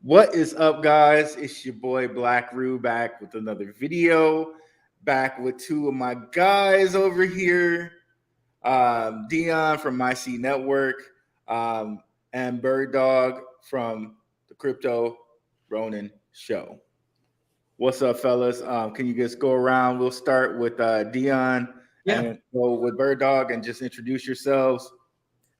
What is up, guys? It's your boy Black Roo back with another video. Back with two of my guys over here, Dion from My C Network, and Bird Dog from the Crypto Ronin Show. What's up, fellas? Can you just go around? We'll start with Dion Yeah. and go with Bird Dog and just introduce yourselves.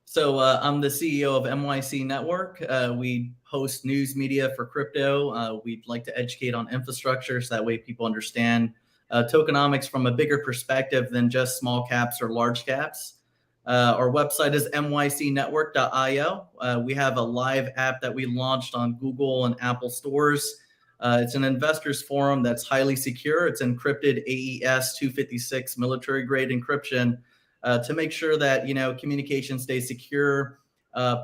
So I'm the CEO of NYC Network. We host news media for crypto. We'd like to educate on infrastructure so that way people understand tokenomics from a bigger perspective than just small caps or large caps. Our website is nycnetwork.io. We have a live app that we launched on Google and Apple stores. It's an investors forum that's highly secure. It's encrypted AES 256 military grade encryption. To make sure that communication stays secure,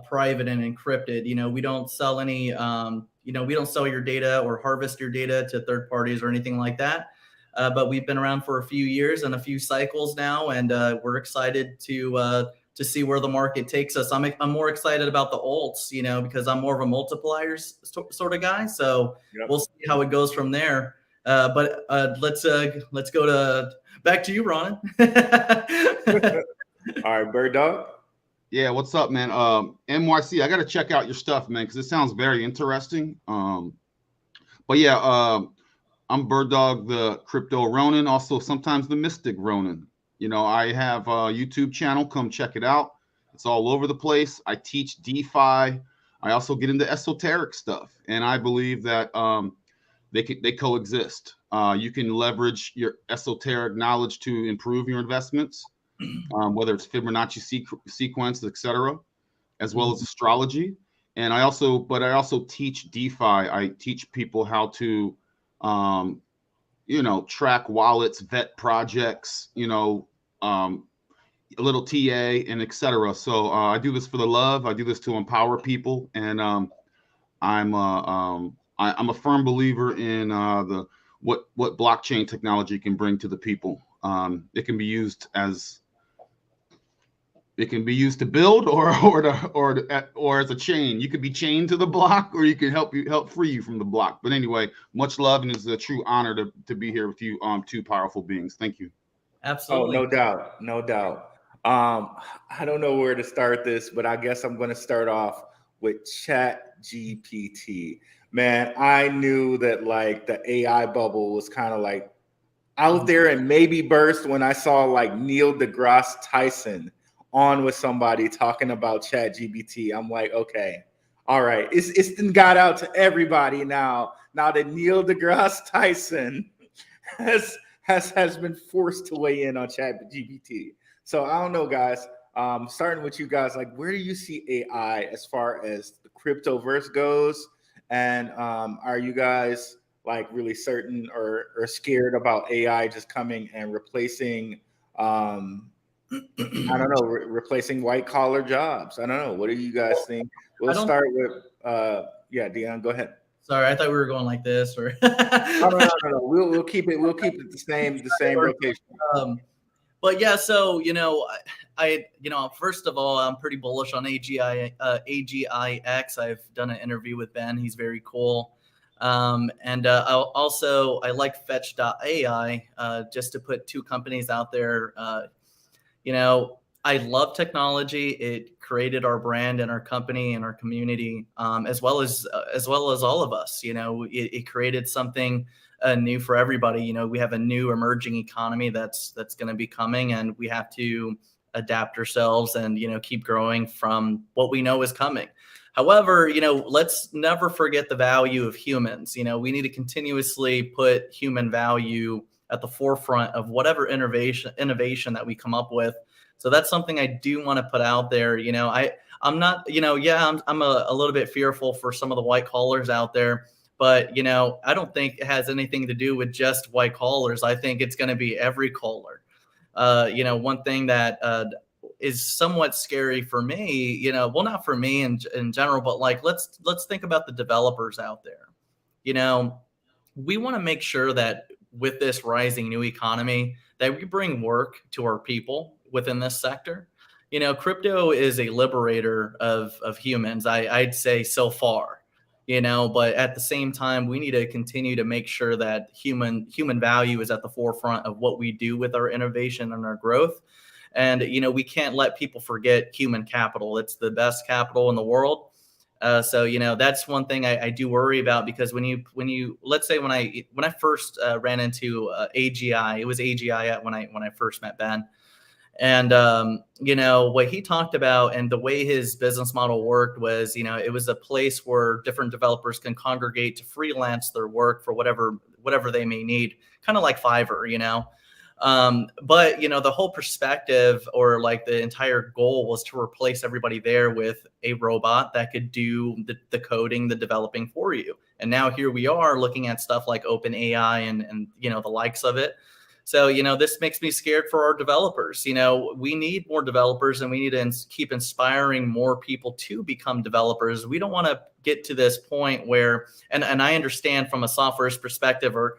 private, and encrypted. We don't sell any. We don't sell your data or harvest your data to third parties or anything like that. But we've been around for a few years and a few cycles now, and we're excited to see where the market takes us. I'm more excited about the alts, because I'm more of a multipliers sort of guy. So We'll see how it goes from there. But let's go to. Back to you, Ron. All right, Bird Dog. Yeah, what's up, man? NYC, I got to check out your stuff, man, because it sounds very interesting. But yeah, I'm Bird Dog, the Crypto Ronin, also sometimes the Mystic Ronin. I have a YouTube channel. Come check it out. It's all over the place. I teach DeFi. I also get into esoteric stuff, and I believe that they coexist. You can leverage your esoteric knowledge to improve your investments, whether it's Fibonacci sequence, etc., as well as astrology. And I also teach DeFi. I teach people how to, track wallets, vet projects, a little TA, and etc. So I do this for the love. I do this to empower people, and I'm a firm believer in what blockchain technology can bring to the people. It can be used to build or as a chain. You could be chained to the block, or you can help free you from the block. But anyway, much love, and it's a true honor to be here with you, two powerful beings. Thank you. Absolutely. Oh, no doubt. I don't know where to start this, but I guess I'm going to start off with Chat GPT. Man, I knew that like the AI bubble was kind of like out there and maybe burst when I saw like Neil deGrasse Tyson on with somebody talking about Chat GPT. I'm like, okay, all right, it's got out to everybody now. Now that Neil deGrasse Tyson has been forced to weigh in on Chat GPT. So I don't know, guys. Starting with you guys, like, where do you see AI as far as the cryptoverse goes? And are you guys like really certain or scared about AI just coming and replacing, I don't know, replacing white collar jobs? I don't know. What do you guys think? We'll start with, Dion, go ahead. Sorry, I thought we were going like this. Or no. We'll keep it the same rotation. But yeah, so I first of all, I'm pretty bullish on AGIX. I've done an interview with Ben. He's very cool. And I like Fetch.ai, just to put two companies out there. I love technology. It created our brand and our company and our community, as well as all of us. It created something new for everybody. We have a new emerging economy that's going to be coming, and we have to adapt ourselves and keep growing from what we know is coming. However, let's never forget the value of humans. We need to continuously put human value at the forefront of whatever innovation that we come up with. So that's something I do want to put out there. I'm not, I'm a little bit fearful for some of the white collars out there. But, I don't think it has anything to do with just white collars. I think it's going to be every collar. One thing that is somewhat scary for me, well, not for me in general, but like, let's think about the developers out there. We want to make sure that with this rising new economy, that we bring work to our people within this sector. Crypto is a liberator of humans, I'd say so far. but at the same time, we need to continue to make sure that human value is at the forefront of what we do with our innovation and our growth. And, we can't let people forget human capital. It's the best capital in the world. So, that's one thing I do worry about, because when you let's say when I first ran into AGI, it was AGI when I first met Ben. And, what he talked about and the way his business model worked was, it was a place where different developers can congregate to freelance their work for whatever they may need, kind of like Fiverr. But, the whole perspective, or like the entire goal, was to replace everybody there with a robot that could do the coding, the developing for you. And now here we are looking at stuff like OpenAI and the likes of it. So, this makes me scared for our developers. We need more developers, and we need to keep inspiring more people to become developers. We don't want to get to this point where, and I understand from a software perspective, or,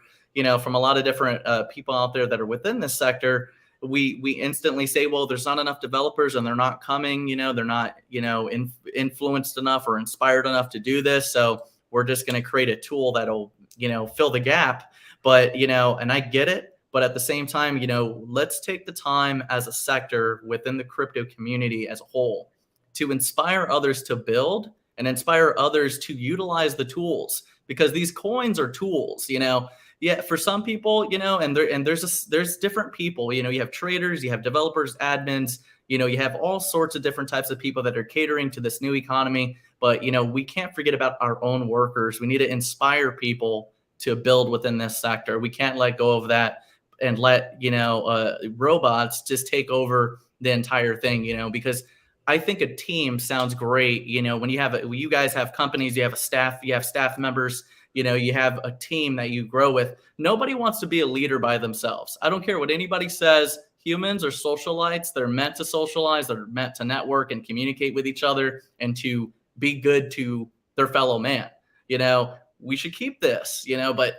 from a lot of different people out there that are within this sector, we instantly say, well, there's not enough developers and they're not coming, they're not, influenced enough or inspired enough to do this. So we're just going to create a tool that'll, fill the gap. But, and I get it. But at the same time, let's take the time as a sector within the crypto community as a whole to inspire others to build and inspire others to utilize the tools, because these coins are tools. Yeah, for some people, and there's different people. You have traders, you have developers, admins. You have all sorts of different types of people that are catering to this new economy. But we can't forget about our own workers. We need to inspire people to build within this sector. We can't let go of that and let robots just take over the entire thing. Because I think a team sounds great. When you guys have companies, you have staff members, you have a team that you grow with. Nobody wants to be a leader by themselves. I don't care what anybody says. Humans are socialites. They're meant to socialize. They're meant to network and communicate with each other and to be good to their fellow man. We should keep this, but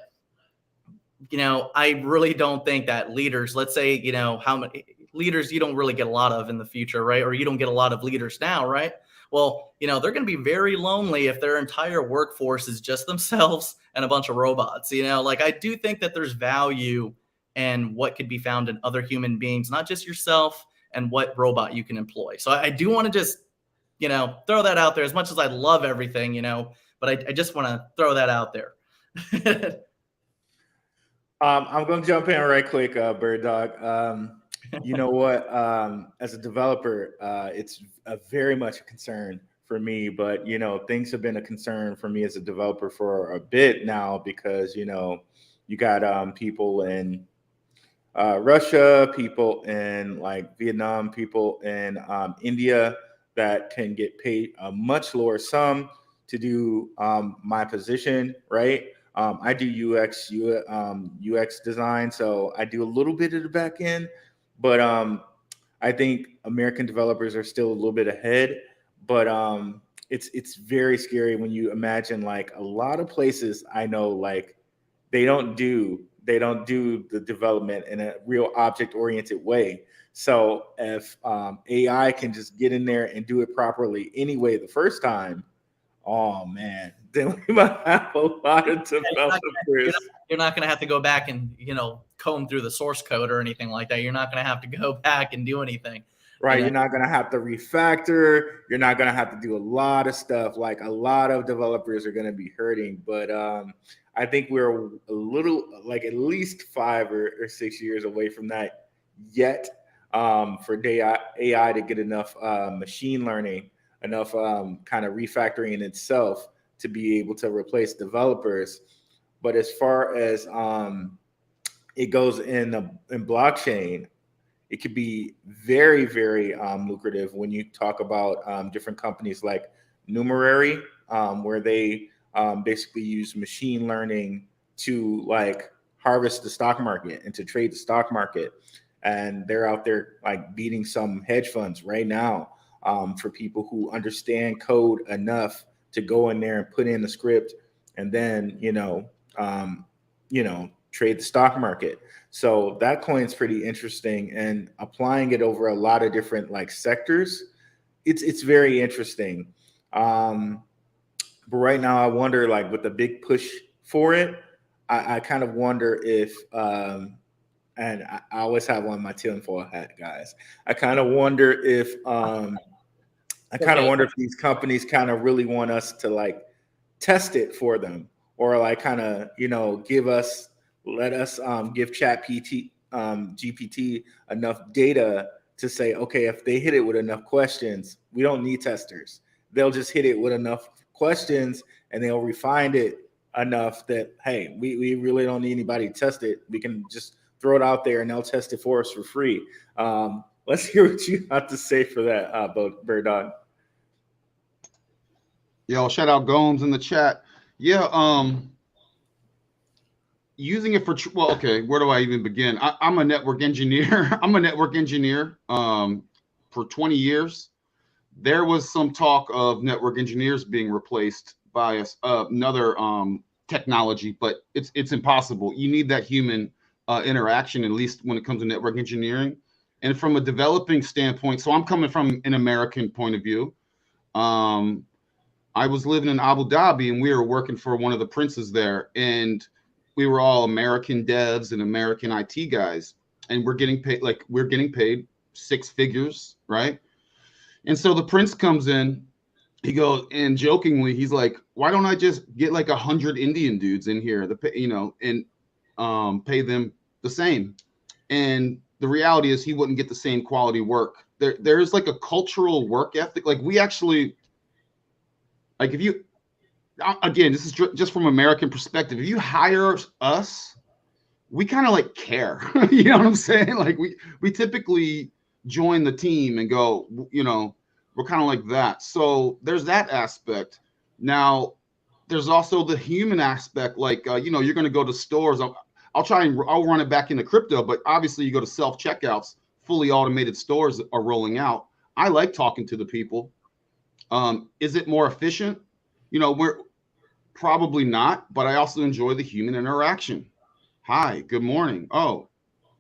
I really don't think that leaders, let's say, how many leaders you don't really get a lot of in the future, right? Or you don't get a lot of leaders now, right? Well, they're going to be very lonely if their entire workforce is just themselves and a bunch of robots. Like, I do think that there's value in what could be found in other human beings, not just yourself, and what robot you can employ. So I do want to just, throw that out there, as much as I love everything, but I just want to throw that out there. I'm going to jump in right quick, Bird Dog. You know what? As a developer, it's very much a concern for me. But, things have been a concern for me as a developer for a bit now, because, you got people in Russia, people in like Vietnam, people in India that can get paid a much lower sum to do my position, right? I do UX design, so I do a little bit of the back end, but I think American developers are still a little bit ahead. But it's very scary when you imagine, like, a lot of places I know, like, they don't do the development in a real object-oriented way. So if AI can just get in there and do it properly anyway the first time, oh man, then we might have a lot of developers. You're not going to have to go back and comb through the source code or anything like that. You're not going to have to go back and do anything. Right, you're not going to have to refactor. You're not going to have to do a lot of stuff. Like, a lot of developers are going to be hurting. But I think we're a little, like, at least 5 or 6 years away from that yet, for AI to get enough machine learning, enough kind of refactoring in itself to be able to replace developers. But as far as it goes in blockchain, it could be very, very lucrative when you talk about different companies like Numerary, where they basically use machine learning to, like, harvest the stock market and to trade the stock market. And they're out there, like, beating some hedge funds right now for people who understand code enough to go in there and put in the script and then, trade the stock market. So that coin's pretty interesting, and applying it over a lot of different, like, sectors, it's very interesting. But right now, I wonder, like, with the big push for it, I kind of wonder if, and I always have on my tinfoil hat, guys. I kind of wonder if, these companies kind of really want us to like test it for them, or like kind of let us give Chat GPT enough data to say, okay, if they hit it with enough questions, we don't need testers. They'll just hit it with enough questions and they'll refine it enough that, hey, we really don't need anybody to test it. We can just throw it out there and they'll test it for us for free. Let's hear what you have to say for that, Bird Dog. Yo, shout out Gomes in the chat. Yeah, using it for well, okay, where do I even begin? I'm a network engineer. I'm a network engineer for 20 years. There was some talk of network engineers being replaced by another technology, but it's impossible. You need that human interaction, at least when it comes to network engineering. And from a developing standpoint, so I'm coming from an American point of view. I was living in Abu Dhabi and we were working for one of the princes there, and we were all American devs and American IT guys, and we're getting paid six figures, right? And so the prince comes in, he goes, and jokingly, he's like, why don't I just get like 100 Indian dudes in here, and pay them the same? And the reality is he wouldn't get the same quality work. There's like a cultural work ethic. Like we actually, like if you, again, this is just from American perspective. If you hire us, we kind of like care. You know what I'm saying? Like we typically join the team and go, we're kind of like that. So there's that aspect. Now, there's also the human aspect. Like, you're going to go to stores. I'll run it back into crypto, but obviously you go to self-checkouts, fully automated stores are rolling out. I like talking to the people. Is it more efficient? We're probably not, but I also enjoy the human interaction. Hi, good morning. Oh,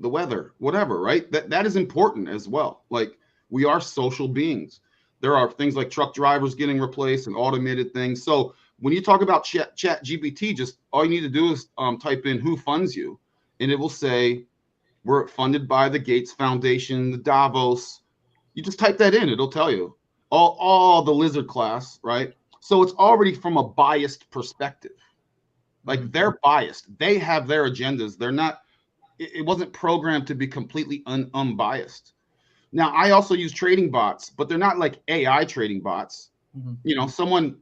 the weather, whatever, right? That is important as well. Like we are social beings. There are things like truck drivers getting replaced and automated things. So when you talk about chat GPT, just all you need to do is type in who funds you, and it will say we're funded by the Gates Foundation, the Davos. You just type that in, it'll tell you all the lizard class, right? So it's already from a biased perspective. Like they're biased. They have their agendas. They're not, it wasn't programmed to be completely unbiased. Now, I also use trading bots, but they're not like AI trading bots. Mm-hmm. Someone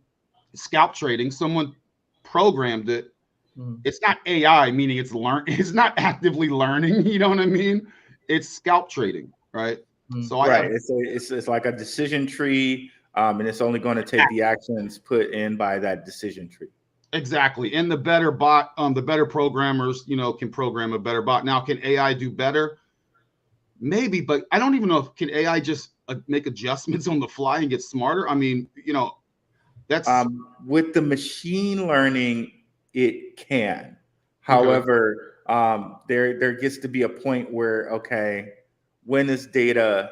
scalp trading, someone programmed it. Mm-hmm. It's not AI, meaning it's not actively learning. You know what I mean? It's scalp trading, right? Mm-hmm. So it's like a decision tree, and it's only going to take the actions put in by that decision tree. Exactly. And the better bot, the better programmers, can program a better bot. Now, can AI do better? Maybe, but I don't even know if can AI just make adjustments on the fly and get smarter. I mean, that's with the machine learning, it can. However, there gets to be a point where, okay, when is data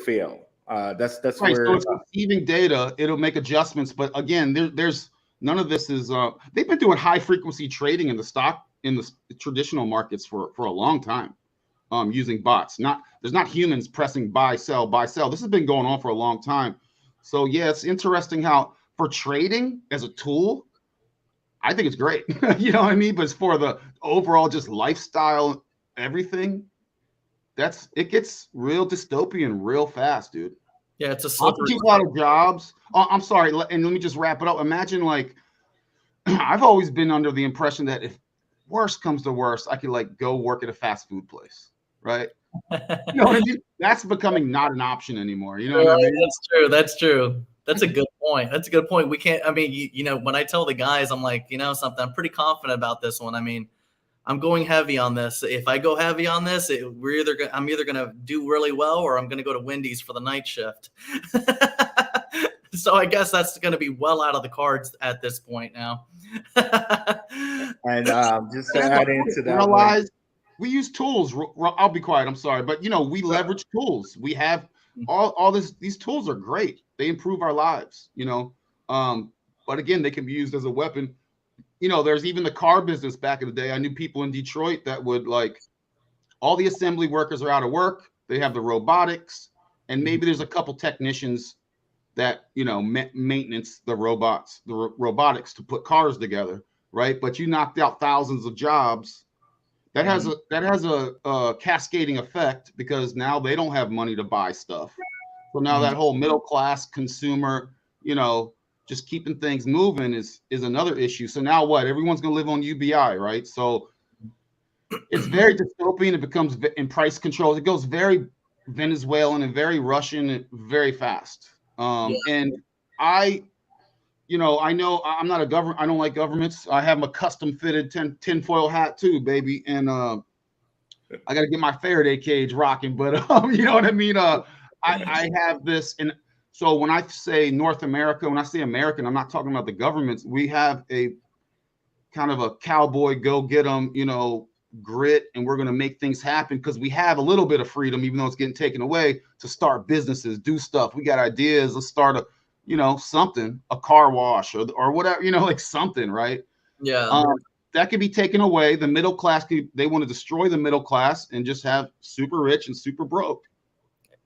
fail? That's right. Where it's receiving data, it'll make adjustments. But again, there's none of this is. They've been doing high frequency trading in the traditional markets for a long time. Using bots. There's not humans pressing buy, sell, buy, sell. This has been going on for a long time. So yeah, it's interesting how for trading as a tool, I think it's great. You know what I mean? But it's for the overall just lifestyle, everything, it gets real dystopian real fast, dude. Yeah, it's a lot of jobs. Oh, I'm sorry, and let me just wrap it up. Imagine like I've always been under the impression that if worst comes to worst, I could like go work at a fast food place. Right. You know what I mean? That's becoming not an option anymore. You know what I mean? That's true. That's a good point. We can't, I mean, when I tell the guys, I'm like, something, I'm pretty confident about this one. I mean, I'm going heavy on this. If I go heavy on this, I'm either going to do really well or I'm going to go to Wendy's for the night shift. So I guess that's going to be well out of the cards at this point now. And just to add into that, we use tools. I'll be quiet. I'm sorry. But, we leverage tools. We have all this. These tools are great. They improve our lives, but again, they can be used as a weapon. You know, there's even the car business back in the day. I knew people in Detroit that would like, all the assembly workers are out of work. They have the robotics, and maybe there's a couple technicians that, you know, maintenance the robotics to put cars together, right? But you knocked out thousands of jobs. That has a cascading effect, because now they don't have money to buy stuff. So now that whole middle class consumer, you know, just keeping things moving is another issue. So now what? Everyone's going to live on UBI, right? So it's very dystopian. It becomes in price control. It goes very Venezuelan and very Russian very fast. And I know I'm not a government. I don't like governments. I have my custom fitted tinfoil hat too, baby. And I got to get my Faraday cage rocking. But you know what I mean? I have this. And so when I say North America, when I say American, I'm not talking about the governments. We have a kind of a cowboy go get them, you know, grit, and we're going to make things happen because we have a little bit of freedom, even though it's getting taken away, to start businesses, do stuff. We got ideas. Let's start a, you know, something, a car wash or whatever, you know, like something, right? Yeah. That could be taken away. The middle class, they want to destroy the middle class and just have super rich and super broke.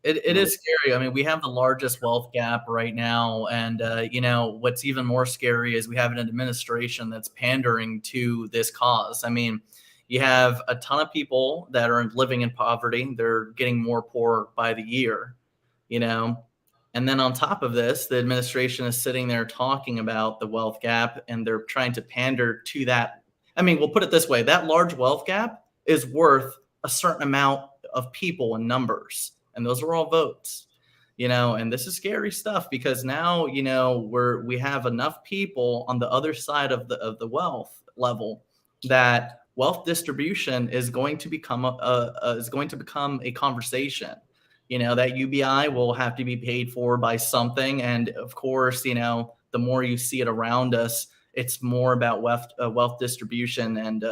It is scary. I mean, we have the largest wealth gap right now. And, you know, what's even more scary is we have an administration that's pandering to this cause. I mean, you have a ton of people that are living in poverty. They're getting more poor by the year, you know. And then on top of this, the administration is sitting there talking about the wealth gap, and they're trying to pander to that. I mean, we'll put it this way. That large wealth gap is worth a certain amount of people and numbers. And those are all votes, you know, and this is scary stuff, because now, you know, we have enough people on the other side of the wealth level that wealth distribution is going to become a conversation. You know, that UBI will have to be paid for by something. And of course, you know, the more you see it around us, it's more about wealth distribution. And,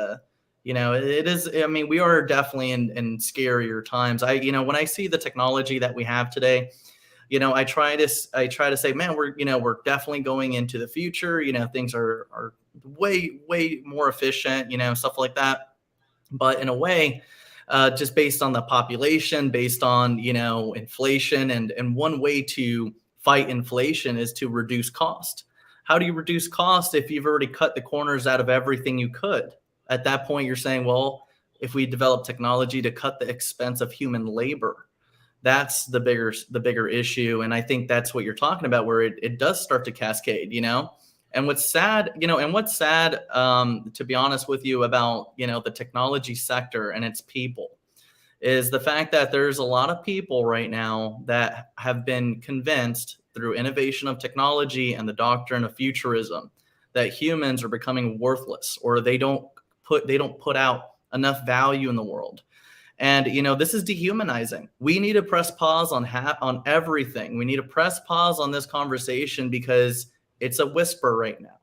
you know, it is, I mean, we are definitely in scarier times. You know, when I see the technology that we have today, you know, I try to say, man, we're definitely going into the future. You know, things are way more efficient, you know, stuff like that. But in a way, just based on the population, based on, you know, inflation, and one way to fight inflation is to reduce cost. How do you reduce cost if you've already cut the corners out of everything you could? At that point, you're saying, well, if we develop technology to cut the expense of human labor, that's the bigger issue. And I think that's what you're talking about, where it does start to cascade, you know. And what's sad, you know, to be honest with you, about, you know, the technology sector and its people, is the fact that there's a lot of people right now that have been convinced through innovation of technology and the doctrine of futurism that humans are becoming worthless, or they don't put out enough value in the world. And, you know, this is dehumanizing. We need to press pause on everything. We need to press pause on this conversation, because it's a whisper right now,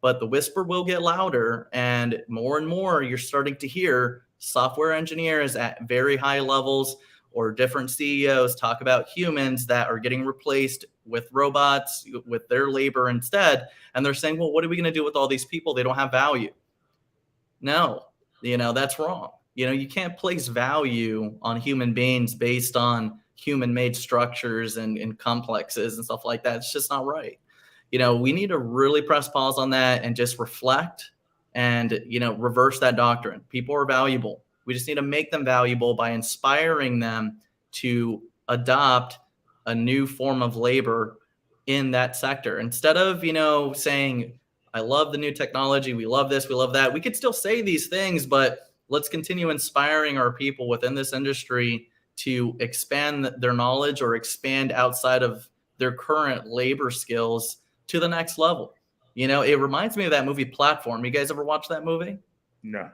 but the whisper will get louder, and more you're starting to hear software engineers at very high levels or different CEOs talk about humans that are getting replaced with robots, with their labor instead. And they're saying, well, what are we going to do with all these people? They don't have value. No, you know, that's wrong. You know, you can't place value on human beings based on human-made structures and complexes and stuff like that. It's just not right. You know, we need to really press pause on that and just reflect and, you know, reverse that doctrine. People are valuable. We just need to make them valuable by inspiring them to adopt a new form of labor in that sector. Instead of, you know, saying, I love the new technology, we love this, we love that. We could still say these things, but let's continue inspiring our people within this industry to expand their knowledge or expand outside of their current labor skills to the next level. You know, it reminds me of that movie Platform. You guys ever watch that movie? No.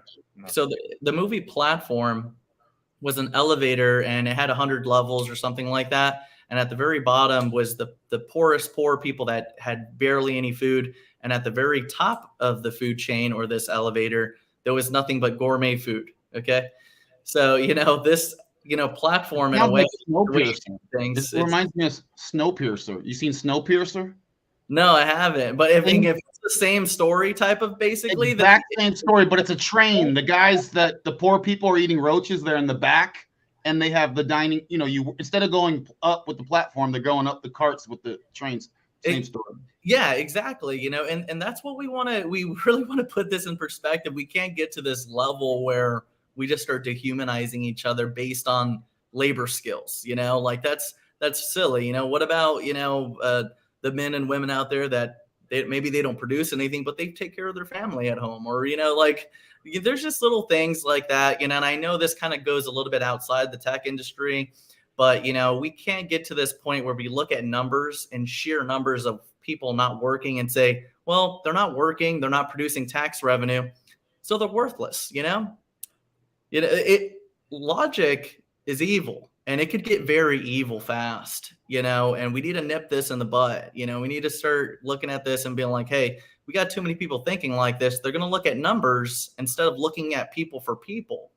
So the movie Platform was an elevator, and it had 100 levels or something like that. And at the very bottom was the poorest poor people that had barely any food. And at the very top of the food chain, or this elevator, there was nothing but gourmet food. Okay. So, you know, this, you know, Platform in a way, Snowpiercer. It reminds me of Snowpiercer. You seen Snowpiercer? No, I haven't. But if And it's the same story type of basically, exact same story, but it's a train. The guys that the poor people are eating roaches, they're in the back, and they have the dining. You know, you instead of going up with the platform, they're going up the carts with the trains. Same story. Yeah, exactly. You know, and that's what we really want to put this in perspective. We can't get to this level where we just start dehumanizing each other based on labor skills, you know, like that's silly. You know, what about, the men and women out there that maybe they don't produce anything, but they take care of their family at home, or, like there's just little things like that, and I know this kind of goes a little bit outside the tech industry, but, we can't get to this point where we look at numbers and sheer numbers of people not working and say, well, they're not working, they're not producing tax revenue, so they're worthless. Logic is evil, and it could get very evil fast, and we need to nip this in the bud. We need to start looking at this and being like, hey, we got too many people thinking like this. They're going to look at numbers instead of looking at people for people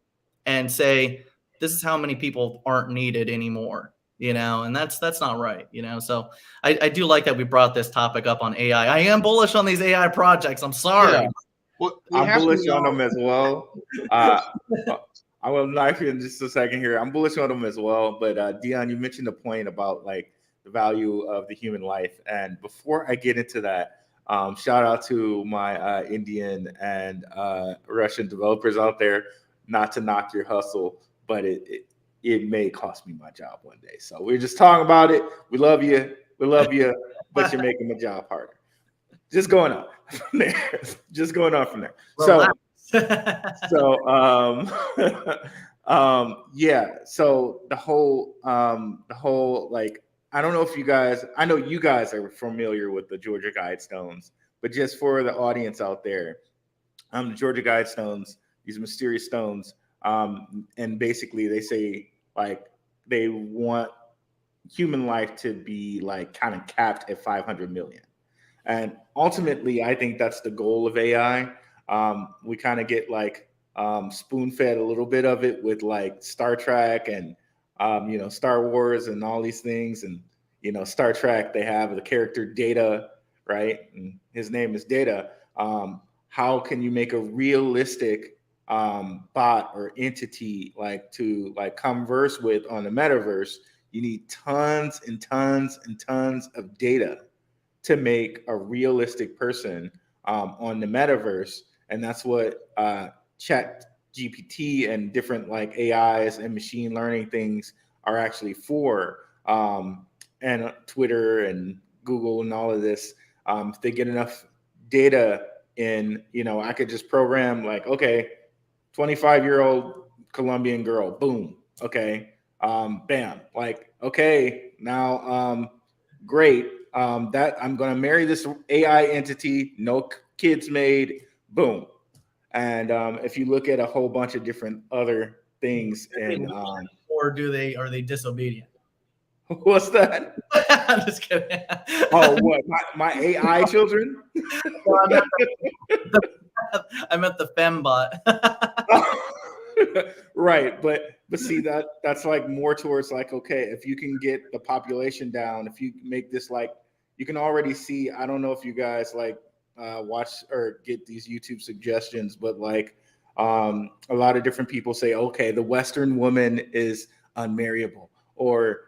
and say, this is how many people aren't needed anymore, and that's not right. So I do like that we brought this topic up on AI. I am bullish on these AI projects. I'm sorry. Yeah. Well, I'm bullish on them as well. I will knife you in just a second here. I'm bullish on them as well. But Dion, you mentioned the point about like the value of the human life. And before I get into that, shout out to my Indian and Russian developers out there. Not to knock your hustle, but it may cost me my job one day. So we're just talking about it. We love you, but you're making my job harder. Just going on from there. Just going on from there. Relax. Yeah. So the whole like, I don't know if you guys, I know you guys are familiar with the Georgia Guidestones, but just for the audience out there, the Georgia Guidestones, these mysterious stones, and basically they say like they want human life to be like kind of capped at 500 million. And ultimately, I think that's the goal of AI. We kind of get like spoon fed a little bit of it with like Star Trek and, Star Wars and all these things. And, Star Trek, they have the character Data, right? And his name is Data. How can you make a realistic bot or entity like to like converse with on the metaverse? You need tons and tons and tons of data to make a realistic person on the metaverse. And that's what Chat GPT and different like AIs and machine learning things are actually for. And Twitter and Google and all of this, if they get enough data in, I could just program like, okay, 25-year-old Colombian girl, boom, okay, bam, like, okay, now, great. That I'm going to marry this AI entity, no kids made, boom. And if you look at a whole bunch of different other things, and or are they disobedient? What's that? I'm just kidding. Oh, what? My AI children? I meant the fembot. Right, but see that's like more towards like, okay, if you can get the population down, if you make this like, you can already see. I don't know if you guys like watch or get these YouTube suggestions, but like a lot of different people say, okay, the Western woman is unmarriable, or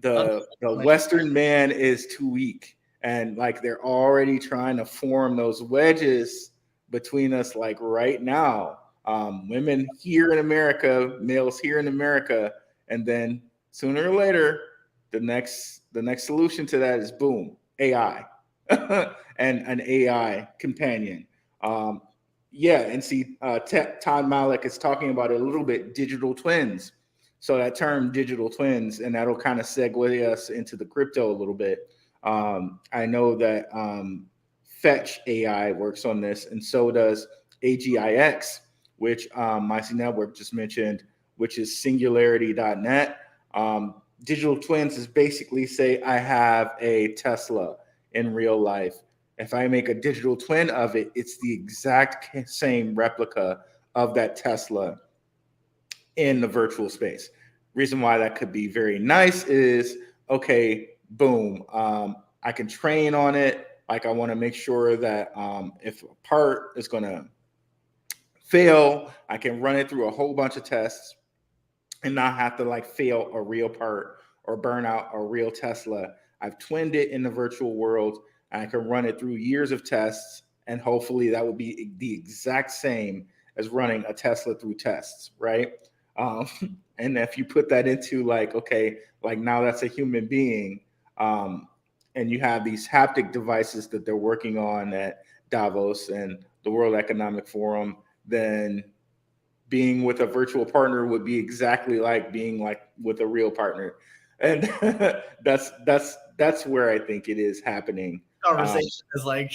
the Western man is too weak, and like they're already trying to form those wedges between us, like right now. Women here in America, males here in America, and then sooner or later, the next solution to that is boom, AI, and an AI companion. Yeah, and see, Todd Malik is talking about it a little bit, digital twins. So that term, digital twins, and that'll kind of segue us into the crypto a little bit. I know that Fetch AI works on this, and so does AGIX, which Micey Network just mentioned, which is singularity.net. Digital twins is basically say I have a Tesla in real life. If I make a digital twin of it, it's the exact same replica of that Tesla in the virtual space. Reason why that could be very nice is, okay, boom, I can train on it. Like I want to make sure that if a part is going to fail, I can run it through a whole bunch of tests and not have to like fail a real part or burn out a real Tesla. I've twinned it in the virtual world and I can run it through years of tests. And hopefully that would be the exact same as running a Tesla through tests, right? Um, and if you put that into like, okay, like now that's a human being, and you have these haptic devices that they're working on at Davos and the World Economic Forum, then being with a virtual partner would be exactly like being like with a real partner. And that's where I think it is happening. Conversation is like,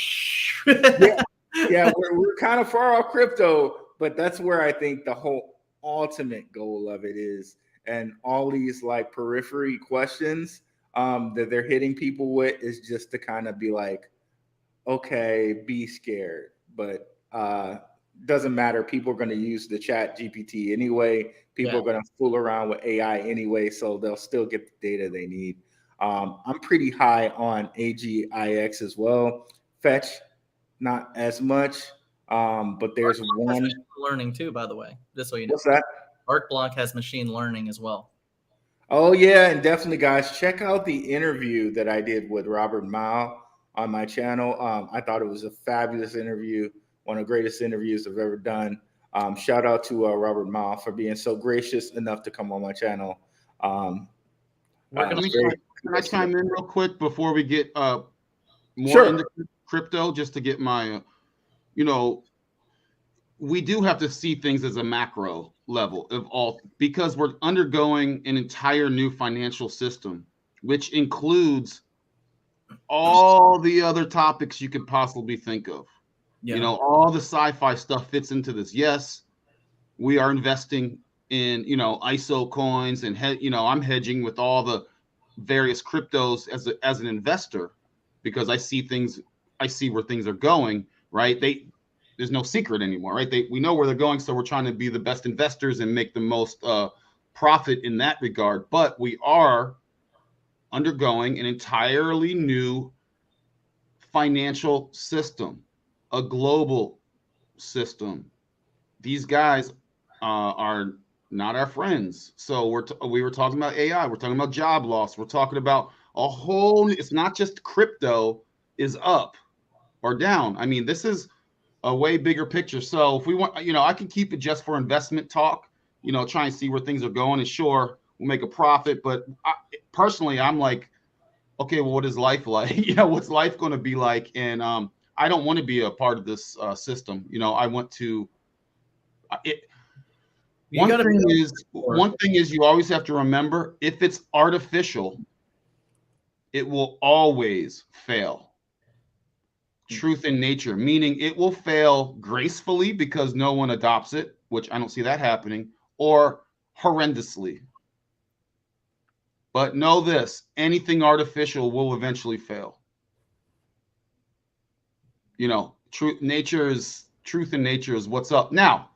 yeah, we're kind of far off crypto, but that's where I think the whole ultimate goal of it is. And all these like periphery questions that they're hitting people with is just to kind of be like, okay, be scared, but doesn't matter. People are going to use the chat GPT anyway. People are going to fool around with AI anyway, so they'll still get the data they need. I'm pretty high on AGIX as well. Fetch, not as much, but there's one learning too, by the way. Just so you know. What's that? ArcBlock has machine learning as well. Oh yeah, and definitely, guys, check out the interview that I did with Robert Mao on my channel. I thought it was a fabulous interview, one of the greatest interviews I've ever done. Shout out to Robert Mao for being so gracious enough to come on my channel. Can I chime in real quick before we get more into crypto, just to get my, we do have to see things as a macro level of all, because we're undergoing an entire new financial system, which includes all the other topics you could possibly think of. Yeah. All the sci-fi stuff fits into this. Yes, we are investing in, ISO coins and, I'm hedging with all the various cryptos as an investor, because I see where things are going, right? There's no secret anymore, right? We know where they're going. So we're trying to be the best investors and make the most profit in that regard. But we are undergoing an entirely new financial system, a global system. These guys are not our friends. So we were talking about AI. We're talking about job loss. We're talking about it's not just crypto is up or down. I mean, this is a way bigger picture. So if we want, I can keep it just for investment talk, try and see where things are going, and sure, we'll make a profit. But personally, I'm like, okay, well, what is life like? What's life going to be like? And I don't want to be a part of this system. I want to. One thing is you always have to remember, if it's artificial, it will always fail. Truth in nature, meaning it will fail gracefully because no one adopts it, which I don't see that happening, or horrendously. But know this, anything artificial will eventually fail. Truth in nature is what's up. Now,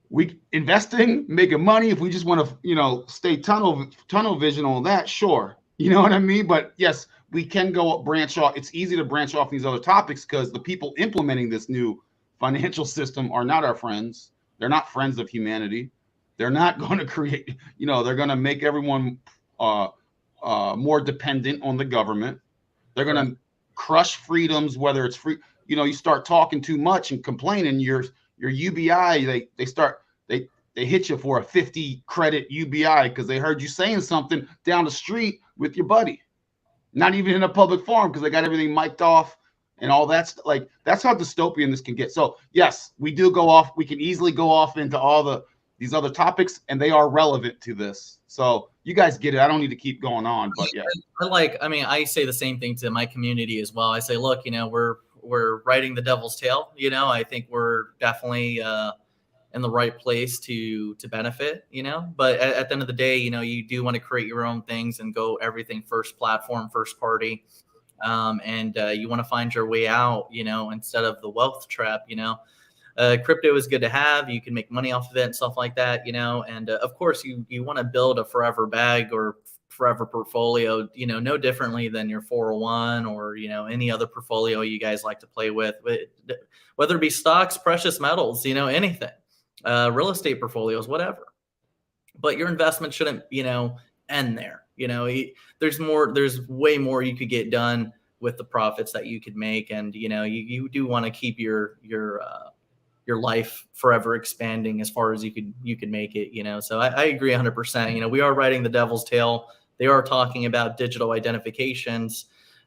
we investing, making money, if we just want to, stay tunnel vision on that, sure. You know what I mean? But yes, we can branch off. It's easy to branch off these other topics because the people implementing this new financial system are not our friends. They're not friends of humanity. They're not going to create, they're going to make everyone more dependent on the government. They're going to crush freedoms, whether it's free. You start talking too much and complaining, your UBI, they hit you for a 50 credit UBI because they heard you saying something down the street with your buddy. Not even in a public forum, because they got everything mic'd off and all that. That's how dystopian this can get. So yes, we do go off. We can easily go off into all these other topics, and they are relevant to this. So you guys get it. I don't need to keep going on, but yeah. I say the same thing to my community as well. I say, look, we're riding the devil's tail. I think we're definitely in the right place to benefit, but at the end of the day, you do want to create your own things and go everything first platform, first party. And you want to find your way out, instead of the wealth trap. Crypto is good to have. You can make money off of it and stuff like that, and of course you want to build a forever bag or forever portfolio, no differently than your 401 or, any other portfolio you guys like to play with, whether it be stocks, precious metals, anything, real estate portfolios, whatever. But your investment shouldn't, end there. There's way more you could get done with the profits that you could make. And, you do want to keep your life forever expanding as far as you could make it, so I agree 100%. We are writing the devil's tale. They are talking about digital identifications.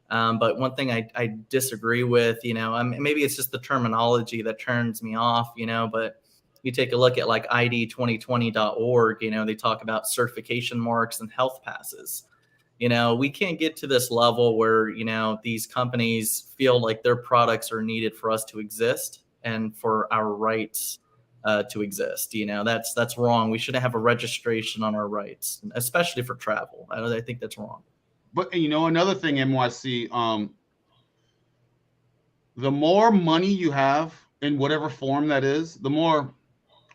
But one thing I disagree with, maybe it's just the terminology that turns me off, but you take a look at like ID2020.org, they talk about certification marks and health passes. We can't get to this level where, these companies feel like their products are needed for us to exist and for our rights to exist. That's wrong. We shouldn't have a registration on our rights, especially for travel. I think that's wrong. But another thing, NYC, the more money you have in whatever form that is, the more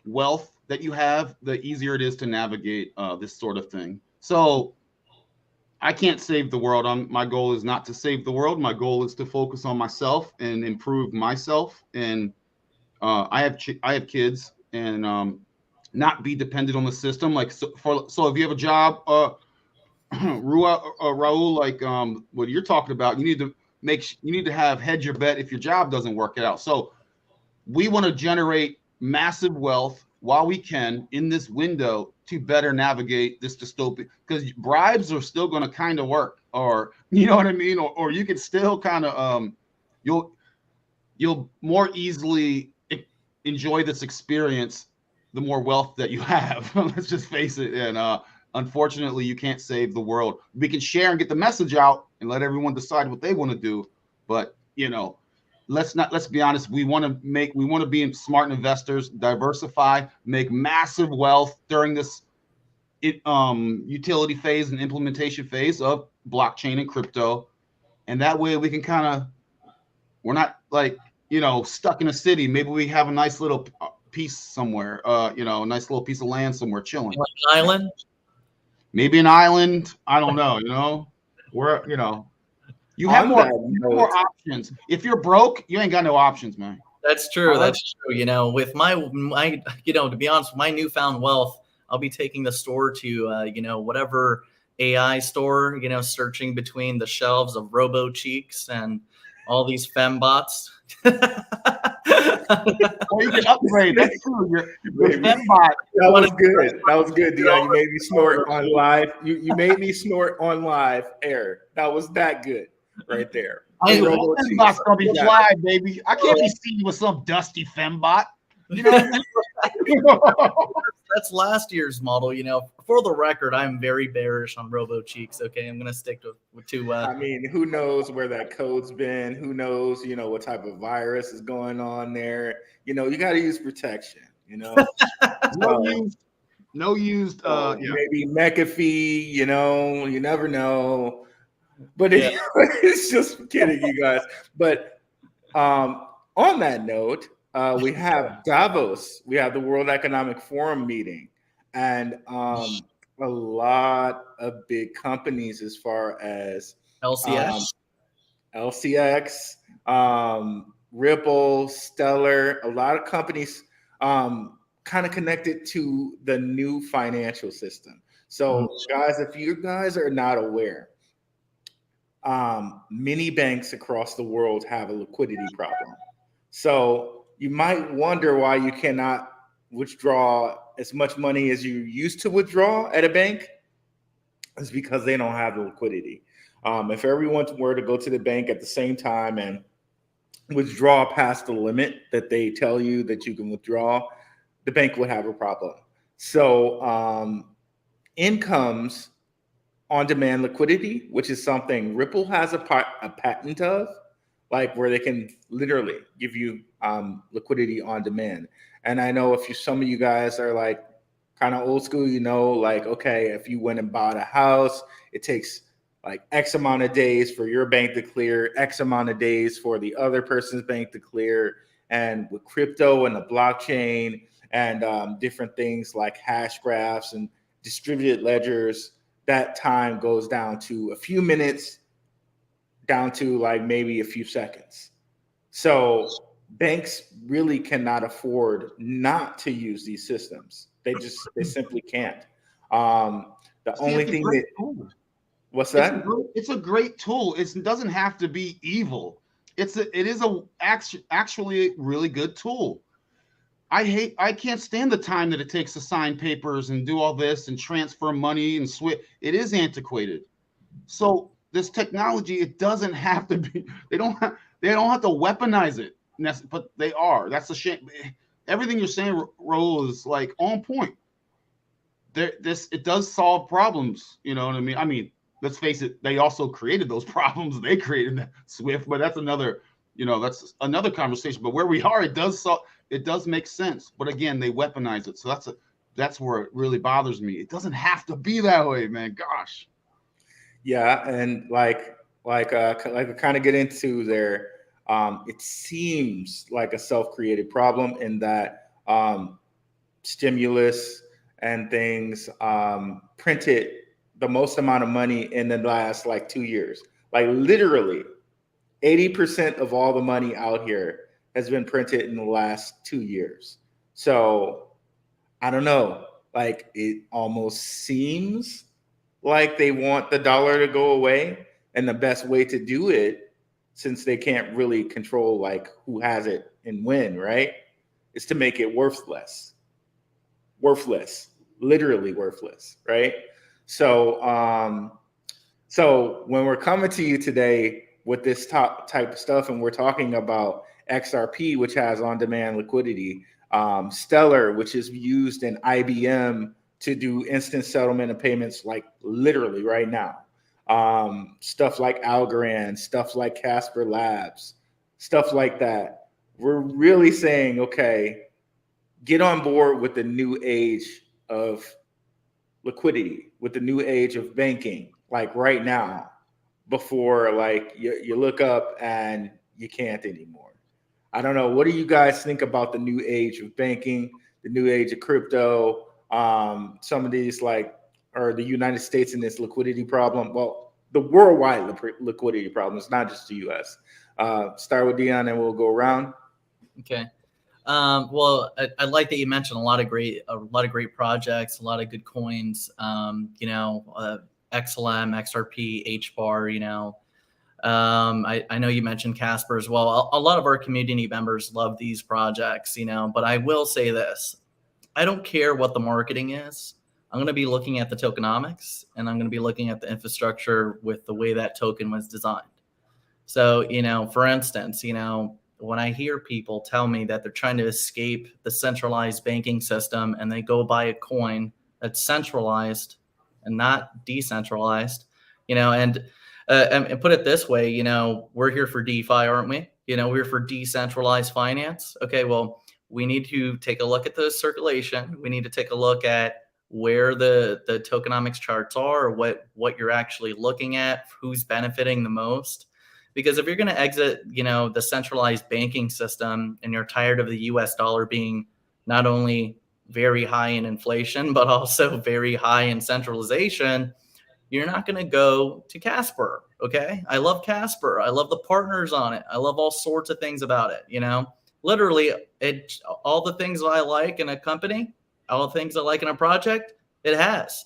wealth that you have, the easier it is to navigate this sort of thing. So I can't save the world. My goal is not to save the world. My goal is to focus on myself and improve myself. And I have kids, and not be dependent on the system. Like so if you have a job, Raul, like what you're talking about, you need to have hedge your bet if your job doesn't work out. So we want to generate massive wealth while we can in this window to better navigate this dystopia, because bribes are still going to kind of work, or you know what I mean, or you can still kind of you'll more easily enjoy this experience the more wealth that you have. Let's just face it. And unfortunately, you can't save the world. We can share and get the message out and let everyone decide what they want to do, but let's be honest. We want to be smart investors, diversify, make massive wealth during this utility phase and implementation phase of blockchain and crypto. And that way we can we're not like, stuck in a city. Maybe we have a nice little piece somewhere, a nice little piece of land somewhere chilling. Like an island? Maybe an island. I don't know, where, you have more options. If you're broke, you ain't got no options, man. That's true. That's true. With my to be honest, with my newfound wealth, I'll be taking the store to, whatever AI store, searching between the shelves of Robo Cheeks and all these fembots. Well, you can upgrade. That's true. Your fembot. That was good. That was good, Dion. You made me snort on live. You made me snort on live air. That was that good right there. Fembot's gonna be fly, baby. I can't be seen with some dusty fembot. You know what I mean? That's last year's model. For the record, I'm very bearish on Robo Cheeks. Okay, I'm gonna stick to. I mean, who knows where that code's been? Who knows? What type of virus is going on there? You got to use protection. No used. Maybe McAfee. You never know. But it's just kidding, you guys. But on that note. We have Davos. We have the World Economic Forum meeting, and a lot of big companies as far as LCX, Ripple, Stellar. A lot of companies kind of connected to the new financial system. So, guys, if you guys are not aware, many banks across the world have a liquidity problem. So you might wonder why you cannot withdraw as much money as you used to withdraw at a bank. It's because they don't have the liquidity. If everyone were to go to the bank at the same time and withdraw past the limit that they tell you that you can withdraw, the bank would have a problem. So in comes on-demand liquidity, which is something Ripple has a patent of, like where they can literally give you liquidity on demand. And I know some of you guys are like kind of old school, like, okay, if you went and bought a house, it takes like X amount of days for your bank to clear, X amount of days for the other person's bank to clear. And with crypto and the blockchain and different things like hash graphs and distributed ledgers, that time goes down to a few minutes, down to like maybe a few seconds. So banks really cannot afford not to use these systems. They simply can't. The See, only it's a thing great that tool. what's that? It's a great tool. It doesn't have to be evil. It is actually a really good tool. I can't stand the time that it takes to sign papers and do all this and transfer money and switch. It is antiquated. So this technology, it doesn't have to be. They don't have to weaponize it, but they are. That's a shame. Everything you're saying, Raul, is like on point. It does solve problems. You know what I mean? I mean, let's face it. They also created those problems. They created Swift, but that's another. That's another conversation. But where we are, it does make sense. But again, they weaponize it. So that's where it really bothers me. It doesn't have to be that way, man. Gosh. Yeah, and like we kind of get into there. It seems like a self-created problem in that stimulus and things printed the most amount of money in the last like 2 years. Like literally, 80% of all the money out here has been printed in the last 2 years. So I don't know. Like it almost seems like they want the dollar to go away, and the best way to do it, since they can't really control like who has it and when, right, is to make it worthless, literally worthless, right? So when we're coming to you today with this type of stuff, and we're talking about XRP, which has on-demand liquidity, Stellar, which is used in IBM to do instant settlement of payments, like literally right now. Stuff like Algorand, stuff like Casper Labs, stuff like that. We're really saying, okay, get on board with the new age of liquidity, with the new age of banking, like right now, before like you look up and you can't anymore. I don't know. What do you guys think about the new age of banking, the new age of crypto? Some of these or the United States in this liquidity problem. Well, the worldwide liquidity problem. It's not just the U.S. Start with Dion, and we'll go around. Okay. Well, I like that you mentioned a lot of great projects, a lot of good coins. XLM, XRP, HBAR. I know you mentioned Casper as well. A lot of our community members love these projects, but I will say this. I don't care what the marketing is. I'm going to be looking at the tokenomics, and I'm going to be looking at the infrastructure with the way that token was designed. So, for instance, when I hear people tell me that they're trying to escape the centralized banking system and they go buy a coin that's centralized and not decentralized, and put it this way, we're here for DeFi, aren't we? We're here for decentralized finance. Okay, well, we need to take a look at the circulation. We need to take a look at where the tokenomics charts are, what you're actually looking at, who's benefiting the most. Because if you're going to exit, the centralized banking system, and you're tired of the US dollar being not only very high in inflation, but also very high in centralization, you're not going to go to Casper. Okay. I love Casper. I love the partners on it. I love all sorts of things about it. Literally all the things I like in a company, all the things I like in a project, it has.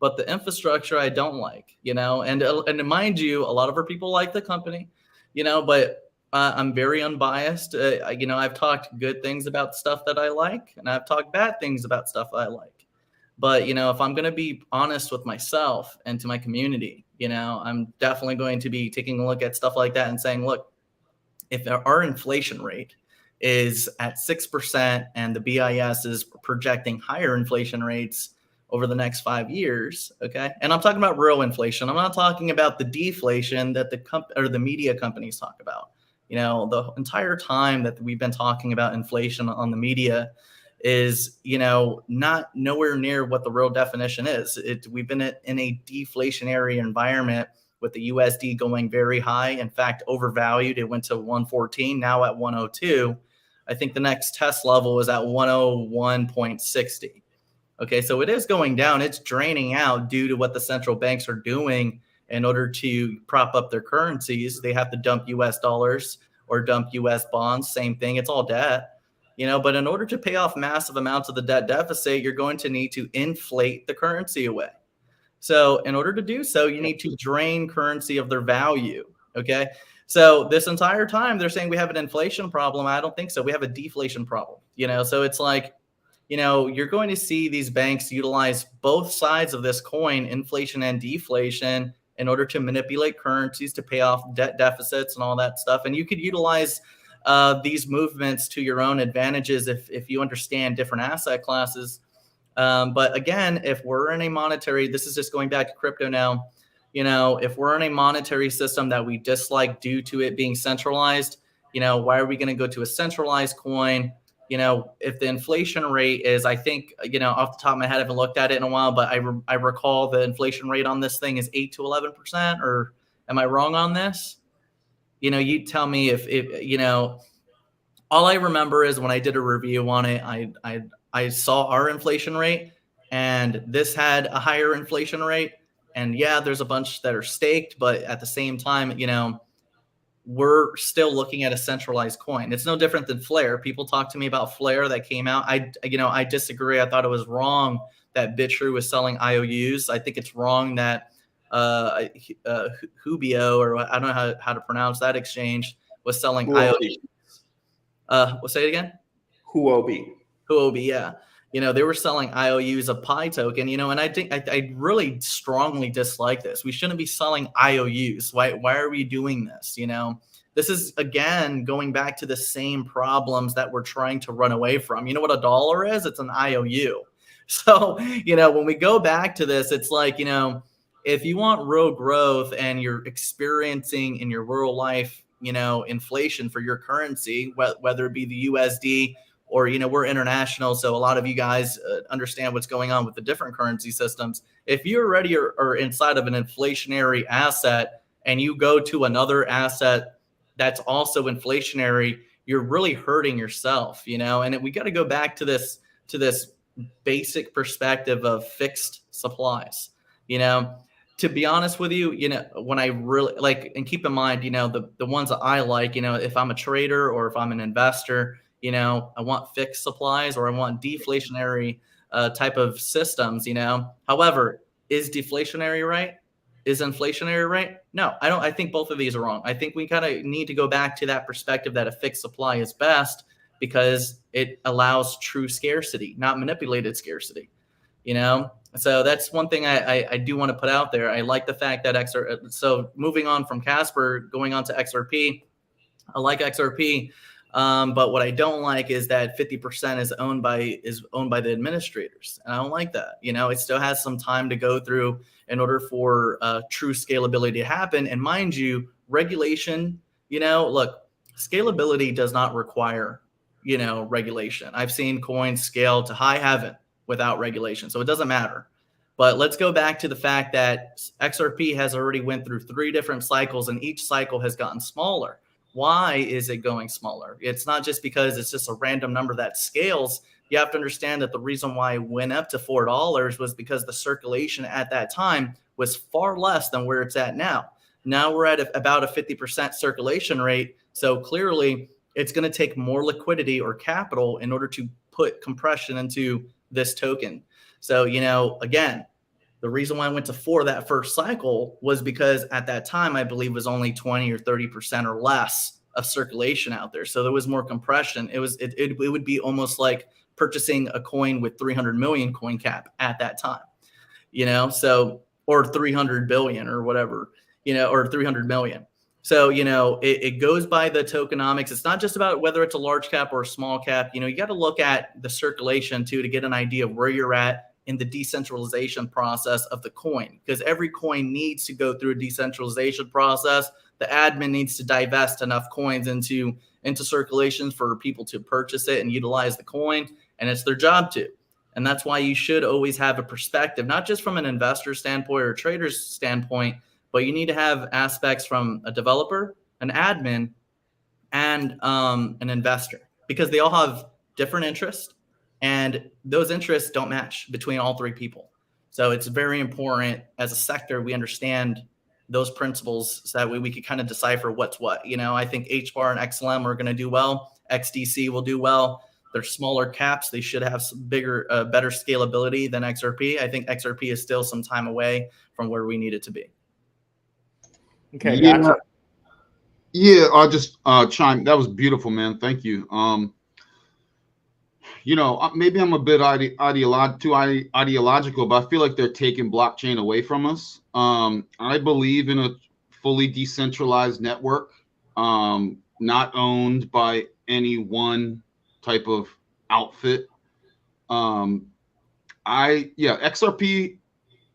But the infrastructure I don't like, and mind you, a lot of our people like the company, but I'm very unbiased. I've talked good things about stuff that I like, and I've talked bad things about stuff I like. But, if I'm going to be honest with myself and to my community, I'm definitely going to be taking a look at stuff like that and saying, look, if our inflation rate is at 6% and the BIS is projecting higher inflation rates over the next 5 years, okay? And I'm talking about real inflation. I'm not talking about the deflation that the media companies talk about. The entire time that we've been talking about inflation on the media is, not nowhere near what the real definition is. We've been in a deflationary environment with the USD going very high. In fact, overvalued. It went to 114, now at 102. I think the next test level is at 101.60. Okay, so it is going down. It's draining out due to what the central banks are doing in order to prop up their currencies. They have to dump US dollars or dump US bonds, same thing. It's all debt. But in order to pay off massive amounts of the debt deficit, you're going to need to inflate the currency away. So in order to do so, you need to drain currency of their value. Okay. So this entire time they're saying we have an inflation problem. I don't think so. We have a deflation problem. So it's like, you're going to see these banks utilize both sides of this coin, inflation and deflation, in order to manipulate currencies to pay off debt deficits and all that stuff. And you could utilize these movements to your own advantages if you understand different asset classes. But again, if we're in a monetary, this is just going back to crypto now, if we're in a monetary system that we dislike due to it being centralized, why are we going to go to a centralized coin? If the inflation rate is, I think, off the top of my head, I haven't looked at it in a while, but I recall the inflation rate on this thing is 8 to 11%, or am I wrong on this? You tell me if all I remember is when I did a review on it, I saw our inflation rate, and this had a higher inflation rate. And yeah, there's a bunch that are staked, but at the same time, we're still looking at a centralized coin. It's no different than Flare. People talk to me about Flare that came out. I disagree. I thought it was wrong that BitTrue was selling IOUs. I think it's wrong that Hubio, or I don't know how to pronounce that exchange, was selling IOUs. We'll say it again. Huobi, yeah. They were selling IOUs of Pi token, and I think I really strongly dislike this. We shouldn't be selling IOUs. Why are we doing this? This is, again, going back to the same problems that we're trying to run away from. You know what a dollar is? It's an IOU. So, when we go back to this, it's like, if you want real growth and you're experiencing in your real life, inflation for your currency, whether it be the USD or, we're international, so a lot of you guys understand what's going on with the different currency systems. If you already are inside of an inflationary asset and you go to another asset that's also inflationary, you're really hurting yourself, and we got to go back to this basic perspective of fixed supplies. To be honest with you, when I really and keep in mind, the ones that I like, if I'm a trader or if I'm an investor, I want fixed supplies or I want deflationary type of systems, However, is deflationary right? Is inflationary right? No, I don't. I think both of these are wrong. I think we kind of need to go back to that perspective that a fixed supply is best because it allows true scarcity, not manipulated scarcity, So that's one thing I do want to put out there. I like the fact that so moving on from Casper, going on to XRP, I like XRP. But what I don't like is that 50% is owned by the administrators, and I don't like that. It still has some time to go through in order for true scalability to happen. And mind you, regulation. Look, scalability does not require regulation. I've seen coins scale to high heaven without regulation, so it doesn't matter. But let's go back to the fact that XRP has already went through 3 different cycles, and each cycle has gotten smaller. Why is it going smaller? It's not just because it's just a random number that scales. You have to understand that the reason why it went up to $4 was because the circulation at that time was far less than where it's at now. Now we're at about a 50% circulation rate. So clearly it's going to take more liquidity or capital in order to put compression into this token. So, again, the reason why I went to 4 that first cycle was because at that time, I believe, was only 20 or 30% or less of circulation out there. So there was more compression. It would be almost like purchasing a coin with 300 million coin cap at that time, so, or 300 billion or whatever, or 300 million. So, it goes by the tokenomics. It's not just about whether it's a large cap or a small cap. You got to look at the circulation too, to get an idea of where you're at in the decentralization process of the coin, because every coin needs to go through a decentralization process. The admin needs to divest enough coins into circulation for people to purchase it and utilize the coin, and it's their job to. And that's why you should always have a perspective, not just from an investor standpoint or a trader's standpoint, but you need to have aspects from a developer, an admin, and an investor, because they all have different interests and those interests don't match between all three people. So it's very important as a sector we understand those principles so that way we could kind of decipher what's what. You know, I think HBAR and XLM are going to do well. XDC will do well. They're smaller caps. They should have some bigger, better scalability than XRP. I think XRP is still some time away from where we need it to be. Okay, yeah, gotcha. yeah. I'll just chime. That was beautiful, man. Thank you. You know, maybe I'm a bit too ideological, but I feel like they're taking blockchain away from us. I believe in a fully decentralized network, not owned by any one type of outfit. XRP,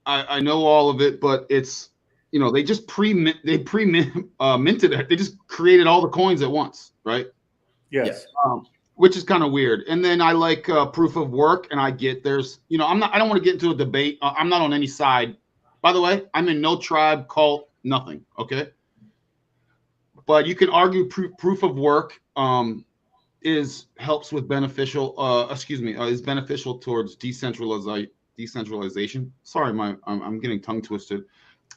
I know all of it, but it's, you know, they just minted it. They just created all the coins at once, right? Yes. Which is kind of weird. And then I like proof of work, and I get there's, you know, I don't want to get into a debate. I'm not on any side. By the way, I'm in no tribe, cult, nothing. Okay. But you can argue proof of work is beneficial towards decentralization. Sorry, I'm getting tongue twisted.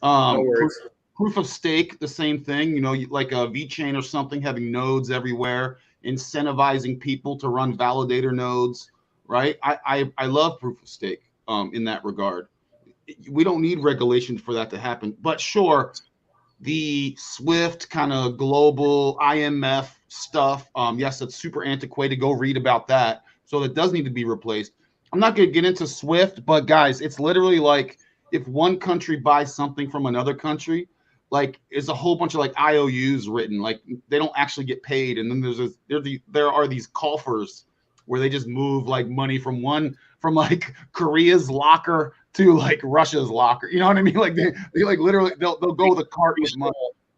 No worries. Proof of stake, the same thing. You know, like a VeChain or something, having nodes everywhere, incentivizing people to run validator nodes, right? I love proof of stake in that regard. We don't need regulation for that to happen. But sure, the Swift kind of global IMF stuff, yes, it's super antiquated. Go read about that. So it does need to be replaced. I'm not going to get into Swift, but guys, it's literally like if one country buys something from another country, like it's a whole bunch of like IOUs written, like they don't actually get paid. And then there are these coffers where they just move like money from like Korea's locker to like Russia's locker. You know what I mean? Like they like literally they'll go with a cart with money.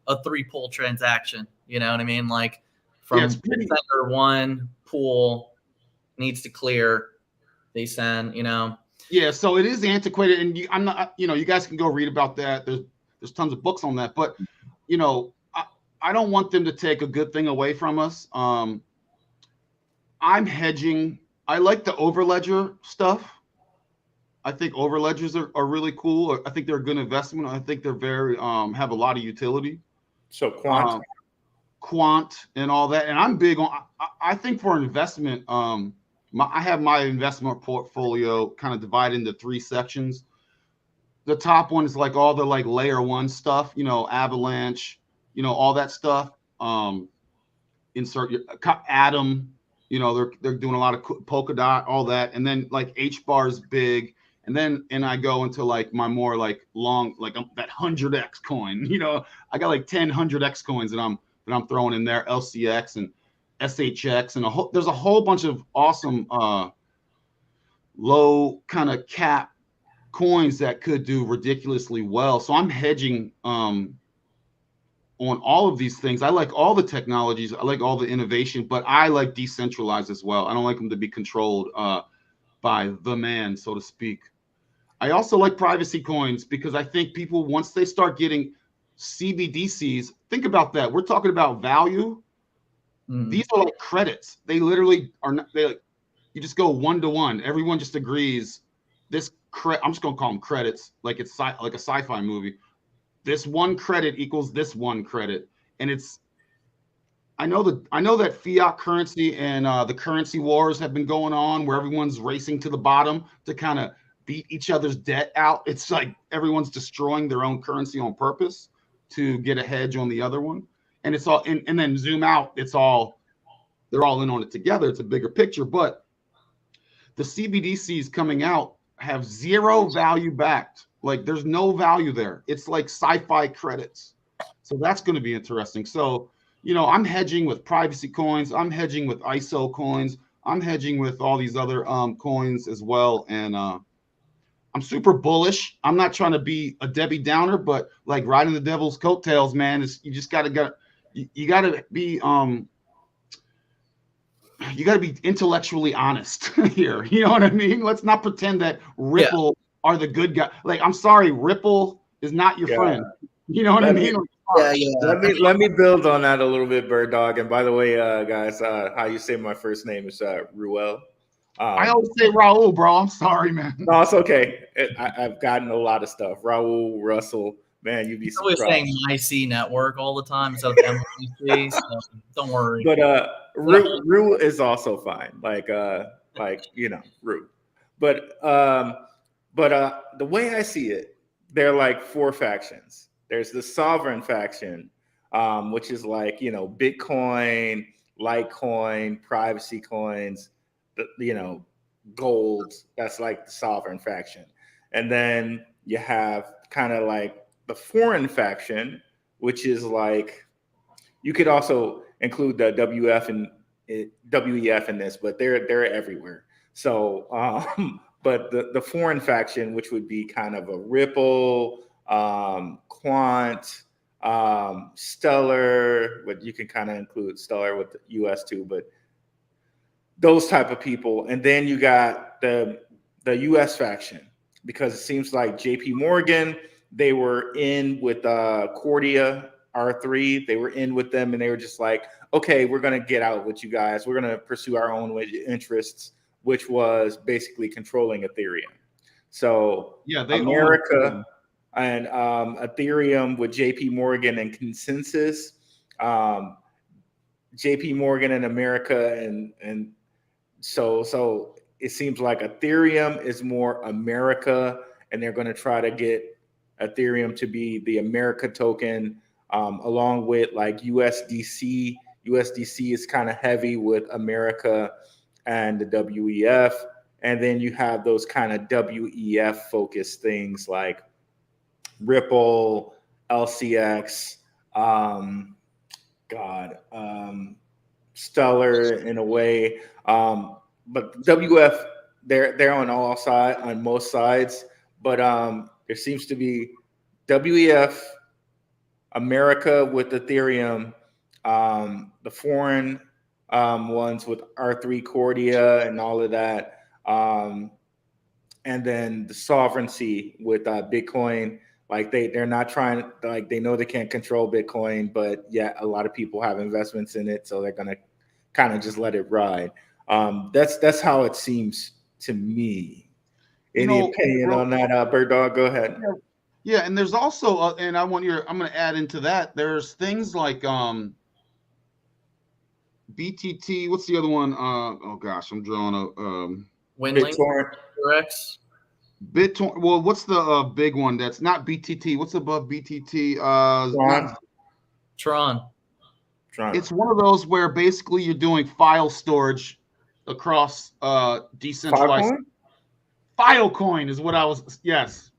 A 3-pool transaction. You know what I mean? Like from pretty, sender one pool needs to clear, they send, you know. Yeah, so it is antiquated, and I'm not, you know, you guys can go read about that. There's tons of books on that, but you know, I don't want them to take a good thing away from us. I'm hedging. I like the overledger stuff. I think overledgers are really cool. I think they're a good investment. I think they're very have a lot of utility. So quant and all that. And I'm big on. I think for investment, I have my investment portfolio kind of divided into 3 sections. The top one is like all the like layer 1 stuff, you know, Avalanche, you know, all that stuff. Insert your Atom, you know, they're doing a lot of Polkadot, all that, and then like HBAR is big, and I go into like my more like long, like that 100x coin, you know, I got like 10 100x coins that I'm throwing in there, LCX and SHX, and there's a whole bunch of awesome low kind of cap coins that could do ridiculously well. So I'm hedging on all of these things. I like all the technologies. I like all the innovation, but I like decentralized as well. I don't like them to be controlled by the man, so to speak. I also like privacy coins because I think people, once they start getting CBDCs, think about that. We're talking about value. These are like credits. They literally are not, you just go 1-to-1. Everyone just agrees this I'm just gonna call them credits, like it's like a sci-fi movie. This one credit equals this one credit, and it's. I know that fiat currency and the currency wars have been going on, where everyone's racing to the bottom to kind of beat each other's debt out. It's like everyone's destroying their own currency on purpose to get a hedge on the other one, and it's all. And then zoom out, they're all in on it together. It's a bigger picture, but the CBDCs coming out have zero value backed. Like there's no value there. It's like sci-fi credits. So that's going to be interesting. So, you know, I'm hedging with privacy coins. I'm hedging with ISO coins. I'm hedging with all these other coins as well. And I'm super bullish. I'm not trying to be a Debbie Downer, but like riding the devil's coattails, man, you just got to be you got to be intellectually honest here. You know what I mean? Let's not pretend that Ripple are the good guy. Like, I'm sorry, Ripple is not your friend. You know what I mean? Let me build on that a little bit, Bird Dog. And by the way, guys, how you say my first name is Ruel. I always say Raul, bro. I'm sorry, man. No, it's okay. I've gotten a lot of stuff. Raul, Russell, man, you'd be He's always surprised. saying MyC network all the time instead of MYC, so don't worry. But Rue is also fine. Like Rue. But the way I see it, there are like four factions. There's the sovereign faction, which is like, Bitcoin, Litecoin, privacy coins, gold. That's like the sovereign faction. And then you have kind of like the foreign faction, which is like, you could also include the WEF in this, but they're everywhere. So, but the foreign faction, which would be kind of a Ripple, Quant, Stellar, but you can kind of include Stellar with the US too, but those type of people. And then you got the US faction, because it seems like JP Morgan, they were in with Cordia R3, they were in with them, and they were just like, okay, we're going to get out with you guys. We're going to pursue our own interests, which was basically controlling Ethereum. So yeah, they America and Ethereum with JP Morgan and Consensus, JP Morgan and America, and so it seems like Ethereum is more America, and they're going to try to get Ethereum to be the America token, along with like USDC. USDC is kind of heavy with America and the WEF. And then you have those kind of WEF focused things like Ripple, LCX, Stellar in a way. But WF, they're on most sides. But there seems to be WEF, America with Ethereum, the foreign ones with R3 Cordia and all of that, and then the sovereignty with Bitcoin. Like they're not trying, like they know they can't control Bitcoin, but yeah, a lot of people have investments in it, so they're gonna kind of just let it ride. That's how it seems to me. Any opinion on that, Bird Dog? Go ahead. Yeah, and there's also, and I'm going to add into that. There's things like BTT. What's the other one? Oh gosh, I'm drawing a BitTorrent. BitTorrent. Well, what's the big one that's not BTT? What's above BTT? Tron. It's one of those where basically you're doing file storage across decentralized. Filecoin is what I was. Yes.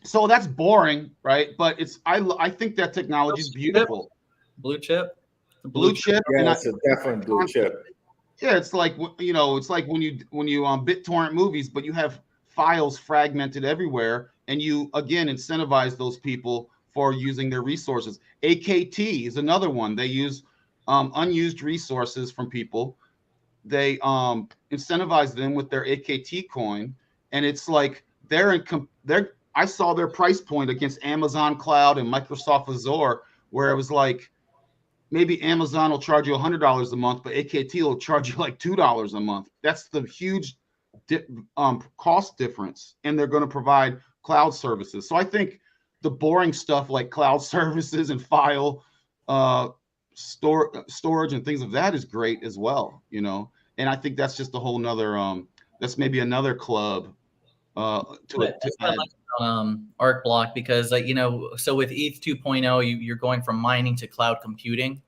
So that's boring, right? But I think that technology is beautiful. Blue chip. Blue chip. Yeah, it's definitely blue chip. Yeah, it's like it's like when you BitTorrent movies, but you have files fragmented everywhere, and you again incentivize those people for using their resources. AKT is another one. They use unused resources from people. They incentivize them with their AKT coin, and it's like I saw their price point against Amazon Cloud and Microsoft Azure, where it was like maybe Amazon will charge you $100 a month, but AKT will charge you like $2 a month. That's the huge cost difference, and they're going to provide cloud services. So I think the boring stuff like cloud services and file storage and things of that is great as well, And I think that's just a whole nother that's maybe another club to add. Arc Block, because so with ETH 2.0 you're going from mining to cloud computing.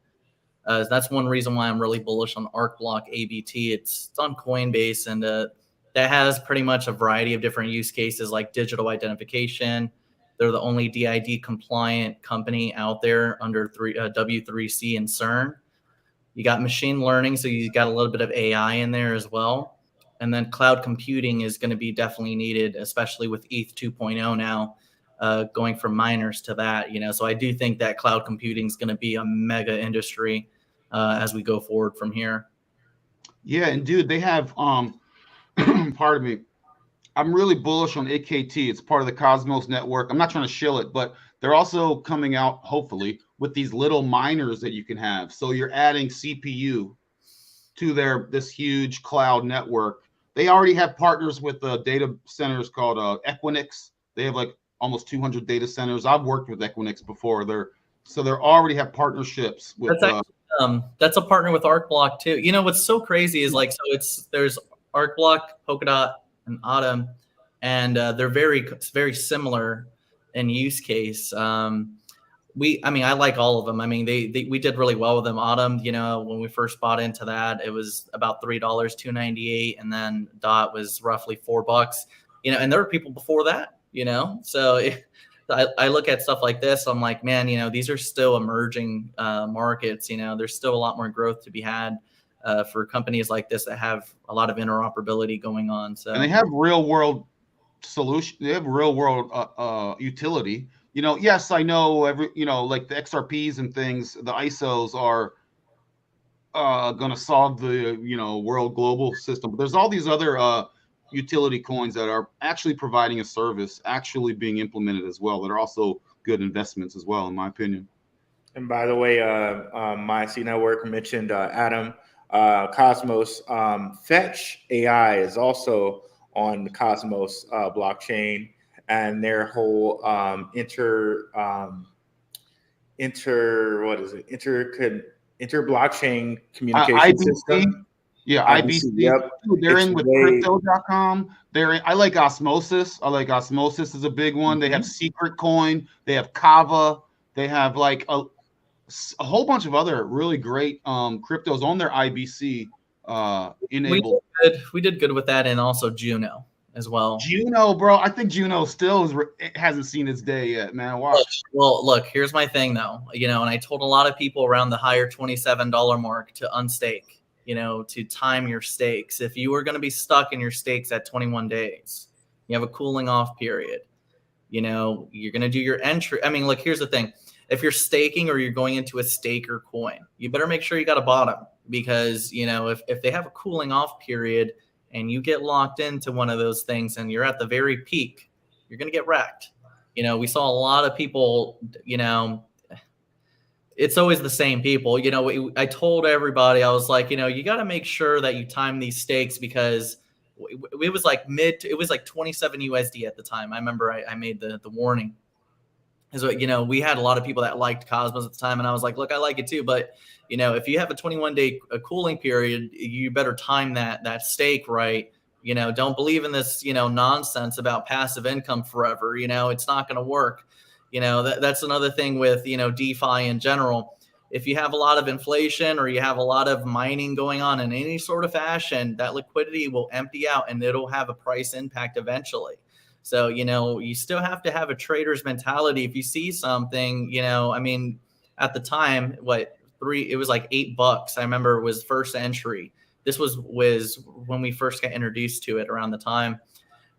That's one reason why I'm really bullish on Arc Block ABT. It's on Coinbase, and that has pretty much a variety of different use cases like digital identification. They're the only DID compliant company out there under W3C and CERN. You got machine learning, so you got a little bit of AI in there as well. And then cloud computing is going to be definitely needed, especially with ETH 2.0 now, going from miners to that. So I do think that cloud computing is going to be a mega industry as we go forward from here. Yeah, and dude, they have pardon me. I'm really bullish on AKT. It's part of the Cosmos network. I'm not trying to shill it, but they're also coming out, hopefully, with these little miners that you can have. So you're adding CPU to this huge cloud network they already have partners with data centers called Equinix. They have like almost 200 data centers. I've worked with Equinix before. They already have partnerships with. That's a partner with ArcBlock too. You know what's so crazy is like, so there's ArcBlock, Polkadot, and Atom, and they're very similar in use case. I like all of them. I mean, we did really well with them. Autumn, you know, when we first bought into that, it was about $3, $2.98, and then Dot was roughly $4. You know, and there were people before that. You know, so I look at stuff like this. I'm like, man, you know, these are still emerging markets. You know, there's still a lot more growth to be had for companies like this that have a lot of interoperability going on. So, and they have real world solution. They have real world utility. You know, yes, I know like the XRPs and things, the ISOs are going to solve the, world global system. But there's all these other utility coins that are actually providing a service, actually being implemented as well, that are also good investments as well, in my opinion. And by the way, my C Network mentioned Atom, Cosmos. Fetch AI is also on the Cosmos blockchain, and their whole inter blockchain communication system. Yeah, IBC. Yep. They're in with crypto.com. I like Osmosis. Osmosis is a big one. They have Secret Coin. They have Kava. They have like a whole bunch of other really great cryptos on their IBC enabled. We did good with that, and also Juno as well. Juno, bro. I think Juno still hasn't seen its day yet, man. Watch. Look, here's my thing though. You know, and I told a lot of people around the higher $27 mark to unstake. You know, to time your stakes. If you are going to be stuck in your stakes at 21 days, you have a cooling off period. You know, you're going to do your entry. I mean, look, here's the thing. If you're staking or you're going into a staker coin, you better make sure you got a bottom, because, you know, if they have a cooling off period and you get locked into one of those things and you're at the very peak, you're going to get wrecked. You know, we saw a lot of people, you know, it's always the same people. You know, I told everybody, I was like, you know, you got to make sure that you time these stakes, because it was like it was like 27 USD at the time. I remember I made the warning. So, you know, we had a lot of people that liked Cosmos at the time, and I was like, look, I like it too, but, you know, if you have a 21-day cooling period, you better time that stake right. You know, don't believe in this, you know, nonsense about passive income forever. You know, it's not going to work. You know, that's another thing with, you know, DeFi in general. If you have a lot of inflation or you have a lot of mining going on in any sort of fashion, that liquidity will empty out and it'll have a price impact eventually. So, you know, you still have to have a trader's mentality. If you see something, you know, I mean, at the time, it was like $8. I remember it was first entry. This was when we first got introduced to it around the time,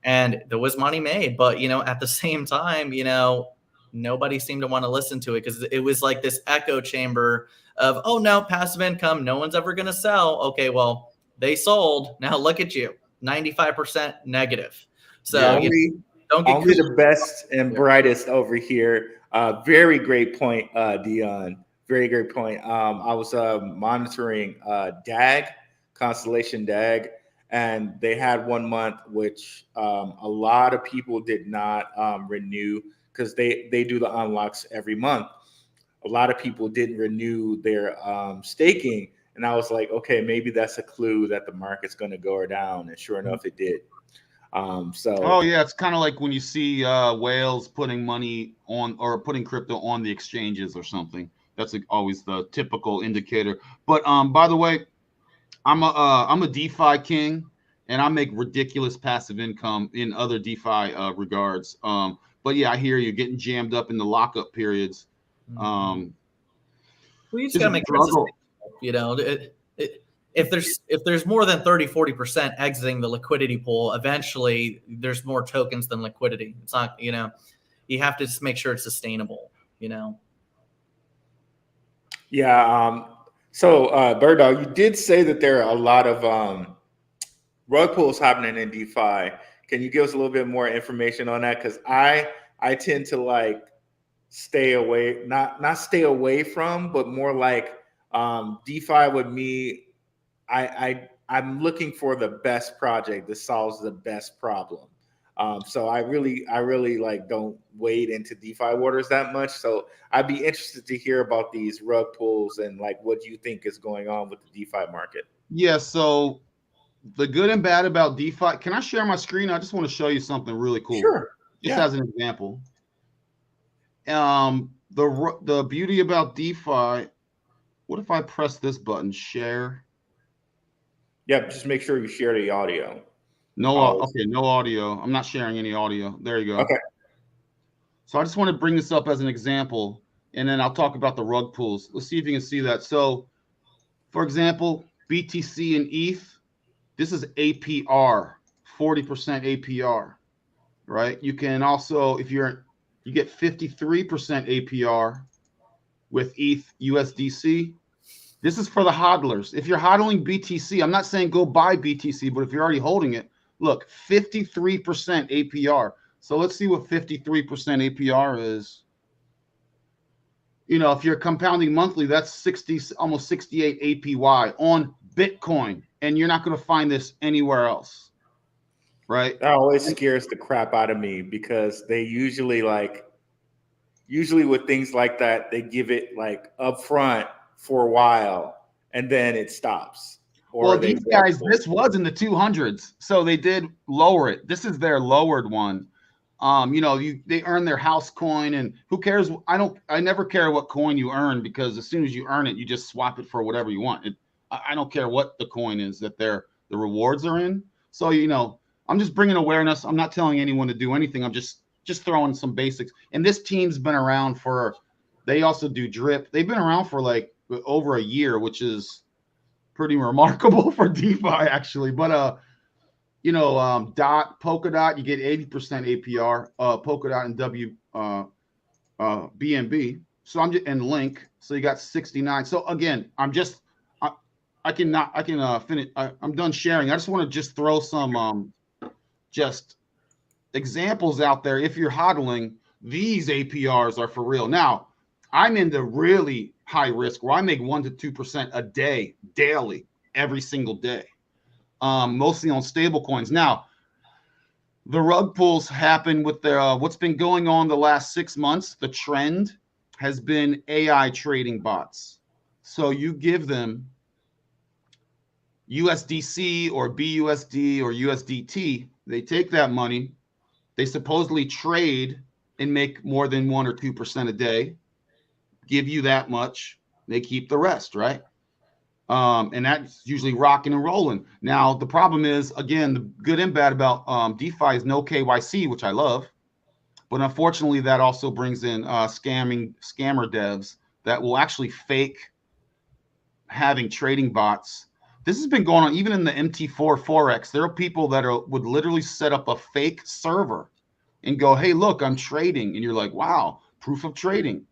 and there was money made. But, you know, at the same time, you know, nobody seemed to want to listen to it, because it was like this echo chamber of, oh no, passive income, no one's ever going to sell. Okay, well, they sold. Now look at you, 95% negative. So only the best and brightest over here. Very great point, Dion. Very great point. I was monitoring Constellation DAG, and they had 1 month which a lot of people did not renew, because they do the unlocks every month. A lot of people didn't renew their staking, and I was like, okay, maybe that's a clue that the market's going to go down, and sure enough, it did. Oh yeah, it's kind of like when you see whales putting money on, or putting crypto on the exchanges or something. That's always the typical indicator. But by the way, I'm a DeFi king, and I make ridiculous passive income in other DeFi regards. But yeah, I hear you getting jammed up in the lockup periods. We just gotta make sure it's sustainable, you know. If there's more than 30-40% exiting the liquidity pool, eventually there's more tokens than liquidity. It's not, you know, you have to just make sure it's sustainable, you know. Yeah. So Bird Dog, you did say that there are a lot of rug pulls happening in DeFi. Can you give us a little bit more information on that? Because I tend to like stay away, not stay away from, but more like DeFi with me. I I'm looking for the best project that solves the best problem. So I really like don't wade into DeFi waters that much. So I'd be interested to hear about these rug pulls and like what you think is going on with the DeFi market. Yeah. So the good and bad about DeFi. Can I share my screen? I just want to show you something really cool, Sure. just Yeah. as an example. The beauty about DeFi. What if I press this button, share? Yeah. Just make sure you share the audio. No, Always. okay, no audio. I'm not sharing any audio. There you go. Okay. So I just want to bring this up as an example, and then I'll talk about the rug pulls. Let's see if you can see that. So, for example, BTC and ETH, this is APR, 40% APR, right? You can also, if you get 53% APR with ETH USDC. This is for the hodlers. If you're hodling BTC, I'm not saying go buy BTC, but if you're already holding it, look, 53% APR. So let's see what 53% APR is. You know, if you're compounding monthly, that's 60, almost 68 APY on Bitcoin. And you're not going to find this anywhere else, right? That always scares the crap out of me because they usually with things like that, they give it like upfront for a while and then it stops. Or Well, they these guys, for it. this was in the 200s, so they did lower it. This is their lowered one. You know, they earn their house coin, and who cares? I never care what coin you earn, because as soon as you earn it, you just swap it for whatever you want. I don't care what the coin is that the rewards are in. So, you know, I'm just bringing awareness. I'm not telling anyone to do anything. I'm just throwing some basics. And this team's been around they also do drip. They've been around for like over a year, which is pretty remarkable for DeFi actually. But you know, Polkadot, you get 80% APR. Polkadot and BNB. So and Link. So you got 69. So again, I can finish. I'm done sharing. I just want to just throw some just examples out there. If you're hodling, these APRs are for real. Now, I'm in the really high risk where I make 1% to 2% a day, daily, every single day. Mostly on stable coins. Now, the rug pulls happen with what's been going on the last 6 months. The trend has been AI trading bots. So you give them USDC or BUSD or USDT. They take that money. They supposedly trade and make more than 1% or 2% a day. Give you that much. They keep the rest, right? And that's usually rocking and rolling. Now, the problem is, again, the good and bad about DeFi is no KYC, which I love. But unfortunately, that also brings in scammer devs that will actually fake having trading bots. This has been going on even in the MT4 Forex. There are people that would literally set up a fake server and go, hey, look, I'm trading. And you're like, wow, proof of trading.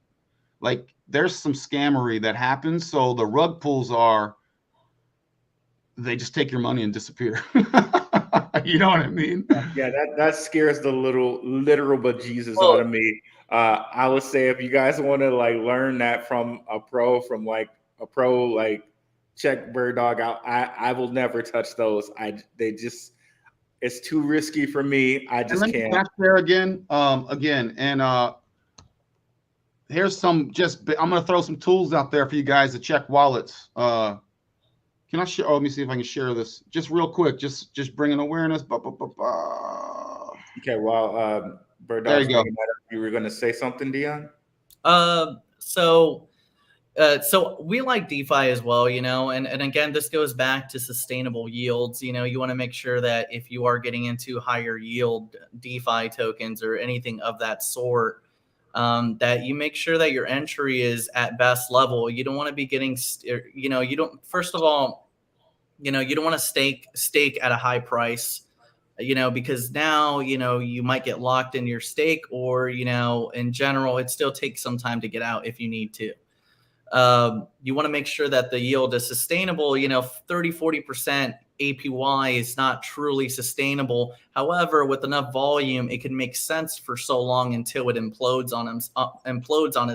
Like, there's some scammery that happens. So the rug pulls they just take your money and disappear. You know what I mean? Yeah, that scares the literal bejesus Well, out of me. I would say if you guys want to like learn that from a pro, like check Bird Dog out. I will never touch those. It's too risky for me. I just can't. Can I share again? And here's some I'm gonna throw some tools out there for you guys to check wallets. Can I share? Oh, let me see if I can share this just real quick. Just bringing awareness. Okay, well, Bird There Dog's you go. bringing that up. You were going to say something, Dion? So we like DeFi as well, you know, and again, this goes back to sustainable yields. You know, you want to make sure that if you are getting into higher yield DeFi tokens or anything of that sort, that you make sure that your entry is at best level. You don't want to be getting, you know, first of all, you know, you don't want to stake at a high price, you know, because now, you know, you might get locked in your stake, or, you know, in general, it still takes some time to get out if you need to. You want to make sure that the yield is sustainable. You know, 30-40% APY is not truly sustainable. However, with enough volume, it can make sense for so long until it implodes on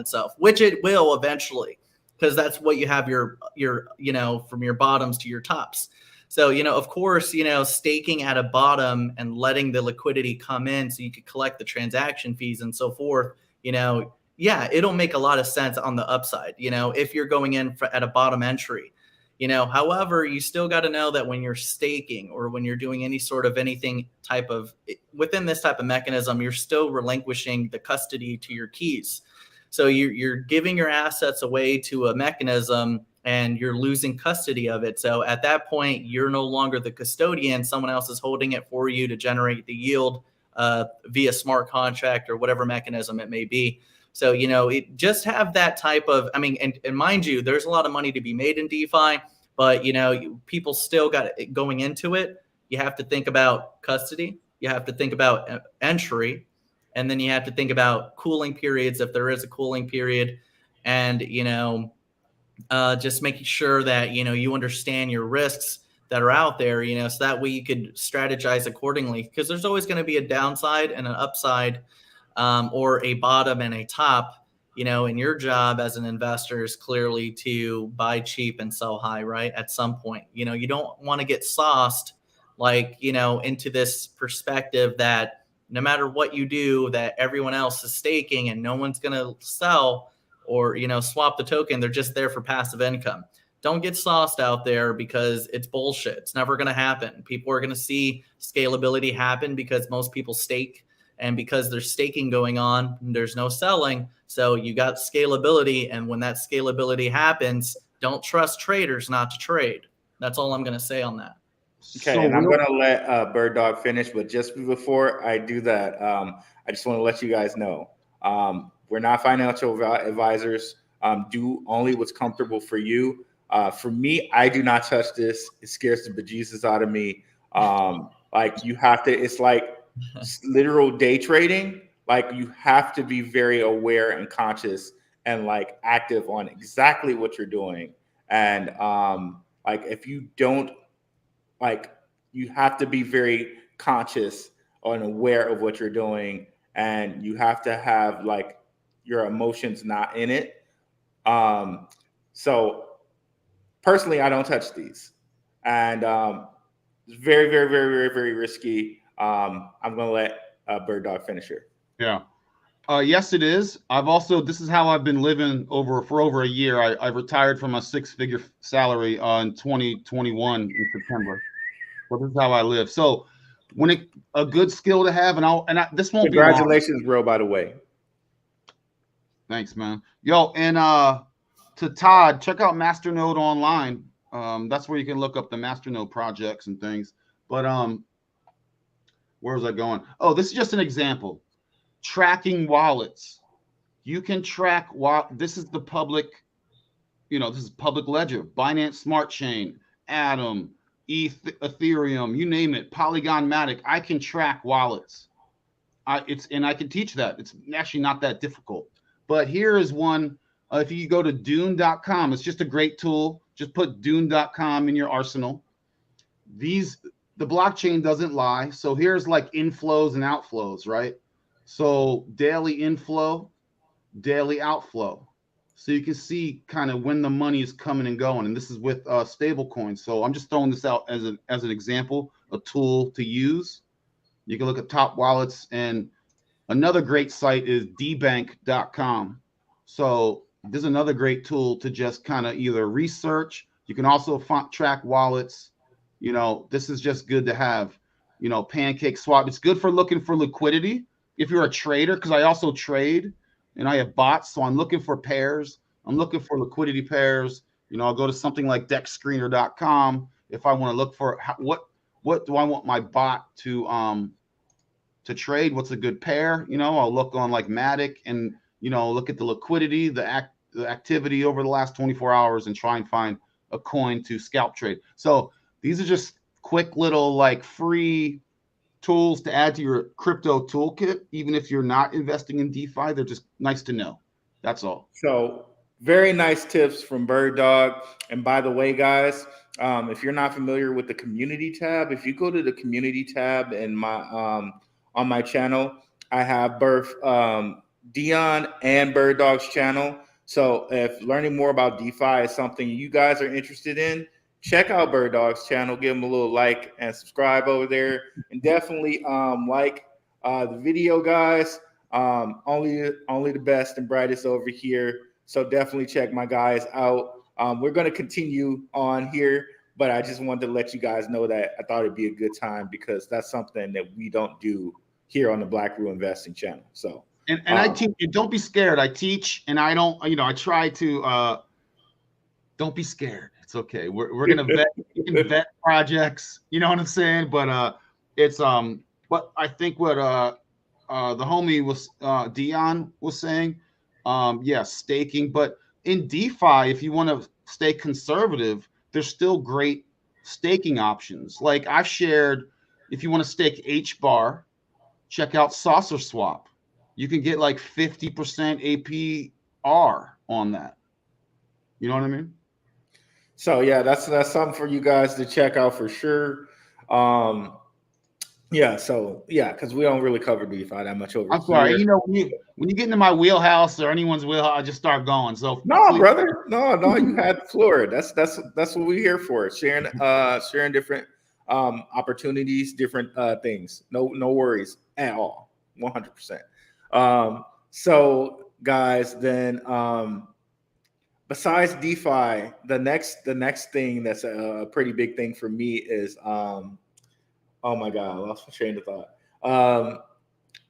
itself, which it will eventually, because that's what you have your, you know, from your bottoms to your tops. So, of course, staking at a bottom and letting the liquidity come in so you could collect the transaction fees and so forth, yeah, it'll make a lot of sense on the upside, if you're going in at a bottom entry. However, you still got to know that when you're staking or when you're doing any sort of anything type of within this type of mechanism, you're still relinquishing the custody to your keys. So you're giving your assets away to a mechanism and you're losing custody of it. So at that point, you're no longer the custodian. Someone else is holding it for you to generate the yield via smart contract or whatever mechanism it may be. So, it just have that type of, and mind you, there's a lot of money to be made in DeFi, but, people still got it going into it. You have to think about custody. You have to think about entry. And then you have to think about cooling periods, if there is a cooling period, and, just making sure that, you understand your risks that are out there, so that way you could strategize accordingly, because there's always going to be a downside and an upside, or a bottom and a top, and your job as an investor is clearly to buy cheap and sell high, right? At some point, you don't want to get sauced, into this perspective that no matter what you do, that everyone else is staking and no one's going to sell or, swap the token. They're just there for passive income. Don't get sauced out there because it's bullshit. It's never going to happen. People are going to see scalability happen because most people stake, and because there's staking going on, there's no selling. So you got scalability. And when that scalability happens, don't trust traders not to trade. That's all I'm going to say on that. Okay, so, and I'm going to let Bird Dog finish, but just before I do that, I just want to let you guys know, we're not financial advisors. Do only what's comfortable for you. For me, I do not touch this. It scares the bejesus out of me. You have to, it's like literal day trading. Like, you have to be very aware and conscious and active on exactly what you're doing. And if you don't, you have to be very conscious and aware of what you're doing, and you have to have your emotions not in it. So personally, I don't touch these, and it's very, very, very, very, very risky. I'm gonna let Bird Dog finish here. Yeah. Yes, it is. This is how I've been living for over a year. I retired from a 6-figure salary in 2021 in September. Well, this is how I live. So a good skill to have, this won't be long. Congratulations, bro, by the way. Thanks, man. Yo, and to Todd, check out Masternode online. That's where you can look up the Masternode projects and things. But where was I going? Oh, this is just an example. Tracking wallets. You can track this is the public, this is public ledger, Binance Smart Chain, Atom, Ethereum, you name it, Polygon Matic. I can track wallets. I can teach that. It's actually not that difficult. But here is one. If you go to Dune.com, it's just a great tool. Just put Dune.com in your arsenal. The blockchain doesn't lie. So here's inflows and outflows, right? So daily inflow, daily outflow. So you can see kind of when the money is coming and going. And this is with stable coins. So I'm just throwing this out as an example, a tool to use. You can look at top wallets, and another great site is dbank.com. So this is another great tool to just kind of either research. You can also track wallets. This is just good to have. Pancake Swap. It's good for looking for liquidity if you're a trader, because I also trade. And I have bots, so I'm looking for pairs. I'm looking for liquidity pairs. I'll go to something like dexscreener.com if I want to look for what do I want my bot to trade? What's a good pair? I'll look on Matic and look at the liquidity, the activity over the last 24 hours, and try and find a coin to scalp trade. So these are just quick little free tools to add to your crypto toolkit. Even if you're not investing in DeFi, they're just nice to know. That's all. So very nice tips from Bird Dog. And by the way, guys, if you're not familiar with the community tab, if you go to the community tab in my on my channel, I have both Dion and Bird Dog's channel. So if learning more about DeFi is something you guys are interested in, check out Bird Dog's channel. Give him a little like and subscribe over there, and definitely like the video, guys. Only the best and brightest over here. So definitely check my guys out. We're going to continue on here, but I just wanted to let you guys know that I thought it'd be a good time because that's something that we don't do here on the Black Rule Investing channel. So, and I teach. Don't be scared. I teach, and I don't. I try to. Don't be scared. It's okay. We're gonna vet projects. You know what I'm saying? But it's But I think what the homie was Dion was saying. Staking, but in DeFi, if you want to stay conservative, there's still great staking options. Like I've shared, if you want to stake HBAR, check out Saucer Swap. You can get like 50% APR on that. You know what I mean? So yeah, that's something for you guys to check out for sure. Because we don't really cover DeFi that much over I'm sorry. here. When you get into my wheelhouse or anyone's wheelhouse, I just start going. So no, brother, no, you had the floor. That's what we're here for. Sharing different opportunities, different things. No worries at all. 100%. So guys, then besides DeFi, the next thing that's a pretty big thing for me is oh my God, I lost my train of thought.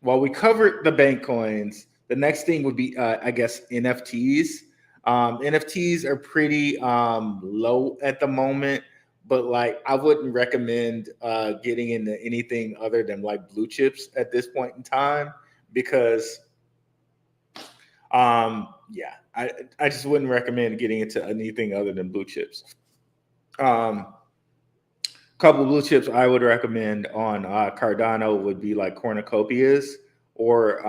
While we covered the bank coins, the next thing would be, I guess, NFTs. NFTs are pretty low at the moment, but like I wouldn't recommend getting into anything other than like blue chips at this point in time because, I just wouldn't recommend getting into anything other than blue chips. Couple blue chips I would recommend on Cardano would be like cornucopias or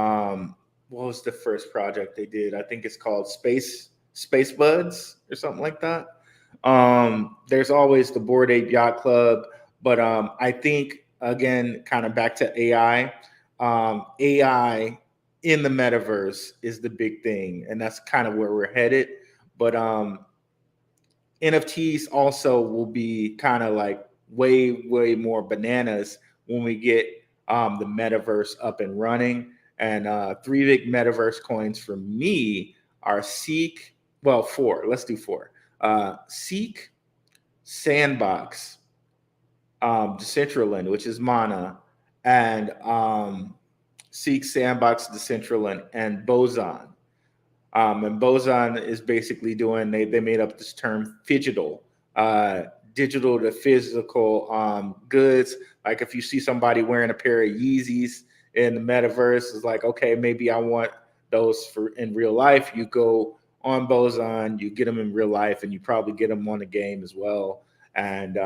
what was the first project they did? I think it's called Space Buds or something like that. There's always the Bored Ape Yacht Club, but I think again, kind of back to AI. AI in the metaverse is the big thing, and that's kind of where we're headed. But NFTs also will be kind of like way more bananas when we get the metaverse up and running. And three big metaverse coins for me are Seek. Well, four. Let's do four. Seek, Sandbox, Decentraland, which is Mana, and Seek, Sandbox, Decentraland, and Boson. And Boson is basically doing, they made up this term phygital, digital to physical goods. Like if you see somebody wearing a pair of Yeezys in the metaverse, it's like, okay, maybe I want those for in real life. You go on Boson, you get them in real life, and you probably get them on the game as well. And,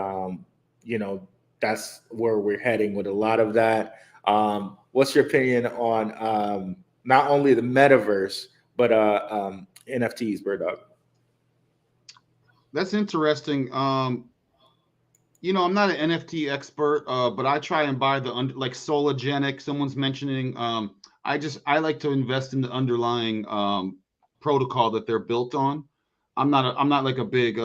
that's where we're heading with a lot of that. What's your opinion on not only the metaverse, but NFTs, Bird Dog? That's interesting. I'm not an NFT expert, but I try and buy like Sologenic. Someone's mentioning. I like to invest in the underlying protocol that they're built on. I'm not like a big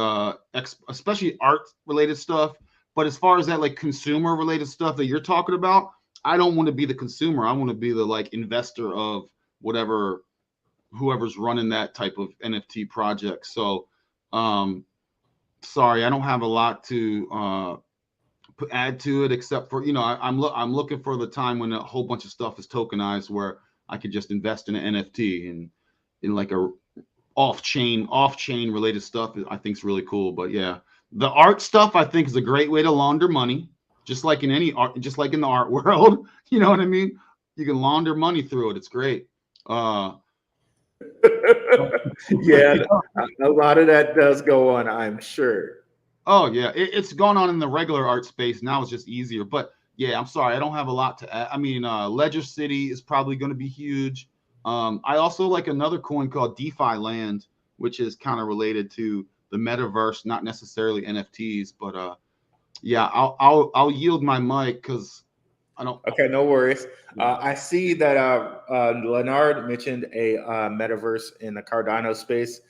especially art related stuff. But as far as that like consumer related stuff that you're talking about, I don't want to be the consumer. I want to be the like investor of whoever's running that type of NFT project. So, sorry, I don't have a lot to add to it except for I'm looking for the time when a whole bunch of stuff is tokenized where I could just invest in an NFT and in like a off-chain related stuff. I think is really cool. But yeah, the art stuff I think is a great way to launder money, just like in any art, just like in the art world. You know what I mean? You can launder money through it. It's great. Yeah, a lot of that does go on, I'm sure. Oh yeah, it's gone on in the regular art space. Now it's just easier. But yeah, I'm sorry, I don't have a lot to add. I mean, Ledger City is probably going to be huge. I also like another coin called DeFi Land, which is kind of related to the metaverse, not necessarily NFTs. But yeah, I'll yield my mic because I don't. Okay, no worries. I see that Leonard mentioned a metaverse in the Cardano space,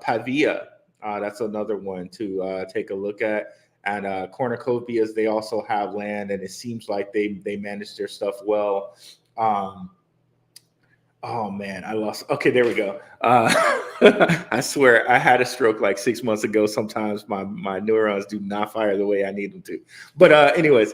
Pavia. That's another one to take a look at. And cornucopias, they also have land, and it seems like they manage their stuff well. Um, oh man, I lost. Okay, there we go. I swear I had a stroke like 6 months ago. Sometimes my neurons do not fire the way I need them to. But anyways,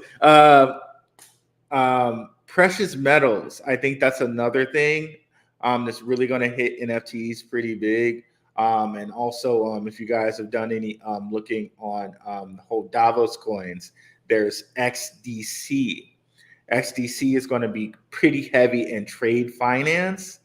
precious metals. I think that's another thing that's really going to hit NFTs pretty big. And also, if you guys have done any looking on the whole Davos coins, there's XDC. XDC is going to be pretty heavy in trade finance.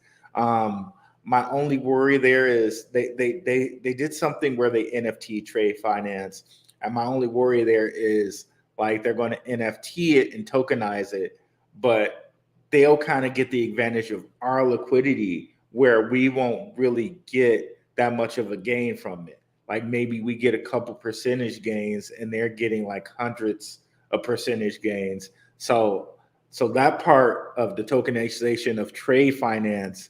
My only worry there is they did something where they NFT trade finance, and my only worry there is like they're going to NFT it and tokenize it, but they'll kind of get the advantage of our liquidity where we won't really get that much of a gain from it. Like maybe we get a couple percentage gains and they're getting like hundreds of percentage gains. So that part of the tokenization of trade finance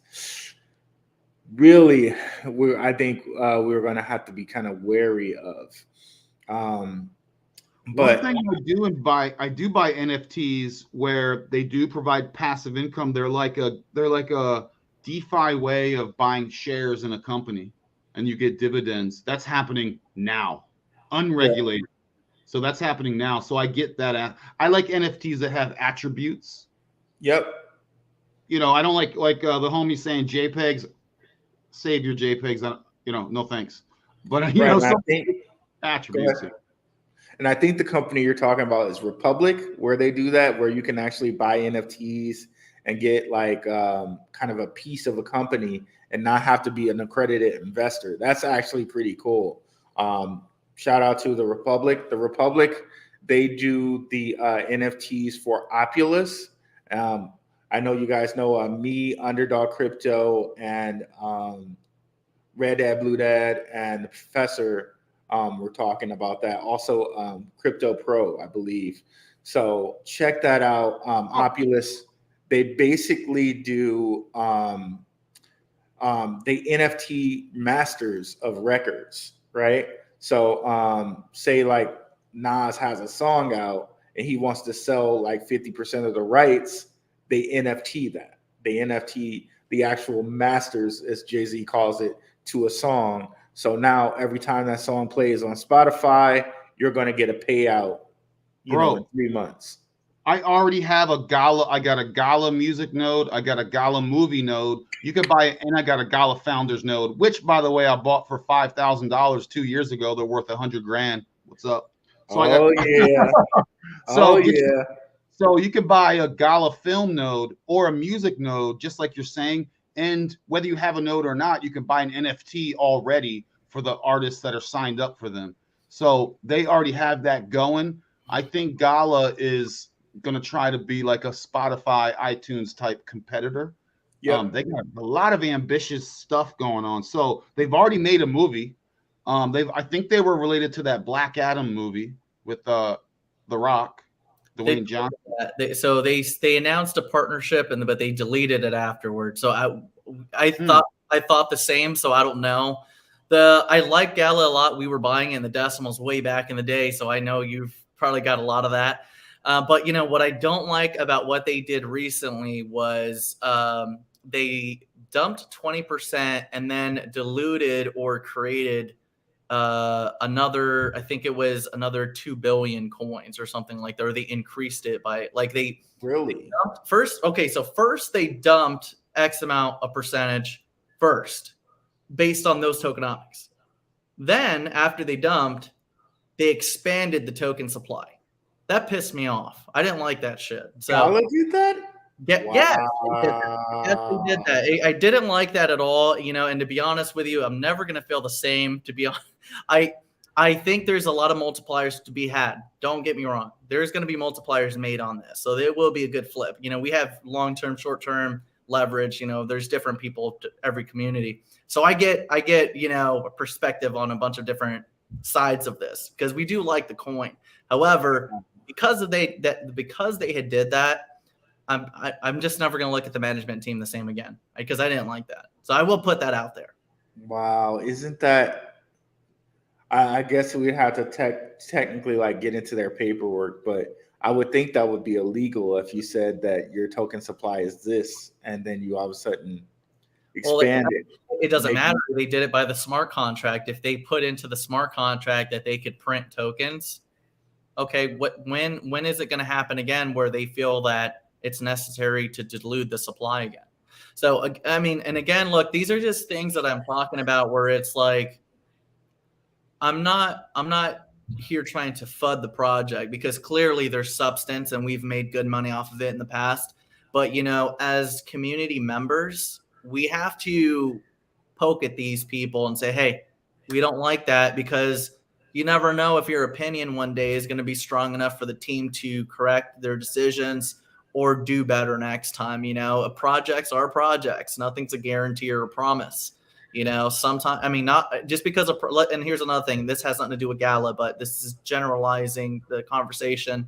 really I think we're going to have to be kind of wary of. One thing I do buy NFTs where they do provide passive income. They're like a DeFi way of buying shares in a company, and you get dividends. That's happening now, unregulated. Yeah. So that's happening now. So I get that. I like NFTs that have attributes. Yep. You know, I don't like the homie saying JPEGs. Save your JPEGs. No thanks. But you know, some attributes. And I think the company you're talking about is Republic, where they do that, where you can actually buy NFTs and get like kind of a piece of a company and not have to be an accredited investor. That's actually pretty cool. Shout out to the Republic. The Republic, they do the NFTs for Oculus. I know you guys know me, Underdog Crypto, and Red Dad, Blue Dad, and the Professor. We're talking about that. Also, Crypto Pro, I believe. So check that out. Oculus, they basically do they NFT masters of records, right? So say like Nas has a song out and he wants to sell like 50% of the rights, they NFT that. They NFT the actual masters, as Jay-Z calls it, to a song. So now every time that song plays on Spotify, you're going to get a payout, in 3 months. I already have a Gala. I got a Gala music node. I got a Gala movie node. You can buy it, and I got a Gala founders node, which, by the way, I bought for $5,000 2 years ago. They're worth $100,000. What's up? So yeah. So you can buy a Gala film node or a music node, just like you're saying. And whether you have a node or not, you can buy an NFT already for the artists that are signed up for them. So they already have that going. I think Gala is going to try to be like a Spotify, iTunes type competitor. Yeah, they got a lot of ambitious stuff going on. So they've already made a movie. I think they were related to that Black Adam movie with The Rock, Dwayne Johnson. So they announced a partnership, but they deleted it afterwards. So I thought the same. So I don't know. I like Gala a lot. We were buying in the decimals way back in the day, so I know you've probably got a lot of that. But what I don't like about what they did recently was they dumped 20% and then diluted or created another, I think it was another 2 billion coins or something like that, or they increased it by really first they dumped X amount of percentage first based on those tokenomics. Then after they dumped, they expanded the token supply. That pissed me off. I didn't like that shit. So Gala did that? Yes, they did that. I didn't like that at all, and to be honest with you, I'm never going to feel the same, to be honest. I think there's a lot of multipliers to be had. Don't get me wrong. There's going to be multipliers made on this. So there will be a good flip. We have long-term, short-term leverage. There's different people to every community. So I get a perspective on a bunch of different sides of this because we do like the coin. However, because they had did that, I'm just never going to look at the management team the same again because I didn't like that. So I will put that out there. Wow, isn't that I guess we'd have to technically like get into their paperwork, but I would think that would be illegal if you said that your token supply is this, and then you all of a sudden Well, expand it. it doesn't Make- matter. They did it by the smart contract. If they put into the smart contract that they could print tokens, okay, when is it going to happen again where they feel that it's necessary to dilute the supply again? So I mean, and again, look, these are just things that I'm talking about where it's like I'm not here trying to FUD the project, because clearly there's substance and we've made good money off of it in the past. But, you know, as community members, we have to poke at these people and say, hey, we don't like that, because you never know if your opinion one day is going to be strong enough for the team to correct their decisions or do better next time. You know, projects are projects. Nothing's a guarantee or a promise. You know, sometimes, I mean, not just because of, and here's another thing, this has nothing to do with Gala, but this is generalizing the conversation.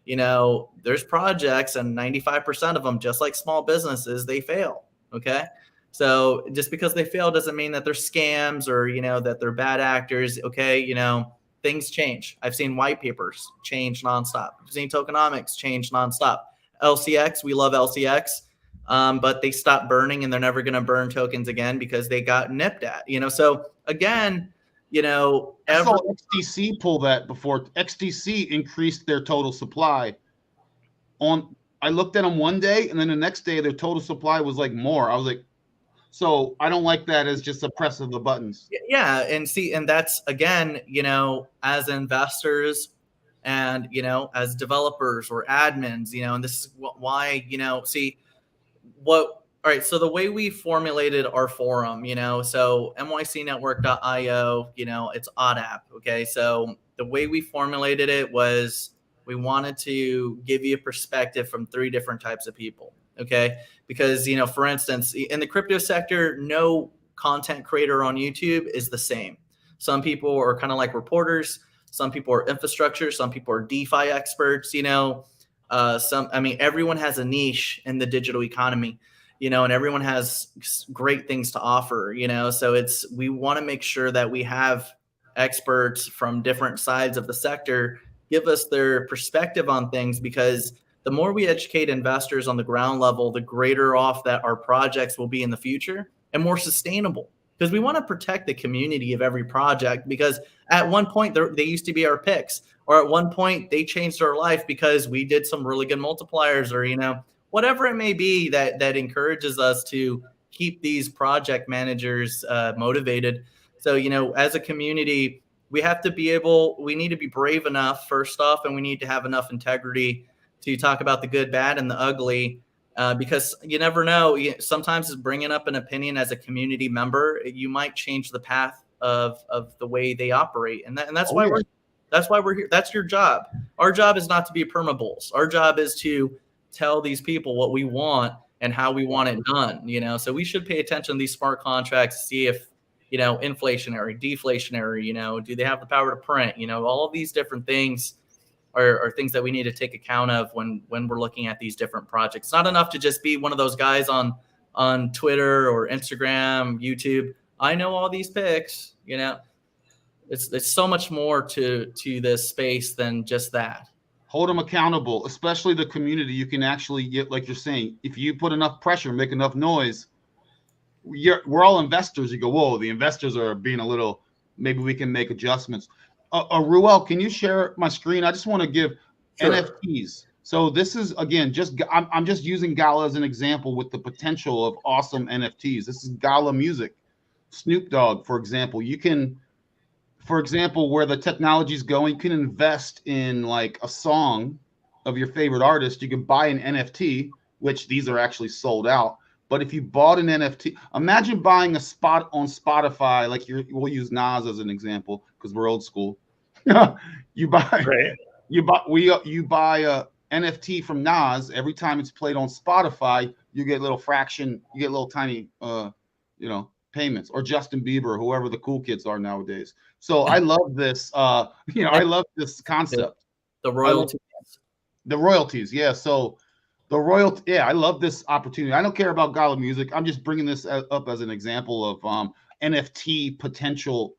You know, there's projects and 95% of them, just like small businesses, they fail. Okay. So just because they fail doesn't mean that they're scams or, you know, that they're bad actors. Okay. You know, things change. I've seen white papers change nonstop. I've seen tokenomics change nonstop. LCX, we love LCX. But they stopped burning and they're never going to burn tokens again because they got nipped at, you know? So again, you know, I saw XDC pull that before. XDC increased their total supply. I looked at them one day, and then the next day their total supply was like more. I was like, so I don't like that as just a press of the buttons. Yeah, and see, and that's again, you know, as investors and, you know, as developers or admins, you know, and this is why, you know, see all right, so the way we formulated our forum, you know, so nycnetwork.io, you know, it's ODAP. Okay. So the way we formulated it was we wanted to give you a perspective from 3 different types of people. Okay. Because, you know, for instance, in the crypto sector, no content creator on YouTube is the same. Some people are kind of like reporters. Some people are infrastructure. Some people are DeFi experts, you know. I mean, everyone has a niche in the digital economy, you know, and everyone has great things to offer, you know. So we want to make sure that we have experts from different sides of the sector give us their perspective on things, because the more we educate investors on the ground level, the greater off that our projects will be in the future and more sustainable, because we want to protect the community of every project, because at one point they used to be our picks. Or at one point they changed our life because we did some really good multipliers, or, you know, whatever it may be that encourages us to keep these project managers motivated. So, you know, as a community, we need to be brave enough, first off, and we need to have enough integrity to talk about the good, bad, and the ugly, because you never know. Sometimes bringing up an opinion as a community member, you might change the path of the way they operate. And that's why we're here. That's your job. Our job is not to be permabulls. Our job is to tell these people what we want and how we want it done, you know. So we should pay attention to these smart contracts, see if, you know, inflationary, deflationary, you know, do they have the power to print, you know, all of these different things are things that we need to take account of when we're looking at these different projects. It's not enough to just be one of those guys on Twitter or Instagram, YouTube. I know all these picks, you know. It's so much more to this space than just that. Hold them accountable, especially the community. You can actually get, like you're saying, if you put enough pressure, make enough noise, we're all investors. You go, whoa, the investors are being a little, maybe we can make adjustments. Ruel, can you share my screen? I just want to give NFTs. So this is, again, I'm just using Gala as an example with the potential of awesome NFTs. This is Gala music. Snoop Dogg, for example. You can, for example, where the technology is going, you can invest in like a song of your favorite artist. You can buy an NFT, which these are actually sold out. But if you bought an NFT, imagine buying a spot on Spotify, like we'll use Nas as an example because we're old school. you buy a NFT from Nas. Every time it's played on Spotify, you get a little fraction, you get little tiny payments, or Justin Bieber, whoever the cool kids are nowadays. So I love this, I love this concept. The royalties. The royalties, yeah. So the royalty, yeah, I love this opportunity. I don't care about Gala music. I'm just bringing this up as an example of NFT potential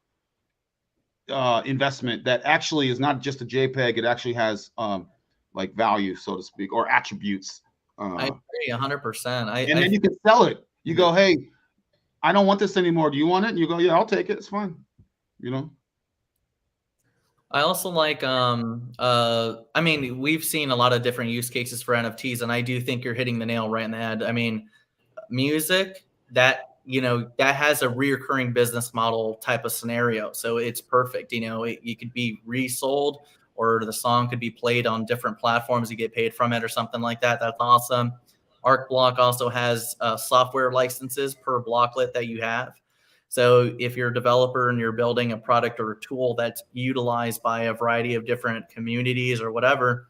investment that actually is not just a JPEG. It actually has like value, so to speak, or attributes. I agree 100%. And then you can sell it. You go, hey, I don't want this anymore. Do you want it? And you go, yeah, I'll take it. It's fine. You know. I also like I mean, we've seen a lot of different use cases for NFTs, and I do think you're hitting the nail right in the head. I mean, music that, you know, that has a reoccurring business model type of scenario, so it's perfect. You know, you could be resold, or the song could be played on different platforms, you get paid from it or something like that. That's awesome. Arc Block also has software licenses per blocklet that you have. So if you're a developer and you're building a product or a tool that's utilized by a variety of different communities or whatever,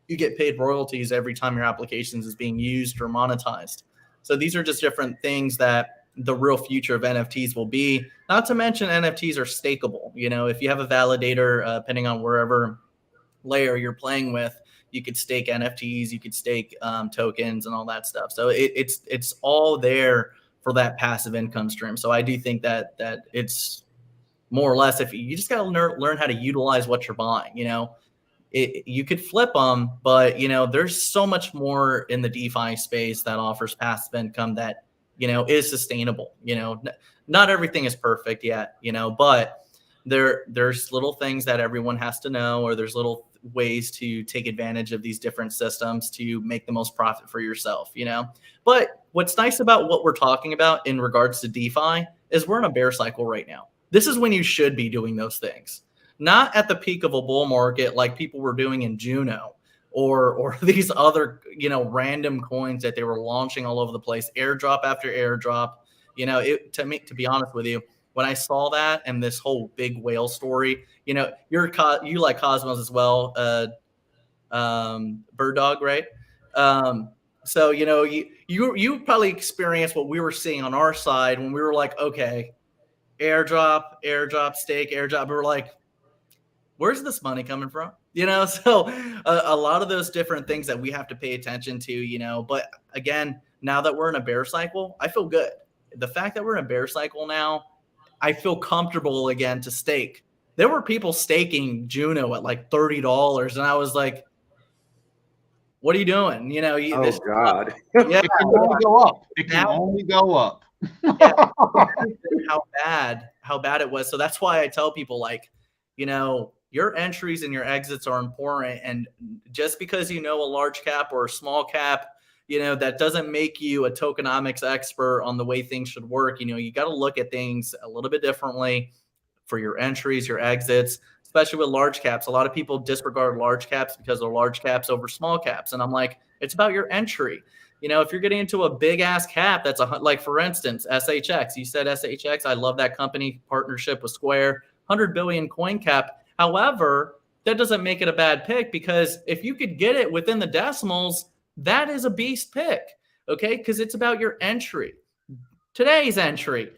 you get paid royalties every time your applications is being used or monetized. So these are just different things that the real future of NFTs will be. Not to mention NFTs are stakeable. You know, if you have a validator, depending on wherever layer you're playing with, you could stake NFTs, you could stake tokens and all that stuff. So it's all there for that passive income stream. So I do think that it's more or less, if you just got to learn how to utilize what you're buying. You know, you could flip them, but you know, there's so much more in the DeFi space that offers passive income that, you know, is sustainable. You know, not everything is perfect yet, you know, but there's little things that everyone has to know, or there's little ways to take advantage of these different systems to make the most profit for yourself, you know. But what's nice about what we're talking about in regards to DeFi is we're in a bear cycle right now. This is when you should be doing those things, not at the peak of a bull market like people were doing in Juno, or these other, you know, random coins that they were launching all over the place, airdrop after airdrop. You know, to be honest with you, when I saw that and this whole big whale story, you know, you like Cosmos as well, Bird Dog, right? So you know, you probably experienced what we were seeing on our side when we were like, okay, airdrop, stake, airdrop. We were like, where's this money coming from? You know, so a lot of those different things that we have to pay attention to, you know. But again, now that we're in a bear cycle, I feel good. The fact that we're in a bear cycle now, I feel comfortable again to stake. There were people staking Juno at like $30, and I was like, "What are you doing?" You know, oh God, yeah, it can only go up. It can only go up. Yeah, how bad it was. So that's why I tell people, like, you know, your entries and your exits are important, and just because you know a large cap or a small cap, you know, that doesn't make you a tokenomics expert on the way things should work. You know, you got to look at things a little bit differently for your entries, your exits, especially with large caps. A lot of people disregard large caps because they're large caps over small caps. And I'm like, it's about your entry. You know, if you're getting into a big ass cap, that's like, for instance, SHX. You said SHX. I love that company partnership with Square, 100 billion coin cap. However, that doesn't make it a bad pick, because if you could get it within the decimals, that is a beast pick. Okay. Because it's about your entry. Today's entry,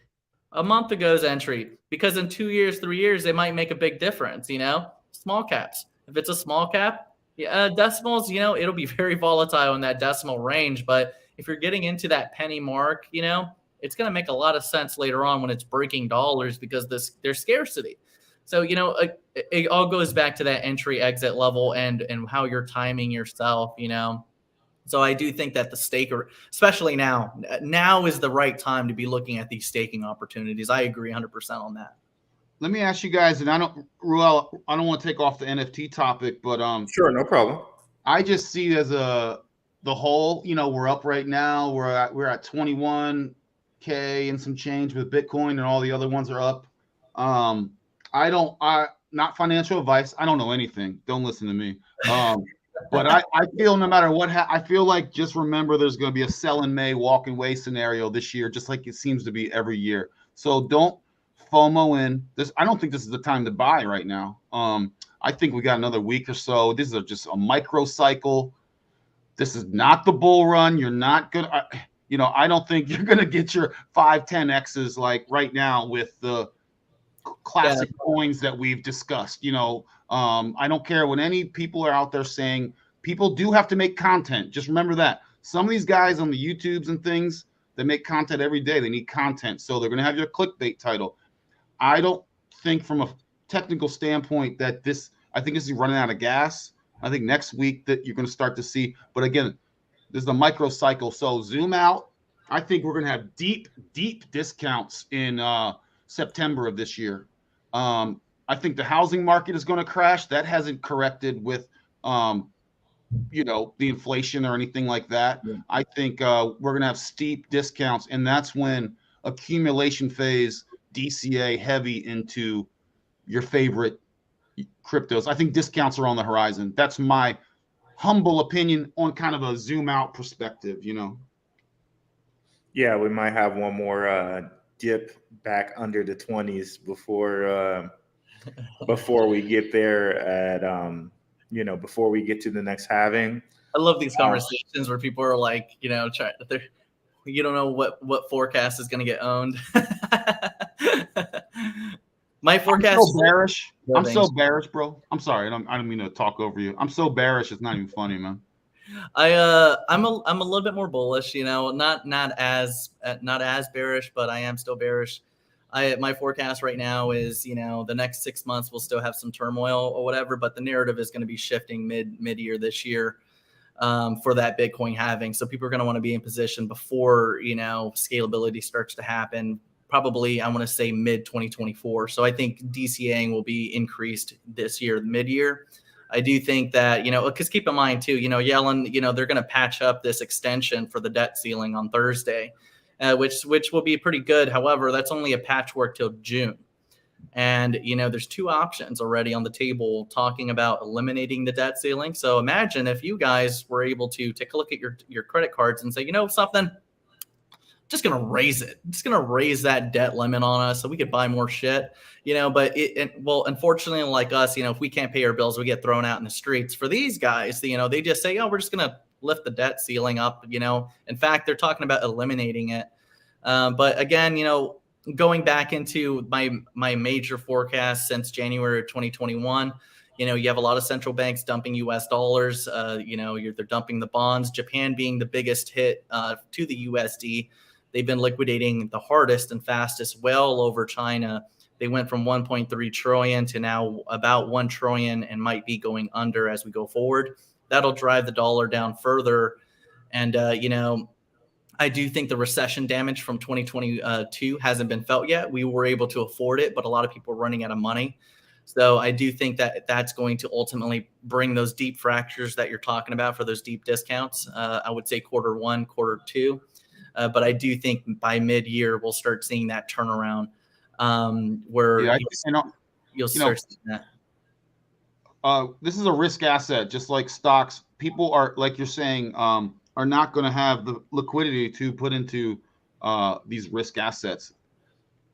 a month ago's entry, because in 2 years, 3 years, they might make a big difference, you know. Small caps. If it's a small cap, decimals, you know, it'll be very volatile in that decimal range. But if you're getting into that penny mark, you know, it's going to make a lot of sense later on when it's breaking dollars, because there's scarcity. So, you know, it all goes back to that entry exit level and how you're timing yourself, you know. So I do think that the staker, especially now is the right time to be looking at these staking opportunities. I agree 100% on that. Let me ask you guys, and Ruel, I don't want to take off the NFT topic, but sure, no problem. I just see it as the whole, you know, we're up right now. We're at 21K and some change with Bitcoin, and all the other ones are up. Not financial advice. I don't know anything. Don't listen to me. But I feel no matter what, I feel like, just remember there's going to be a sell in May, walk away scenario this year, just like it seems to be every year. So don't FOMO in this. I don't think this is the time to buy right now. I think we got another week or so. This is just a micro cycle. This is not the bull run. You're not going to, you know, I don't think you're going to get your 5-10X's like right now with the classic coins that we've discussed. You know, I don't care what any people are out there saying. People do have to make content. Just remember that. Some of these guys on the YouTubes and things, they make content every day. They need content. So they're going to have your clickbait title. I don't think from a technical standpoint that I think this is running out of gas. I think next week that you're going to start to see, but again, this is a micro cycle. So zoom out. I think we're going to have deep discounts in September of this year. I think the housing market is going to crash. That hasn't corrected with, the inflation or anything like that. Yeah. I think we're going to have steep discounts, and that's when accumulation phase, DCA heavy into your favorite cryptos. I think discounts are on the horizon. That's my humble opinion on kind of a zoom out perspective, Yeah, we might have one more dip back under the 20s before we get there before we get to the next halving. I love these conversations where people are like, you don't know what forecast is going to get owned. My forecast. I'm so bearish. I'm so bearish, bro. I'm sorry. I don't mean to talk over you. I'm so bearish. It's not even funny, man. I'm a little bit more bullish. Not as bearish, but I am still bearish. My forecast right now is, the next 6 months we'll still have some turmoil or whatever, but the narrative is going to be shifting mid-year this year for that Bitcoin halving. So people are going to want to be in position before, scalability starts to happen. Probably, I want to say mid 2024. So I think DCAing will be increased this year, mid-year. I do think that, because keep in mind too, Yellen, they're going to patch up this extension for the debt ceiling on Thursday, which will be pretty good. However, that's only a patchwork till June. And, there's two options already on the table talking about eliminating the debt ceiling. So imagine if you guys were able to take a look at your credit cards and say, something, just going to raise it. Just going to raise that debt limit on us so we could buy more shit, but unfortunately, like us, if we can't pay our bills, we get thrown out in the streets. For these guys, they just say, we're just going to lift the debt ceiling up, in fact, they're talking about eliminating it. But again, going back into my major forecast since January of 2021, you have a lot of central banks dumping US dollars, they're dumping the bonds, Japan being the biggest hit to the USD. They've been liquidating the hardest and fastest, well over China. They went from 1.3 trillion to now about 1 trillion and might be going under as we go forward. That'll drive the dollar down further. And, I do think the recession damage from 2022 hasn't been felt yet. We were able to afford it, but a lot of people are running out of money. So I do think that that's going to ultimately bring those deep fractures that you're talking about for those deep discounts. I would say Q1, Q2. But I do think by mid-year, we'll start seeing that turnaround where you'll start seeing that. This is a risk asset, just like stocks. People are, like you're saying, are not going to have the liquidity to put into these risk assets.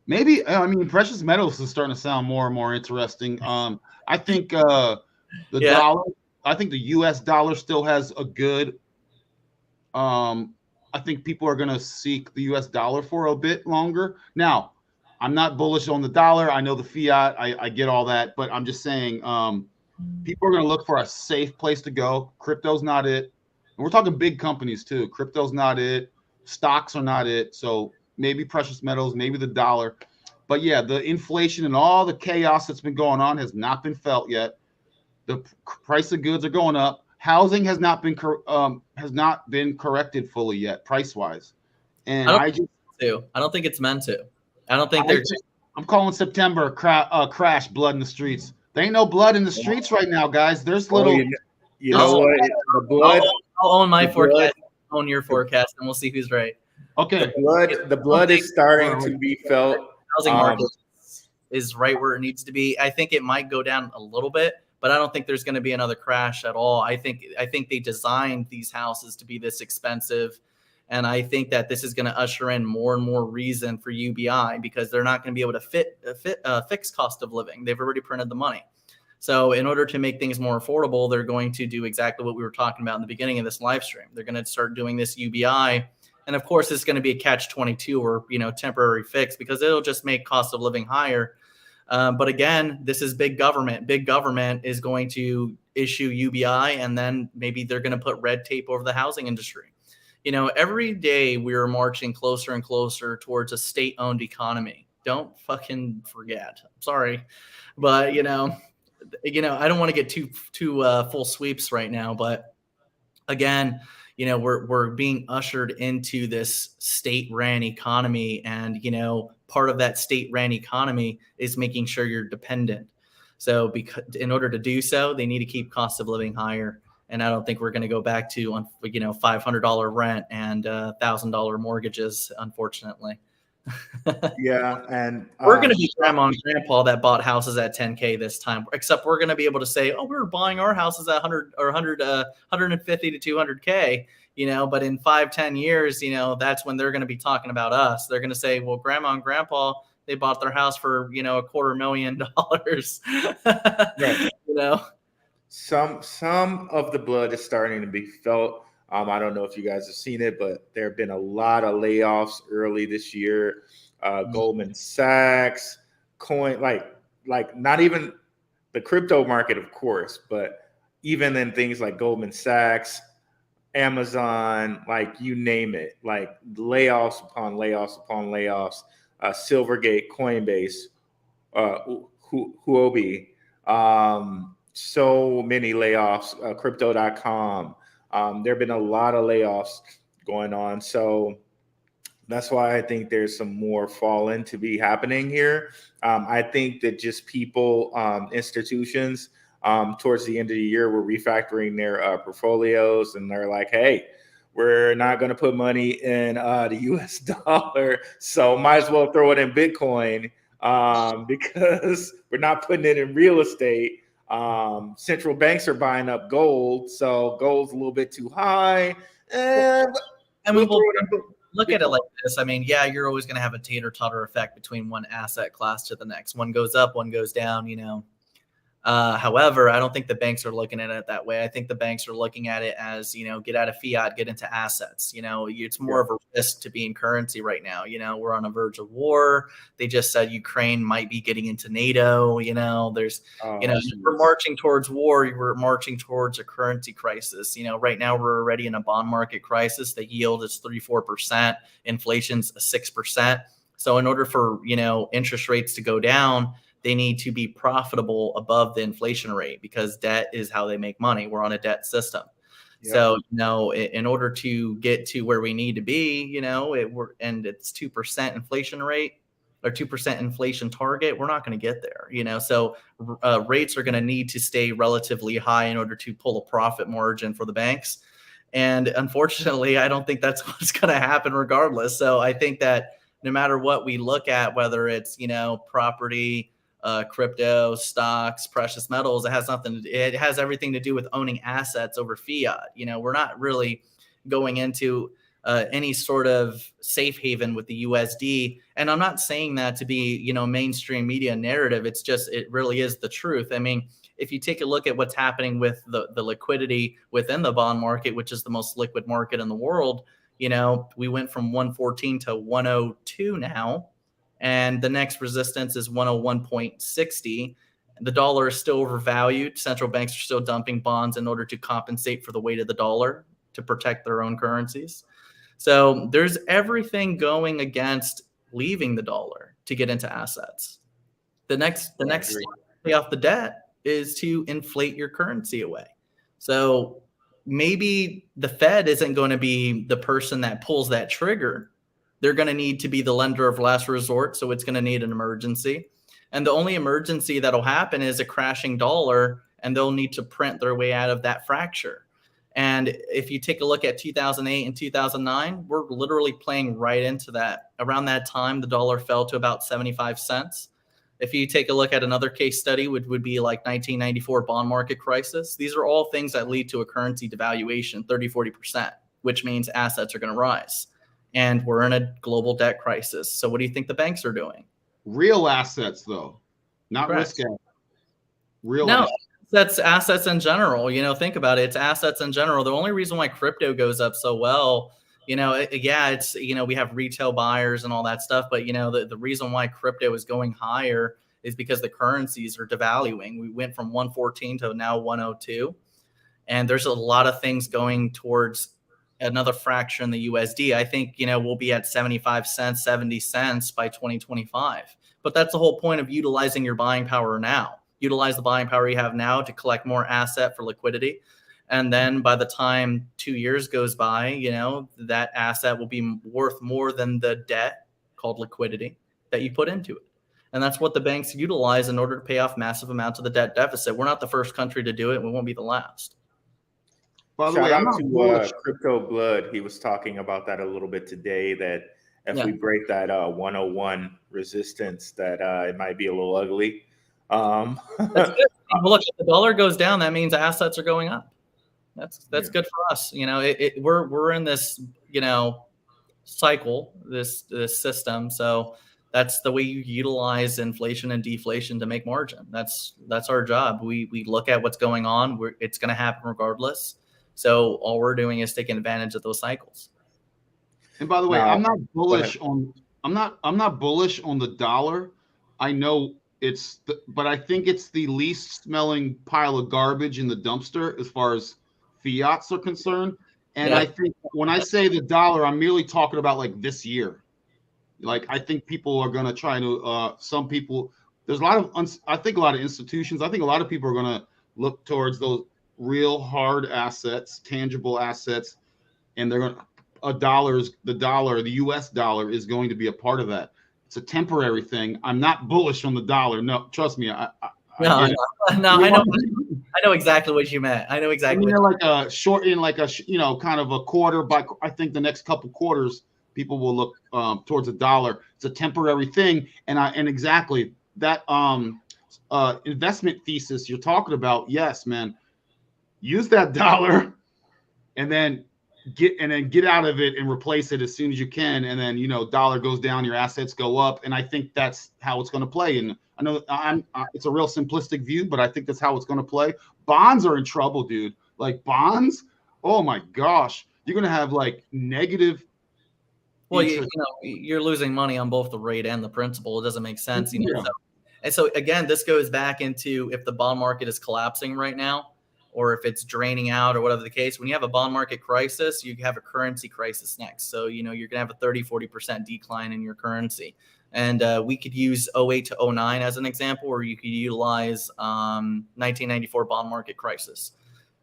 Maybe, precious metals is starting to sound more and more interesting. I think dollar, I think the US dollar still has a good, I think people are going to seek the US dollar for a bit longer. Now, I'm not bullish on the dollar. I know the fiat. I get all that. But I'm just saying people are going to look for a safe place to go. Crypto's not it. And we're talking big companies too. Crypto's not it. Stocks are not it. So maybe precious metals, maybe the dollar. But yeah, the inflation and all the chaos that's been going on has not been felt yet. The price of goods are going up. Housing has not been corrected fully yet, price wise, and I don't think it's meant to. I don't think I'm calling September crash, blood in the streets. There ain't no blood in the streets right now, guys. There's little. You know what? The blood. I'll own my forecast. Own your forecast, and we'll see who's right. Okay. The blood is starting to be felt. Housing market is right where it needs to be. I think it might go down a little bit, but I don't think there's going to be another crash at all. I think they designed these houses to be this expensive, and I think that this is going to usher in more and more reason for UBI because they're not going to be able to fix cost of living. They've already printed the money. So in order to make things more affordable, they're going to do exactly what we were talking about in the beginning of this live stream. They're going to start doing this UBI. And of course, it's going to be a catch-22 or, temporary fix because it'll just make cost of living higher. But again, this is big government. Big government is going to issue UBI, and then maybe they're going to put red tape over the housing industry. Every day we are marching closer and closer towards a state-owned economy. don't fucking forget. I'm sorry, but I don't want to get too full sweeps right now, but again, we're being ushered into this state-ran economy, and part of that state-ran economy is making sure you're dependent. So because in order to do so, they need to keep cost of living higher. And I don't think we're going to go back to $500 rent and $1,000 mortgages, unfortunately. Yeah, and We're going to be grandma and grandpa that bought houses at 10K this time, except we're going to be able to say, oh, we were buying our houses at 100 or 150 to 200K, but in 5-10 years, that's when they're going to be talking about us. They're going to say, well, grandma and grandpa, they bought their house for, $250,000. Right. Some of the blood is starting to be felt. I don't know if you guys have seen it, but there have been a lot of layoffs early this year. Goldman Sachs, like not even the crypto market, of course, but even in things like Goldman Sachs, Amazon, like you name it, like layoffs upon layoffs upon layoffs. Silvergate, Coinbase, Huobi, so many layoffs, crypto.com. There have been a lot of layoffs going on. So that's why I think there's some more falling to be happening here. I think that just people, institutions, towards the end of the year, were refactoring their portfolios, and they're like, hey, we're not going to put money in the US dollar, so might as well throw it in Bitcoin, because we're not putting it in real estate. Central banks are buying up gold, so gold's a little bit too high. And look at it like this. I mean, yeah, you're always going to have a tater-totter effect between one asset class to the next. One goes up, one goes down, However, I don't think the banks are looking at it that way. I think the banks are looking at it as, get out of fiat, get into assets. It's more of a risk to be in currency right now. We're on the verge of war. They just said Ukraine might be getting into NATO. There's, we're marching towards war. We're marching towards a currency crisis. Right now we're already in a bond market crisis. The yield is 3-4%. Inflation's 6%. So in order for, interest rates to go down, they need to be profitable above the inflation rate, because debt is how they make money. We're on a debt system. Yep. So, in order to get to where we need to be, and it's 2% inflation rate or 2% inflation target, we're not going to get there, So rates are going to need to stay relatively high in order to pull a profit margin for the banks. And unfortunately, I don't think that's what's going to happen regardless. So I think that no matter what we look at, whether it's, property, crypto, stocks, precious metals, it has everything to do with owning assets over fiat. We're not really going into any sort of safe haven with the USD. And I'm not saying that to be, mainstream media narrative. It's just, it really is the truth. I mean, if you take a look at what's happening with the liquidity within the bond market, which is the most liquid market in the world, we went from 114 to 102 now. And the next resistance is 101.60. The dollar is still overvalued. Central banks are still dumping bonds in order to compensate for the weight of the dollar to protect their own currencies. So there's everything going against leaving the dollar to get into assets. The next step to pay off the debt is to inflate your currency away. So maybe the Fed isn't going to be the person that pulls that trigger. They're going to need to be the lender of last resort. So it's going to need an emergency. And the only emergency that'll happen is a crashing dollar, and they'll need to print their way out of that fracture. And if you take a look at 2008 and 2009, we're literally playing right into that. Around that time, the dollar fell to about 75 cents. If you take a look at another case study, which would be like 1994 bond market crisis, these are all things that lead to a currency devaluation, 30-40%, which means assets are going to rise. And we're in a global debt crisis. So what do you think the banks are doing? Real assets, though, not risk assets. Real assets. That's assets in general. Think about it. It's assets in general. The only reason why crypto goes up so well, it's, we have retail buyers and all that stuff. But, the reason why crypto is going higher is because the currencies are devaluing. We went from 114 to now 102. And there's a lot of things going towards another fracture in the USD. I think, we'll be at 75 cents, 70 cents by 2025. But that's the whole point of utilizing your buying power now. Utilize the buying power you have now to collect more asset for liquidity. And then by the time 2 years goes by, that asset will be worth more than the debt called liquidity that you put into it. And that's what the banks utilize in order to pay off massive amounts of the debt deficit. We're not the first country to do it. We won't be the last. By the Shout way, I'm out not to bullish. Crypto Blood. He was talking about that a little bit today, that if we break that 101 resistance, that it might be a little ugly. That's good. Well, look, if the dollar goes down, that means assets are going up. That's good for us. We're in this, cycle, this system. So that's the way you utilize inflation and deflation to make margin. That's our job. We look at what's going on. It's going to happen regardless. So all we're doing is taking advantage of those cycles. And by the way, Now, I'm not bullish on I'm not bullish on the dollar. I know but I think it's the least smelling pile of garbage in the dumpster as far as fiats are concerned. And I think when I say the dollar, I'm merely talking about like this year. Like, I think people are going to try to, some people, there's a lot of, I think a lot of institutions, I think a lot of people are going to look towards those real hard assets, tangible assets, and they're going to, the US dollar is going to be a part of that. It's a temporary thing. I'm not bullish on the dollar. No, trust me. I know exactly what you meant. I know exactly. Like a short in like a, kind of a quarter by, I think the next couple quarters, people will look towards a dollar. It's a temporary thing. And exactly that investment thesis you're talking about. Yes, man, use that dollar and then get out of it and replace it as soon as you can. And then, dollar goes down, your assets go up. And I think that's how it's going to play. And I know it's a real simplistic view, but I think that's how it's going to play. Bonds are in trouble, dude. Like bonds. Oh my gosh. You're going to have like negative. Well, you're losing money on both the rate and the principal. It doesn't make sense. And so again, this goes back into if the bond market is collapsing right now, or if it's draining out or whatever the case, when you have a bond market crisis, you have a currency crisis next. So, you're going to have a 30-40% decline in your currency. And we could use 08 to 09 as an example, or you could utilize 1994 bond market crisis.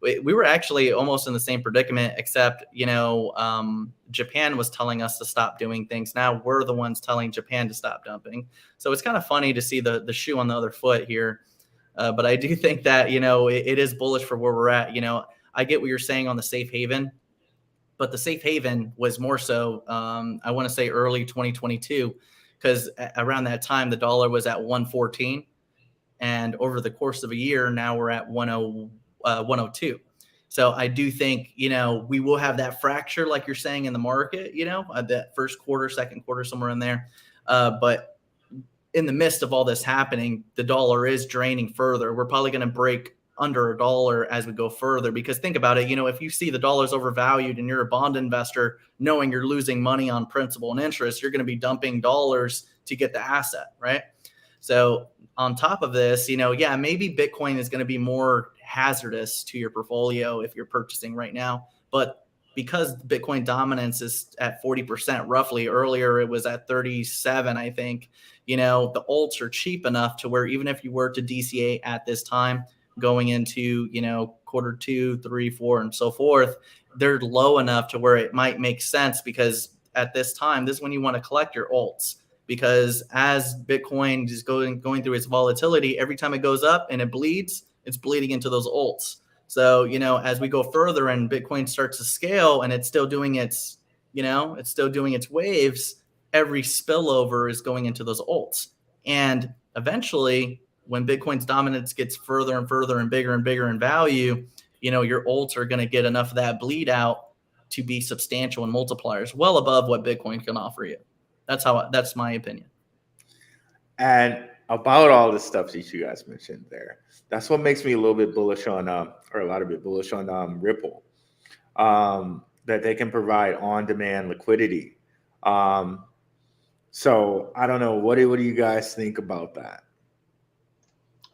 We were actually almost in the same predicament, except, Japan was telling us to stop doing things. Now we're the ones telling Japan to stop dumping. So it's kind of funny to see the shoe on the other foot here. But I do think that, it is bullish for where we're at. I get what you're saying on the safe haven, but the safe haven was more so, I want to say early 2022, because around that time, the dollar was at 114. And over the course of a year, now we're at 102. So I do think, we will have that fracture, like you're saying, in the market, that first quarter, second quarter, somewhere in there. But in the midst of all this happening, the dollar is draining further. We're probably going to break under $1 as we go further, because think about it. If you see the dollar's overvalued and you're a bond investor, knowing you're losing money on principal and interest, you're going to be dumping dollars to get the asset, right? So on top of this, maybe Bitcoin is going to be more hazardous to your portfolio if you're purchasing right now. But because Bitcoin dominance is at 40% roughly, earlier it was at 37, I think, the alts are cheap enough to where even if you were to DCA at this time, going into, quarter 2, 3, 4, and so forth, they're low enough to where it might make sense, because at this time, this is when you want to collect your alts. Because as Bitcoin is going through its volatility, every time it goes up and it bleeds, it's bleeding into those alts. So, as we go further and Bitcoin starts to scale and it's still doing its waves, every spillover is going into those alts. And eventually, when Bitcoin's dominance gets further and further and bigger in value, your alts are going to get enough of that bleed out to be substantial in multipliers, well above what Bitcoin can offer you. That's my opinion. And about all the stuff that you guys mentioned there, that's what makes me a little bit bullish on, or a lot of bit bullish on Ripple, that they can provide on-demand liquidity. So I don't know. What do you guys think about that?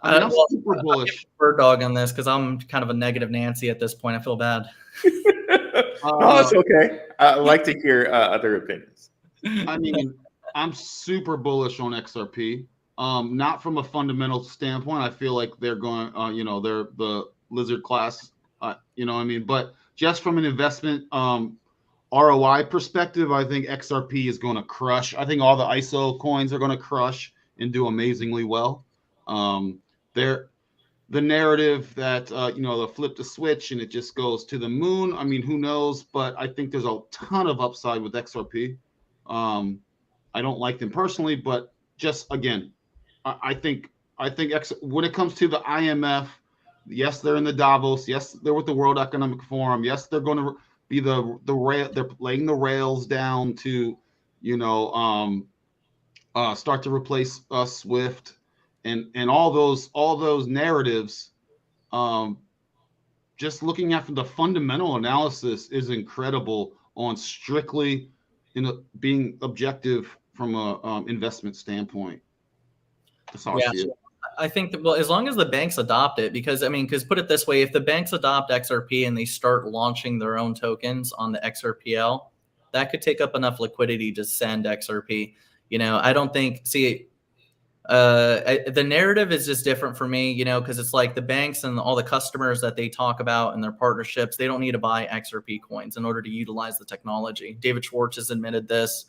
I'm super bullish. Bird dog on this because I'm kind of a negative Nancy at this point. I feel bad. No, it's okay. I like to hear other opinions. I mean, I'm super bullish on XRP. Not from a fundamental standpoint. I feel like they're going, they're the lizard class, you know what I mean? But just from an investment ROI perspective, I think XRP is going to crush. I think all the ISO coins are going to crush and do amazingly well. They're the narrative that they'll flip the switch and it just goes to the moon. I mean, who knows? But I think there's a ton of upside with XRP. I don't like them personally, but just again, I think when it comes to the IMF, yes, they're in the Davos. Yes, they're with the World Economic Forum. Yes, they're going to be the rail. They're laying the rails down to, start to replace Swift, and all those narratives. Just looking at the fundamental analysis is incredible on strictly being objective from a investment standpoint. That's how I see it. I think that, well, as long as the banks adopt it, because put it this way, if the banks adopt XRP and they start launching their own tokens on the XRPL, that could take up enough liquidity to send XRP. I don't think, the narrative is just different for me, because it's like the banks and all the customers that they talk about and their partnerships, they don't need to buy XRP coins in order to utilize the technology. David Schwartz has admitted this.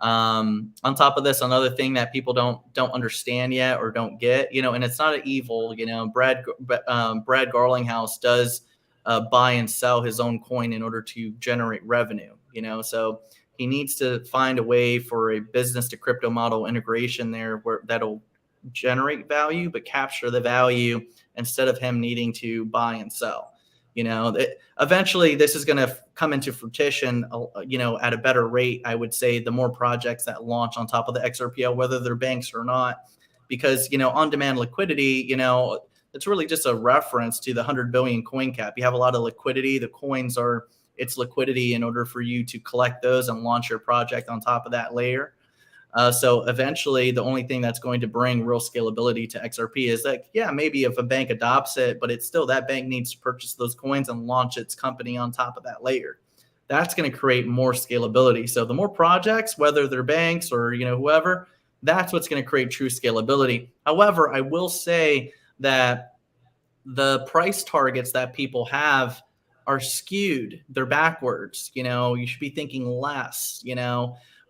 On top of this, another thing that people don't understand yet or don't get, and it's not an evil, Brad Garlinghouse does buy and sell his own coin in order to generate revenue, so he needs to find a way for a business to crypto model integration there where that'll generate value, but capture the value instead of him needing to buy and sell. Eventually this is going to come into fruition, at a better rate. I would say the more projects that launch on top of the XRPL, whether they're banks or not, because, on-demand liquidity, it's really just a reference to the 100 billion coin cap. You have a lot of liquidity. The coins are its liquidity in order for you to collect those and launch your project on top of that layer. So eventually the only thing that's going to bring real scalability to XRP is that, maybe if a bank adopts it, but it's still that bank needs to purchase those coins and launch its company on top of that layer. That's going to create more scalability. So the more projects, whether they're banks or, whoever, that's what's going to create true scalability. However, I will say that the price targets that people have are skewed. They're backwards. You should be thinking less,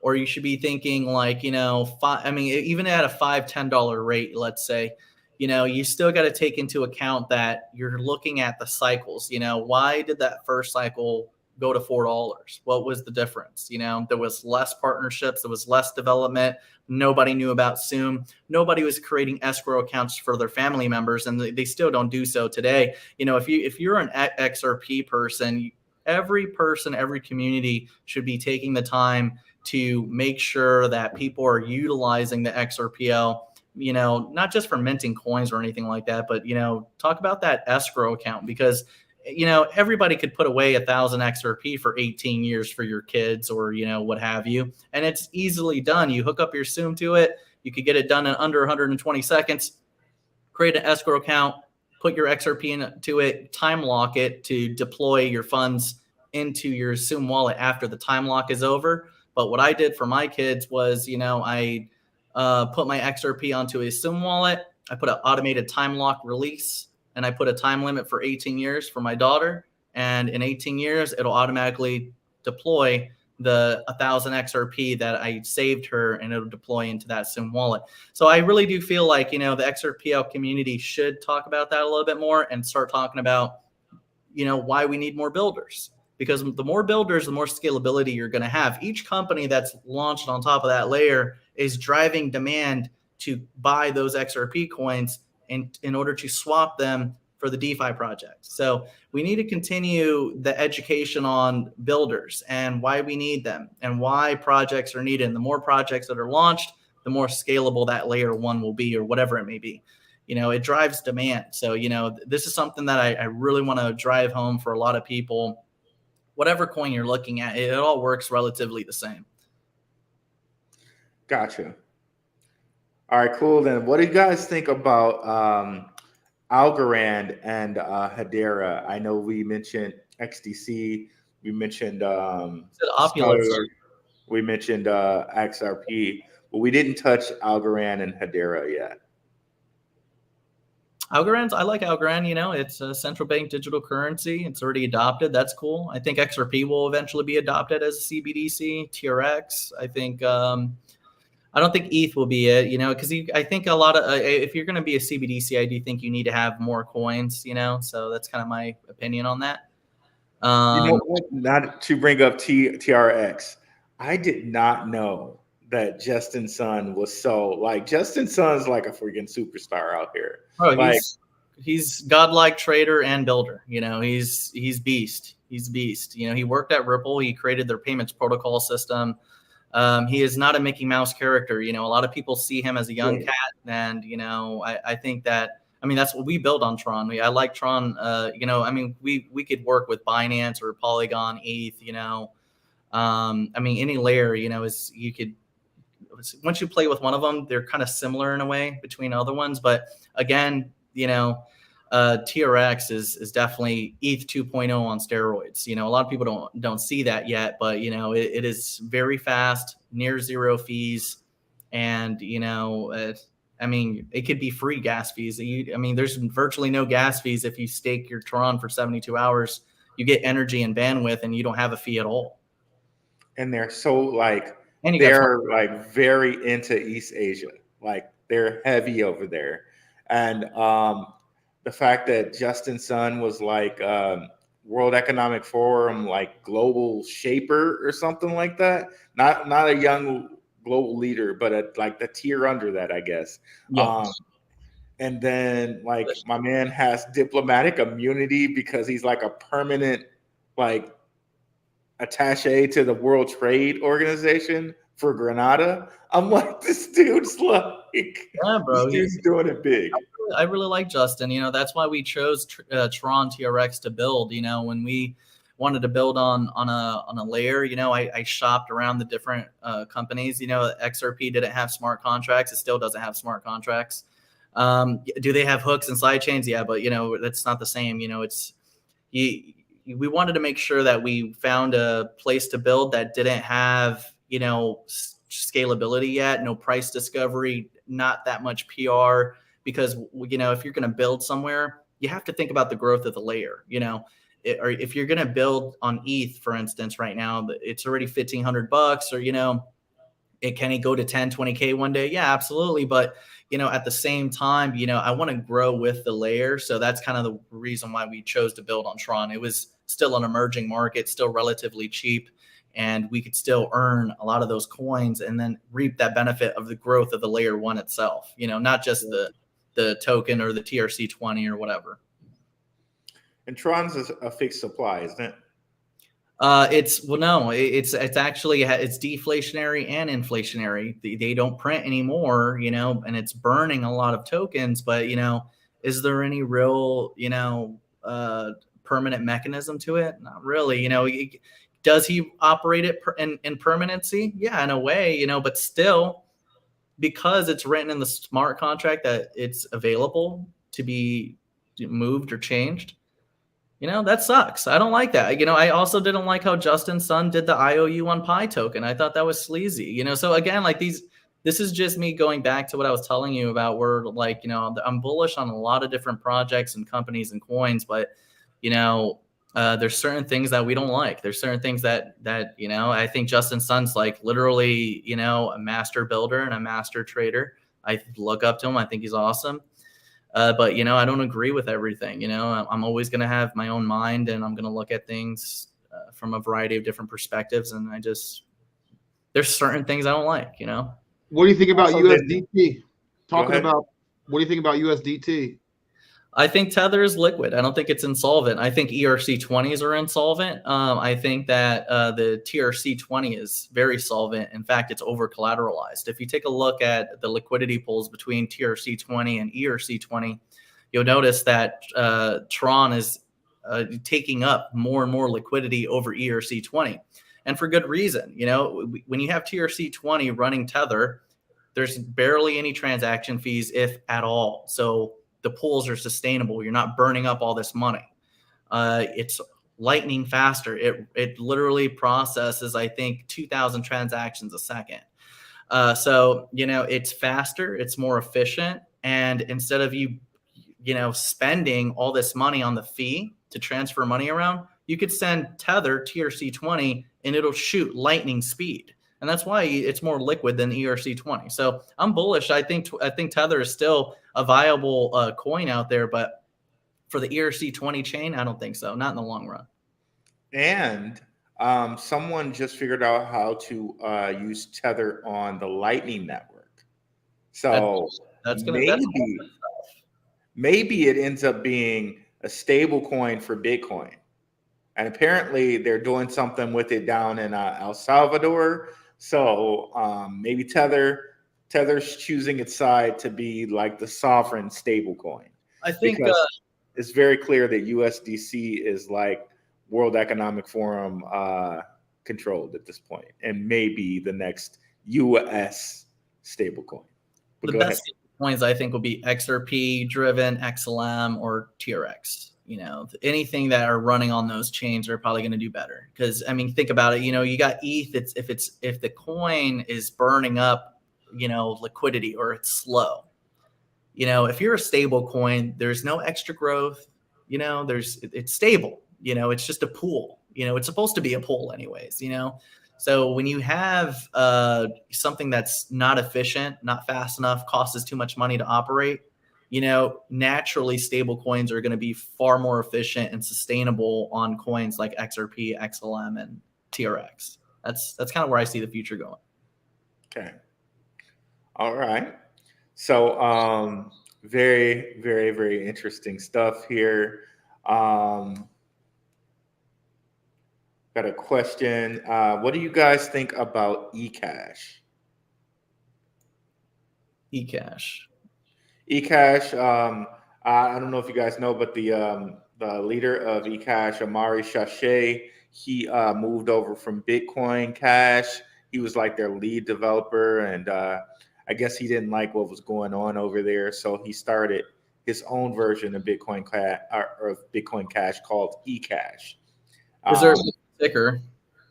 or you should be thinking like, even at a $5, $10 rate, let's say, you still got to take into account that you're looking at the cycles. Why did that first cycle go to $4? What was the difference? There was less partnerships. There was less development. Nobody knew about Zoom. Nobody was creating escrow accounts for their family members, and they still don't do so today. If you're an XRP person, every community should be taking the time to make sure that people are utilizing the XRPL, not just for minting coins or anything like that, but, talk about that escrow account, because, everybody could put away 1,000 XRP for 18 years for your kids or, what have you. And it's easily done. You hook up your Zoom to it. You could get it done in under 120 seconds, create an escrow account, put your XRP into it, time lock it to deploy your funds into your Zoom wallet after the time lock is over. But what I did for my kids was, I put my XRP onto a Zoom wallet. I put an automated time lock release, and I put a time limit for 18 years for my daughter. And in 18 years, it'll automatically deploy the 1,000 XRP that I saved her, and it'll deploy into that Zoom wallet. So I really do feel like, the XRPL community should talk about that a little bit more and start talking about, why we need more builders. Because the more builders, the more scalability you're going to have. Each company that's launched on top of that layer is driving demand to buy those XRP coins in order to swap them for the DeFi project. So we need to continue the education on builders and why we need them and why projects are needed. And the more projects that are launched, the more scalable that layer one will be, or whatever it may be. It drives demand. So, this is something that I really want to drive home for a lot of people. Whatever coin you're looking at, it all works relatively the same. Gotcha. All right, cool. Then what do you guys think about Algorand and Hedera? I know we mentioned XDC, we mentioned Said Opulence. Stellar, we mentioned XRP, but we didn't touch Algorand and Hedera yet. Algorand, I like Algorand. It's a central bank digital currency. It's already adopted. That's cool. I think XRP will eventually be adopted as a CBDC. TRX. I think. I don't think ETH will be it. Because I think a lot of if you're going to be a CBDC, I do think you need to have more coins. So that's kind of my opinion on that. What? Not to bring up TRX. I did not know that Justin Sun was so like Justin Sun's like a freaking superstar out here. Oh, like he's godlike trader and builder. He's beast. He's beast. He worked at Ripple. He created their payments protocol system. He is not a Mickey Mouse character. A lot of people see him as a young cat, and I think that. I mean, that's what we build on Tron. I like Tron. We could work with Binance or Polygon, ETH. Any layer. Is you could. Once you play with one of them, they're kind of similar in a way between other ones. But again, TRX is definitely ETH 2.0 on steroids. A lot of people don't see that yet, but it is very fast, near zero fees, and it could be free gas fees. There's virtually no gas fees if you stake your Tron for 72 hours. You get energy and bandwidth, and you don't have a fee at all. And they're so they're like very into East Asia. Like they're heavy over there. And the fact that Justin Sun was like World Economic Forum, like global shaper or something like that. Not a young global leader, but like the tier under that, I guess. Yes. And then like my man has diplomatic immunity because he's like a permanent like attaché to the World Trade Organization for Grenada. I'm like, this dude's like, yeah, bro, he's doing it big. I really like Justin. That's why we chose Tron TRX to build. When we wanted to build on a layer, I shopped around the different companies. XRP didn't have smart contracts. It still doesn't have smart contracts. Do they have hooks and side chains? Yeah, but that's not the same. We wanted to make sure that we found a place to build that didn't have, scalability yet, no price discovery, not that much PR, because, if you're going to build somewhere, you have to think about the growth of the layer, or if you're going to build on ETH, for instance, right now, it's already $1,500 or, can it go to 10, 20K one day? Yeah, absolutely. But, at the same time, I want to grow with the layer. So that's kind of the reason why we chose to build on Tron. It was still an emerging market, still relatively cheap, and we could still earn a lot of those coins and then reap that benefit of the growth of the layer one itself, not just the token or the TRC20 or whatever. And Tron's is a fixed supply, isn't it? It's actually it's deflationary and inflationary. They don't print anymore, and it's burning a lot of tokens. But is there any real permanent mechanism to it? Not really. Does he operate it in permanency? Yeah, in a way, but still, because it's written in the smart contract that it's available to be moved or changed. That sucks. I don't like that. I also didn't like how Justin Sun did the IOU on Pi token. I thought that was sleazy. So again, this is just me going back to what I was telling you about where I'm bullish on a lot of different projects and companies and coins, but there's certain things that we don't like. There's certain things that I think Justin Sun's like literally, a master builder and a master trader. I look up to him. I think he's awesome. But, I don't agree with everything. I'm always going to have my own mind, and I'm going to look at things from a variety of different perspectives. And there's certain things I don't like, What do you think about USDT? What do you think about USDT? I think Tether is liquid. I don't think it's insolvent. I think ERC20s are insolvent. I think that the TRC20 is very solvent. In fact, it's over collateralized. If you take a look at the liquidity pools between TRC20 and ERC20, you'll notice that Tron is taking up more and more liquidity over ERC20, and for good reason. When you have TRC20 running Tether, there's barely any transaction fees, if at all. So the pools are sustainable. You're not burning up all this money. It's lightning faster. It literally processes, I think, 2,000 transactions a second. So, it's faster, it's more efficient. And instead of you spending all this money on the fee to transfer money around, you could send Tether TRC20 and it'll shoot lightning speed. And that's why it's more liquid than ERC20. So I'm bullish. I think Tether is still a viable coin out there, but for the ERC20 chain, I don't think so. Not in the long run. And someone just figured out how to use Tether on the Lightning Network. So maybe it ends up being a stable coin for Bitcoin. And apparently they're doing something with it down in El Salvador. So maybe Tether's choosing its side to be like the sovereign stable coin. I think it's very clear that USDC is like World Economic Forum controlled at this point, and maybe the next US stablecoin. The best coins I think will be XRP driven, XLM, or TRX. Anything that are running on those chains are probably going to do better. Because think about it. You got ETH. If the coin is burning up, liquidity, or it's slow. If you're a stable coin, there's no extra growth. It's stable. It's just a pool. It's supposed to be a pool anyways. So when you have something that's not efficient, not fast enough, costs too much money to operate, naturally stable coins are going to be far more efficient and sustainable on coins like XRP, XLM, and TRX. That's kind of where I see the future going. Okay. All right. So very, very, very interesting stuff here. Got a question. What do you guys think about eCash? eCash. eCash. I don't know if you guys know, but the leader of eCash, Amari Shashay, he moved over from Bitcoin Cash. He was like their lead developer, and I guess he didn't like what was going on over there, so he started his own version of Bitcoin Cash called eCash. Is there a ticker?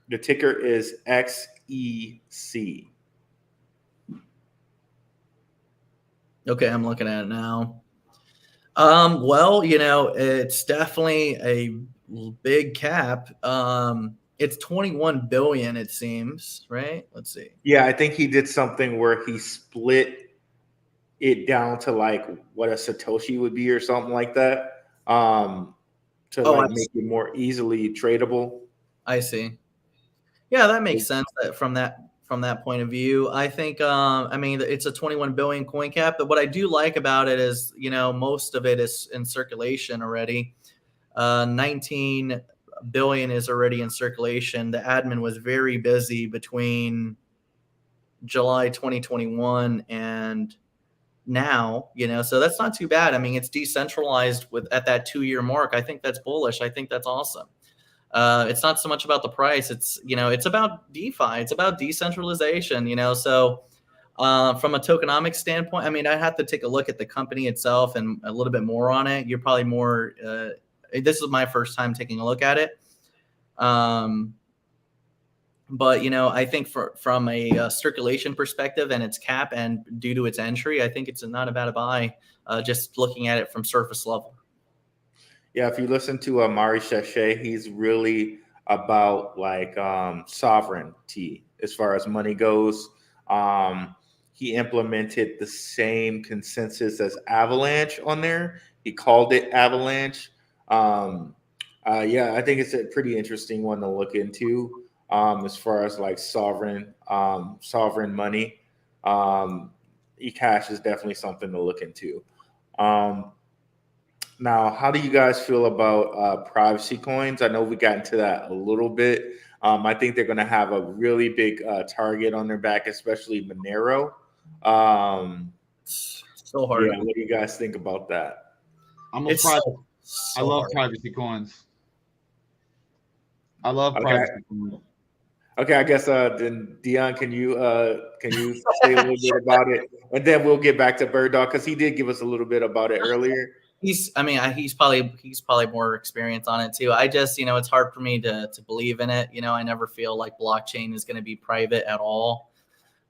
The ticker is XEC. Okay, I'm looking at it now. Well, it's definitely a big cap. It's 21 billion, it seems, right? Let's see. Yeah, I think he did something where he split it down to like what a Satoshi would be or something like that. To make it more easily tradable. I see. Yeah, that makes sense from that point of view. I think it's a 21 billion coin cap, but what I do like about it is, most of it is in circulation already. 19 billion is already in circulation. The admin was very busy between July 2021 and now, so that's not too bad. It's decentralized at that 2-year mark. I think that's bullish. I think that's awesome. It's not so much about the price. It's, it's about DeFi. It's about decentralization, so from a tokenomics standpoint, I have to take a look at the company itself and a little bit more on it. You're probably more, this is my first time taking a look at it. But, I think from a circulation perspective and its cap and due to its entry, I think it's not a bad buy, just looking at it from surface level. Yeah, if you listen to Amari Shashay, he's really about like sovereignty as far as money goes. He implemented the same consensus as Avalanche on there. He called it Avalanche. Yeah, I think it's a pretty interesting one to look into as far as like sovereign money. eCash is definitely something to look into. Now, how do you guys feel about privacy coins? I know we got into that a little bit. I think they're going to have a really big target on their back, especially Monero. So hard. Yeah, what do you guys think about that? I love privacy coins. I love privacy coins. Okay, I guess then Dion, can you say a little bit about it, and then we'll get back to Bird Dog because he did give us a little bit about it earlier. he's probably more experienced on it too. I just, it's hard for me to believe in it. I never feel like blockchain is going to be private at all.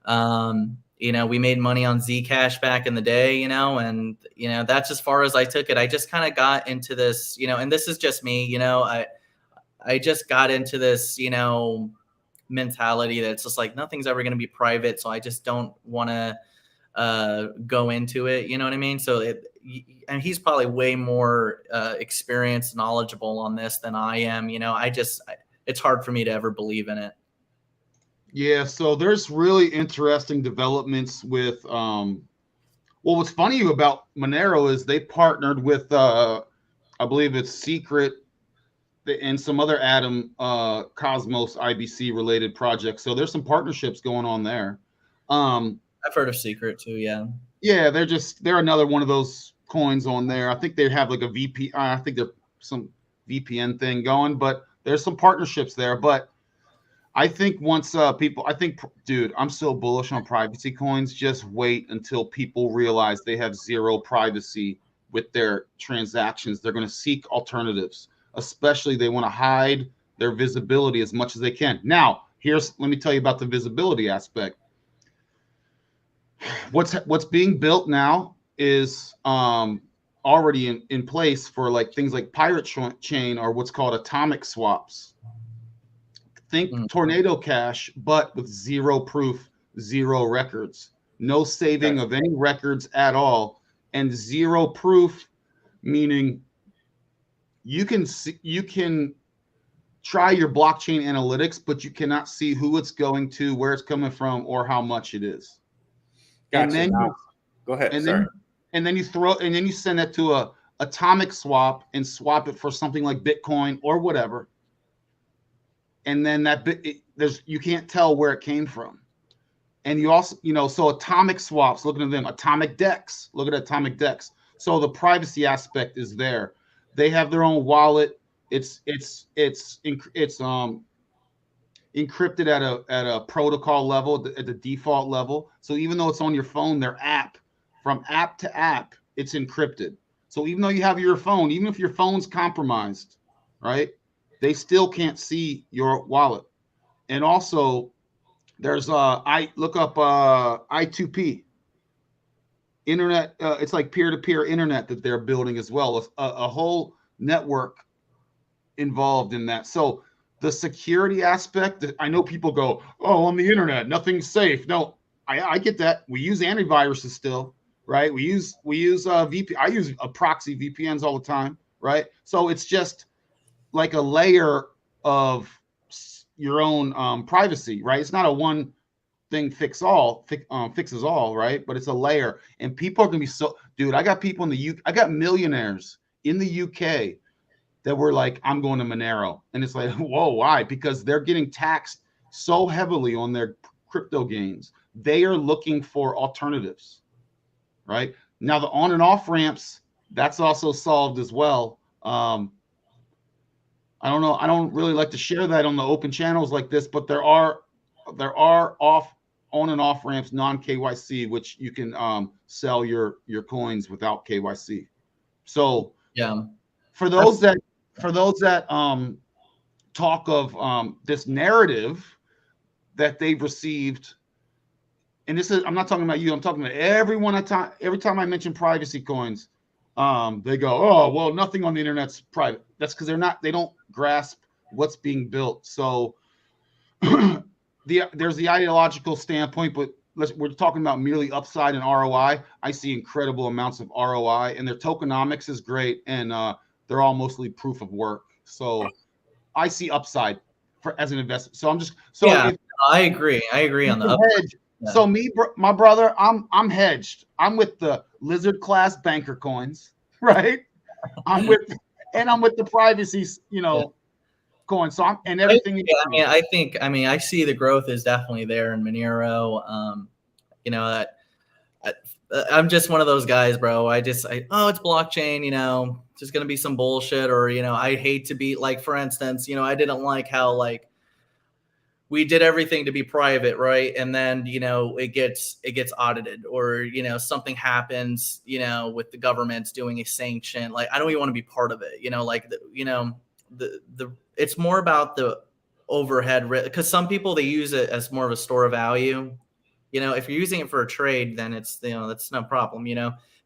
We made money on Zcash back in the day, and that's as far as I took it. I just kind of got into this, and this is just me, I just got into this, mentality that's just like nothing's ever going to be private, so I just don't want to go into it. You know what I mean? So and he's probably way more experienced, knowledgeable on this than I am. It's hard for me to ever believe in it. Yeah, so there's really interesting developments with what's funny about Monero is they partnered with I believe it's Secret and some other Atom Cosmos IBC related projects. So there's some partnerships going on there. I've heard of Secret too, yeah. Yeah, they're another one of those coins on there. I think they have like a VPN, I think there's some VPN thing going, but there's some partnerships there. But I think once dude, I'm so bullish on privacy coins. Just wait until people realize they have zero privacy with their transactions. They're going to seek alternatives, especially they want to hide their visibility as much as they can. Now, let me tell you about the visibility aspect. What's being built now is already in place for like things like Pirate Chain or what's called atomic swaps. Think Tornado Cash, but with zero proof, zero records, no saving of any records at all, and zero proof, meaning you can try your blockchain analytics, but you cannot see who it's going to, where it's coming from, or how much it is. Gotcha. And then go ahead. And then you send that to a atomic swap and swap it for something like Bitcoin or whatever. And then you can't tell where it came from. And you also, so atomic swaps, looking at them, atomic DEX, look at atomic DEX. So the privacy aspect is there. They have their own wallet. It's encrypted at a protocol level, at the default level. So even though it's on your phone, their app, from app to app, it's encrypted. So even though you have your phone, even if your phone's compromised, right, they still can't see your wallet. And also, there's look up I2P internet. It's like peer-to-peer internet that they're building as well. A whole network involved in that. So the security aspect, I know people go, oh, on the internet, nothing's safe. No, I get that. We use antiviruses still, right? We use VPN. I use a proxy VPNs all the time, right? So it's just like a layer of your own privacy, right? It's not a one thing fixes all, right? But it's a layer, and people are gonna be dude. I got people I got millionaires in the UK that were like, I'm going to Monero, and it's like, whoa, why? Because they're getting taxed so heavily on their crypto gains. They are looking for alternatives, right? Now the on and off ramps, that's also solved as well. I don't know. I don't really like to share that on the open channels like this, but there are on and off ramps, non KYC, which you can sell your coins without KYC. So yeah, for those that talk of this narrative that they've received, and this is, I'm not talking about you, I'm talking about everyone. Every time I mention privacy coins, they go, oh, well, nothing on the internet's private. That's because they don't grasp what's being built. So there's the ideological standpoint, but we're talking about merely upside and ROI. I see incredible amounts of ROI, and their tokenomics is great, and they're all mostly proof of work. So I see upside as an investment. So I agree on the upside. Yeah. So my brother, I'm hedged. I'm with the lizard class banker coins, right? I'm with the privacy, coins. So everything. Yeah, I see the growth is definitely there in Monero. I'm just one of those guys, bro. It's blockchain, just gonna be some bullshit, or I hate to be like, for instance, I didn't like how like we did everything to be private, right? And then, it gets audited, or, something happens, with the government's doing a sanction. Like, I don't even want to be part of it, like, the it's more about the overhead risk, because some people, they use it as more of a store of value. If you're using it for a trade, then it's, that's no problem,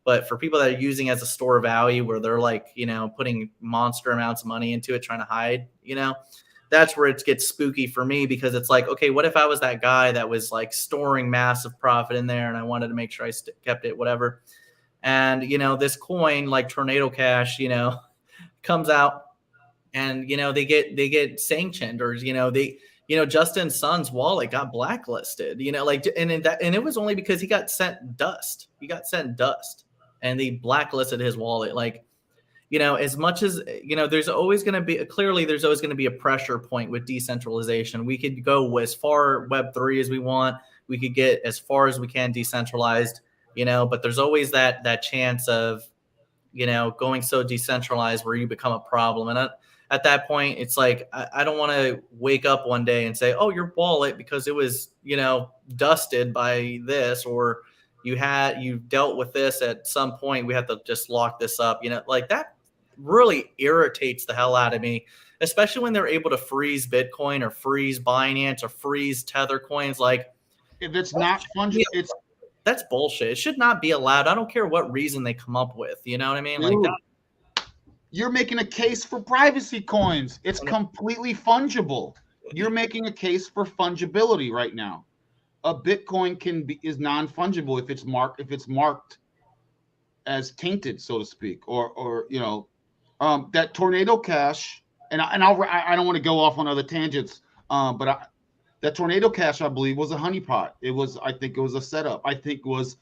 but for people that are using it as a store of value, where they're like, putting monster amounts of money into it, trying to hide, that's where it gets spooky for me, because it's like, okay, what if I was that guy that was like storing massive profit in there, and I wanted to make sure I kept it, whatever. And, this coin like Tornado Cash, comes out, and, they get sanctioned, or, Justin's son's wallet got blacklisted, like, and it was only because he got sent dust. And they blacklisted his wallet. Like, as much as, there's always going to be a pressure point with decentralization. We could go as far Web3 as we want. We could get as far as we can decentralized, but there's always that chance of, going so decentralized where you become a problem. And at that point, it's like, I don't want to wake up one day and say, oh, your wallet, because it was, dusted by this, or you dealt with this at some point, we have to just lock this up, like that really irritates the hell out of me, especially when they're able to freeze Bitcoin, or freeze Binance, or freeze Tether coins. Like, if it's not fungible, that's bullshit. It should not be allowed. I don't care what reason they come up with. You know what I mean? Dude, like that. You're making a case for privacy coins. It's completely fungible. You're making a case for fungibility right now. A Bitcoin is non-fungible if it's marked as tainted, so to speak, or that Tornado Cash, and I don't want to go off on other tangents, but that Tornado Cash, I believe, was a honeypot. I think it was a setup. I think it was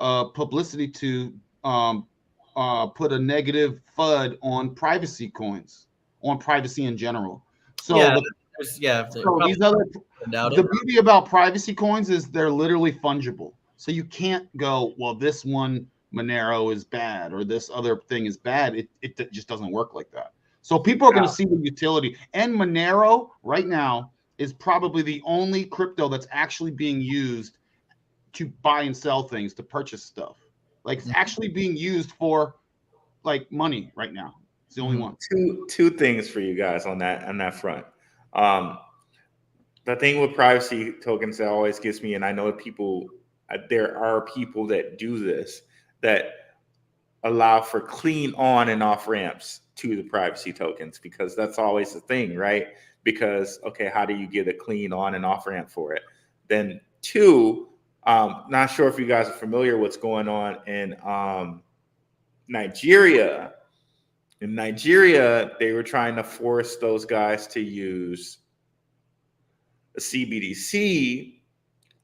publicity to put a negative FUD on privacy coins, on privacy in general. So the beauty about privacy coins is they're literally fungible. So you can't go, well, this one Monero is bad, or this other thing is bad. It just doesn't work like that. So people are going to see the utility. And Monero right now is probably the only crypto that's actually being used to buy and sell things, to purchase stuff. Like, it's actually being used for like money right now. It's the only one. Two things for you guys on that front. The thing with privacy tokens that always gets me, and I know there are people that do this, that allow for clean on and off ramps to the privacy tokens, because that's always the thing, right? Because, okay, how do you get a clean on and off ramp for it? Then two, not sure if you guys are familiar what's going on in Nigeria. In Nigeria, they were trying to force those guys to use a CBDC,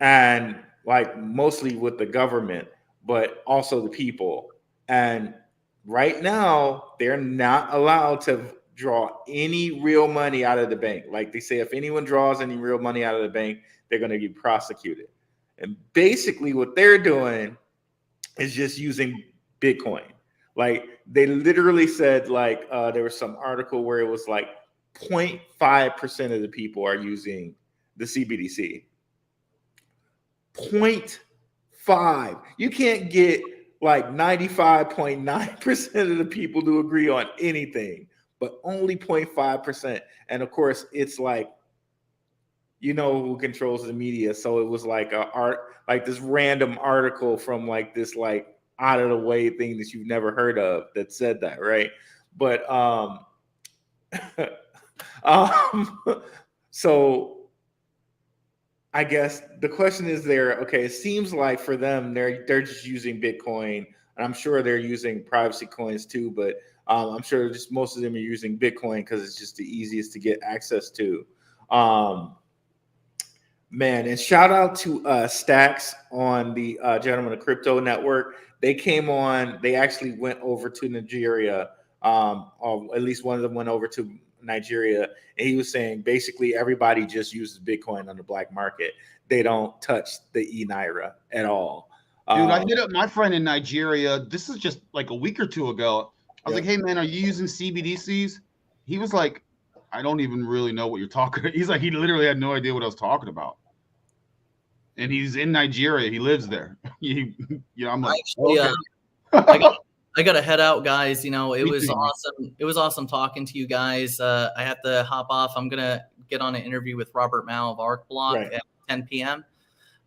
and like mostly with the government, but also the people. And right now, they're not allowed to draw any real money out of the bank. Like they say, if anyone draws any real money out of the bank, they're going to get prosecuted. And basically what they're doing is just using Bitcoin. Like they literally said, like there was some article where it was like 0.5% of the people are using the CBDC. 0.5. You can't get like 95.9% of the people to agree on anything, but only 0.5%. And of course, it's like, who controls the media. So it was like like this random article from like this like out of the way thing that you've never heard of that said that, right? But so I guess the question is okay, it seems like for them, they're just using Bitcoin, and I'm sure they're using privacy coins too, but I'm sure just most of them are using Bitcoin because it's just the easiest to get access to. Man, and shout out to Stacks on the Gentlemen of Crypto Network. They came on, they actually went over to Nigeria, or at least one of them went over to Nigeria, and he was saying basically everybody just uses Bitcoin on the black market. They don't touch the e-Naira at all. Dude, I hit up my friend in Nigeria. This is just like a week or two ago. I was like, hey man, are you using CBDCs? He was like, I don't even really know what you're talking. He's like, he literally had no idea what I was talking about. And he's in Nigeria. He lives there. I'm like, actually, okay. I got to head out, guys. You know, it Me was too, man. awesome. It was awesome talking to you guys. I have to hop off. I'm gonna get on an interview with Robert Mao of Arc Block Right. at 10 p.m.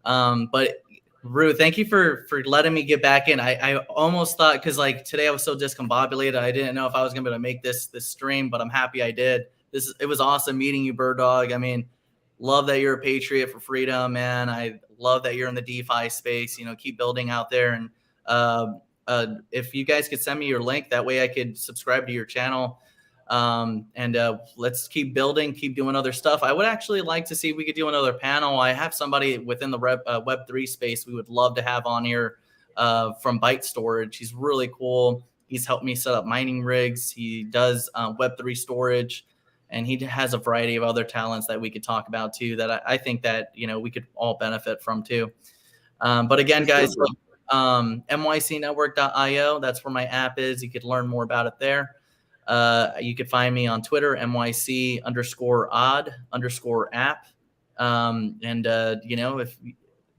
But Rue, thank you for letting me get back in. I almost thought, because like today I was so discombobulated, I didn't know if I was gonna be able to make this stream, but I'm happy I did. It was awesome meeting you, Bird Dog. I mean, love that you're a patriot for freedom, man. I love that you're in the DeFi space. You know, keep building out there. And if you guys could send me your link, that way I could subscribe to your channel. And let's keep building, keep doing other stuff. I would actually like to see if we could do another panel. I have somebody within the Web3 space we would love to have on here from Byte Storage. He's really cool. He's helped me set up mining rigs. He does Web3 storage, and he has a variety of other talents that we could talk about too, that I think that, you know, we could all benefit from too. But again, guys, mycnetwork.io, that's where my app is. You could learn more about it there. You could find me on Twitter, myc_odd_app. You know, if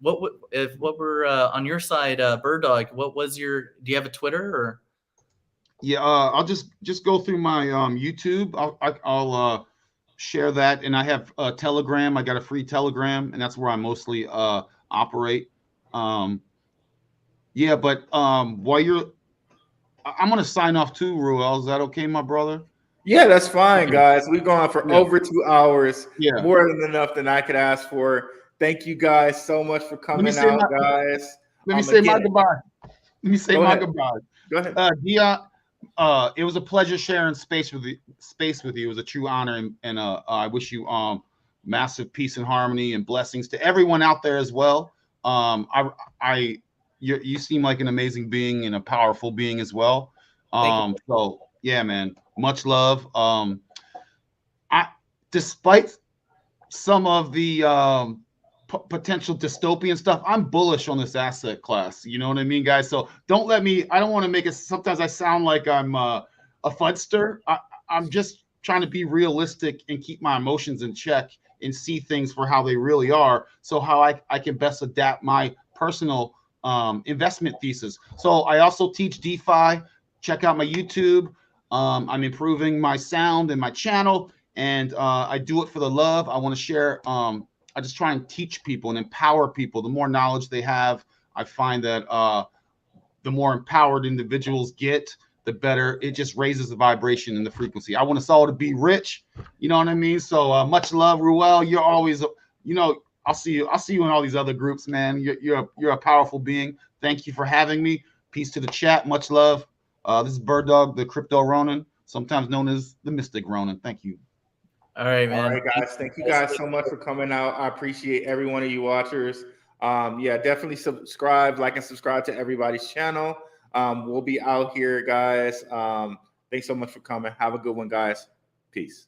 what were on your side, Bird Dog, what was do you have a Twitter or? Yeah, I'll just go through my YouTube. I'll share that, and I have Telegram. I got a free Telegram, and that's where I mostly operate. Yeah, but while I'm gonna sign off too, Ruel. Is that okay, my brother? Yeah, that's fine, guys. We've gone for over 2 hours. Yeah, More than enough than I could ask for. Thank you guys so much for coming out, guys. Let me say my goodbye. Let me say my goodbye. Go ahead. Dion, it was a pleasure sharing space with you. It was a true honor, and I wish you massive peace and harmony and blessings to everyone out there as well. You seem like an amazing being and a powerful being as well. So yeah, man, much love. Despite some of the potential dystopian stuff, I'm bullish on this asset class. You know what I mean, guys? So I don't want to make it, sometimes I sound like I'm a fudster. I'm just trying to be realistic and keep my emotions in check and see things for how they really are. So how I can best adapt my personal investment thesis. So I also teach DeFi. Check out my YouTube. I'm improving my sound and my channel, and I do it for the love. I want to share. I just try and teach people and empower people. The more knowledge they have, I find that the more empowered individuals get, the better. It just raises the vibration and the frequency. I want us all to be rich. You know what I mean? So much love, Ruel. You're always, I'll see you in all these other groups, man. You're a powerful being. Thank you for having me. Peace to the chat. Much love. This is Bird Dog, the Crypto Ronin, sometimes known as the Mystic Ronin. Thank you. All right, man. All right, guys. Thank you guys so much for coming out. I appreciate every one of you watchers. Yeah, definitely subscribe, like, and subscribe to everybody's channel. We'll be out here, guys. Thanks so much for coming. Have a good one, guys. Peace.